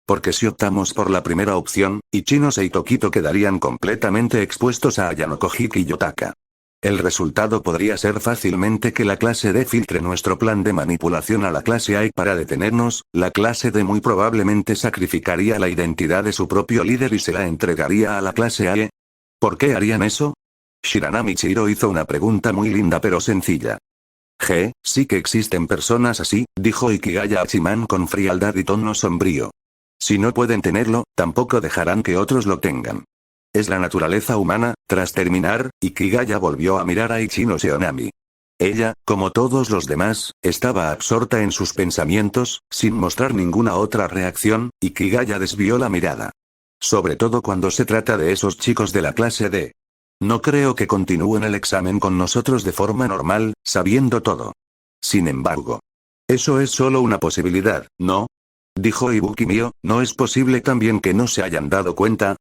Porque si optamos por la primera opción, Ichinose y Tokito quedarían completamente expuestos a Ayano Kojiki y Yotaka. El resultado podría ser fácilmente que la clase D filtre nuestro plan de manipulación a la clase A y para detenernos, la clase D muy probablemente sacrificaría la identidad de su propio líder y se la entregaría a la clase A. ¿Por qué harían eso? Shiranami Chihiro hizo una pregunta muy linda pero sencilla. Sí que existen personas así, dijo Ikigaya Hachiman con frialdad y tono sombrío. Si no pueden tenerlo, tampoco dejarán que otros lo tengan. Es la naturaleza humana. Tras terminar, Ikigaya volvió a mirar a Ichinose Onami. Ella, como todos los demás, estaba absorta en sus pensamientos, sin mostrar ninguna otra reacción. Ikigaya desvió la mirada. Sobre todo cuando se trata de esos chicos de la clase D. No creo que continúen el examen con nosotros de forma normal, sabiendo todo. Sin embargo, eso es solo una posibilidad, ¿no? Dijo Ibuki Mio, ¿no es posible también que no se hayan dado cuenta?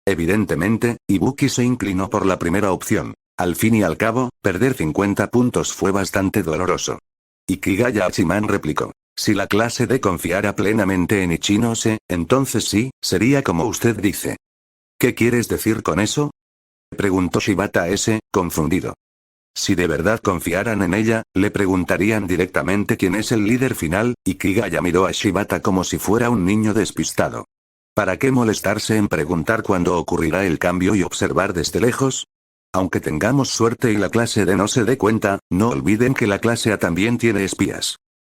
Evidentemente, Ibuki se inclinó por la primera opción. Al fin y al cabo, perder 50 puntos fue bastante doloroso. Ikigaya Hachiman replicó. Si la clase D confiara plenamente en Ichinose, entonces sí, sería como usted dice. ¿Qué quieres decir con eso? Preguntó Shibata S., confundido. Si de verdad confiaran en ella, le preguntarían directamente quién es el líder final. Ikigaya miró a Shibata como si fuera un niño despistado. ¿Para qué molestarse en preguntar cuándo ocurrirá el cambio y observar desde lejos? Aunque tengamos suerte y la clase D no se dé cuenta, no olviden que la clase A también tiene espías.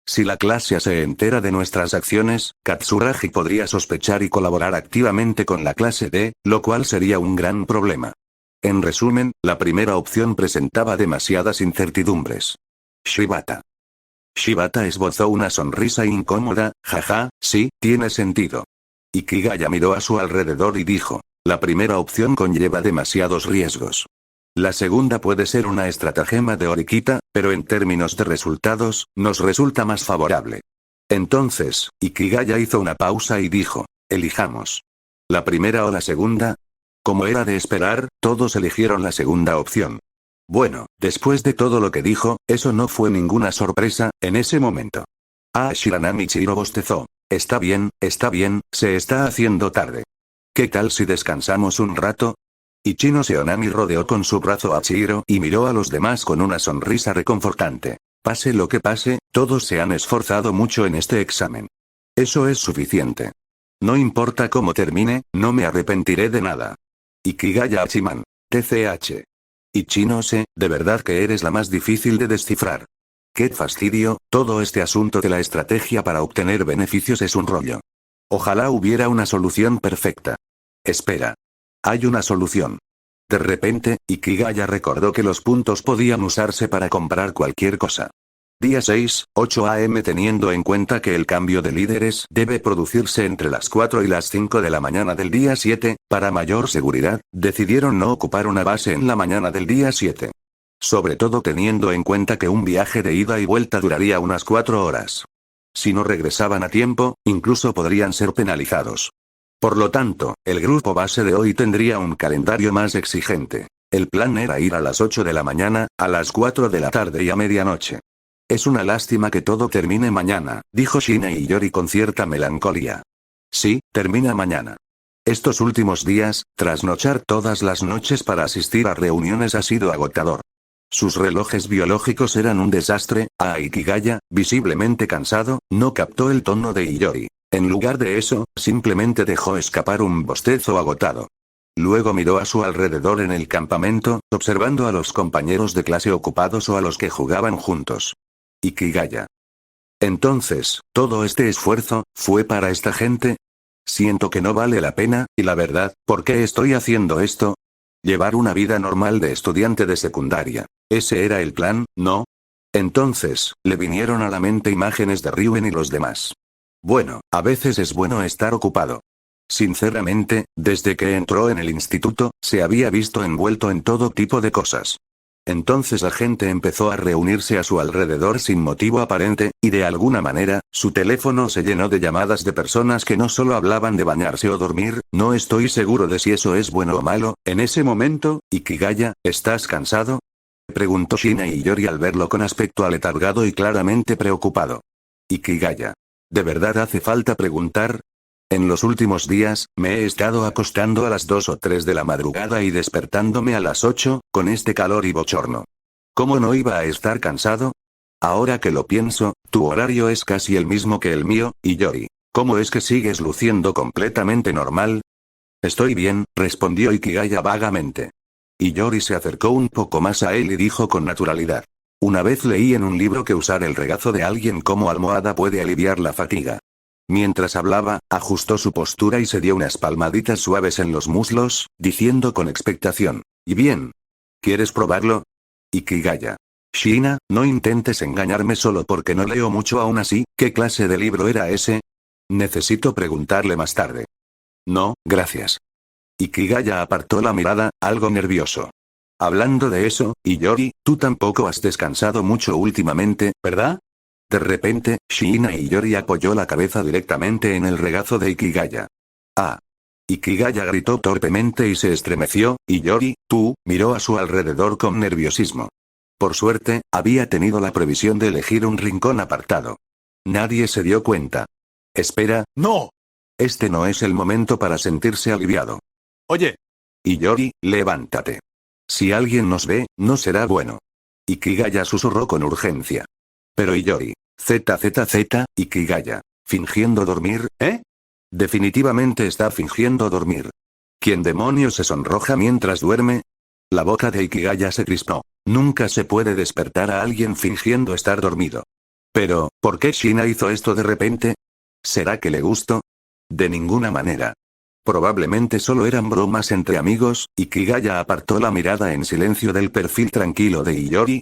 Si la clase A se entera de nuestras acciones, Katsuragi podría sospechar y colaborar activamente con la clase D, lo cual sería un gran problema. En resumen, la primera opción presentaba demasiadas incertidumbres. Shibata esbozó una sonrisa incómoda. Jaja, sí, tiene sentido. Ikigaya miró a su alrededor y dijo, la primera opción conlleva demasiados riesgos. La segunda puede ser una estratagema de Horikita, pero en términos de resultados, nos resulta más favorable. Entonces, Ikigaya hizo una pausa y dijo, elijamos. ¿La primera o la segunda? Como era de esperar, todos eligieron la segunda opción. Bueno, después de todo lo que dijo, eso no fue ninguna sorpresa, en ese momento. Shiranami Chihiro bostezó. Está bien, se está haciendo tarde. ¿Qué tal si descansamos un rato? Ichinose Onami rodeó con su brazo a Chihiro y miró a los demás con una sonrisa reconfortante. Pase lo que pase, todos se han esforzado mucho en este examen. Eso es suficiente. No importa cómo termine, no me arrepentiré de nada. Ikigaya Hachiman. TCH. Ichinose, de verdad que eres la más difícil de descifrar. Qué fastidio, todo este asunto de la estrategia para obtener beneficios es un rollo. Ojalá hubiera una solución perfecta. Espera. Hay una solución. De repente, Ikigaya recordó que los puntos podían usarse para comprar cualquier cosa. Día 6, 8 am. Teniendo en cuenta que el cambio de líderes debe producirse entre las 4 y las 5 de la mañana del día 7, para mayor seguridad, decidieron no ocupar una base en la mañana del día 7. Sobre todo teniendo en cuenta que un viaje de ida y vuelta duraría unas 4 horas. Si no regresaban a tiempo, incluso podrían ser penalizados. Por lo tanto, el grupo base de hoy tendría un calendario más exigente. El plan era ir a las 8 de la mañana, a las 4 de la tarde y a medianoche. Es una lástima que todo termine mañana, dijo Shinei Yori con cierta melancolía. Sí, termina mañana. Estos últimos días, trasnochar todas las noches para asistir a reuniones ha sido agotador. Sus relojes biológicos eran un desastre. Ikigaya, visiblemente cansado, no captó el tono de Iyori. En lugar de eso, simplemente dejó escapar un bostezo agotado. Luego miró a su alrededor en el campamento, observando a los compañeros de clase ocupados o a los que jugaban juntos. Ikigaya. Entonces, ¿todo este esfuerzo fue para esta gente? Siento que no vale la pena, y la verdad, ¿por qué estoy haciendo esto? Llevar una vida normal de estudiante de secundaria. Ese era el plan, ¿no? Entonces, le vinieron a la mente imágenes de Ryuen y los demás. Bueno, a veces es bueno estar ocupado. Sinceramente, desde que entró en el instituto, se había visto envuelto en todo tipo de cosas. Entonces la gente empezó a reunirse a su alrededor sin motivo aparente, y de alguna manera, su teléfono se llenó de llamadas de personas que no solo hablaban de bañarse o dormir, no estoy seguro de si eso es bueno o malo. En ese momento, Ikigaya, ¿estás cansado? Preguntó Shina y Yori al verlo con aspecto aletargado y claramente preocupado. Ikigaya. ¿De verdad hace falta preguntar? En los últimos días, me he estado acostando a las 2 o 3 de la madrugada y despertándome a las 8, con este calor y bochorno. ¿Cómo no iba a estar cansado? Ahora que lo pienso, tu horario es casi el mismo que el mío, y Yori. ¿Cómo es que sigues luciendo completamente normal? Estoy bien, respondió Ikigaya vagamente. Y Yori se acercó un poco más a él y dijo con naturalidad. Una vez leí en un libro que usar el regazo de alguien como almohada puede aliviar la fatiga. Mientras hablaba, ajustó su postura y se dio unas palmaditas suaves en los muslos, diciendo con expectación. ¿Y bien? ¿Quieres probarlo? Ikigaya. Shina, no intentes engañarme solo porque no leo mucho aún así, ¿qué clase de libro era ese? Necesito preguntarle más tarde. No, gracias. Ikigaya apartó la mirada, algo nervioso. Hablando de eso, Iyori, tú tampoco has descansado mucho últimamente, ¿verdad? De repente, Shina Iyori apoyó la cabeza directamente en el regazo de Ikigaya. ¡Ah! Ikigaya gritó torpemente y se estremeció, y Yori, miró a su alrededor con nerviosismo. Por suerte, había tenido la previsión de elegir un rincón apartado. Nadie se dio cuenta. Espera, ¡no! Este no es el momento para sentirse aliviado. Oye. Iyori, levántate. Si alguien nos ve, no será bueno. Ikigaya susurró con urgencia. Pero Iyori. Ikigaya. ¿Fingiendo dormir, eh? Definitivamente está fingiendo dormir. ¿Quién demonios se sonroja mientras duerme? La boca de Ikigaya se crispó. Nunca se puede despertar a alguien fingiendo estar dormido. Pero, ¿por qué Shina hizo esto de repente? ¿Será que le gustó? De ninguna manera. Probablemente solo eran bromas entre amigos. Ikigaya apartó la mirada en silencio del perfil tranquilo de Iyori.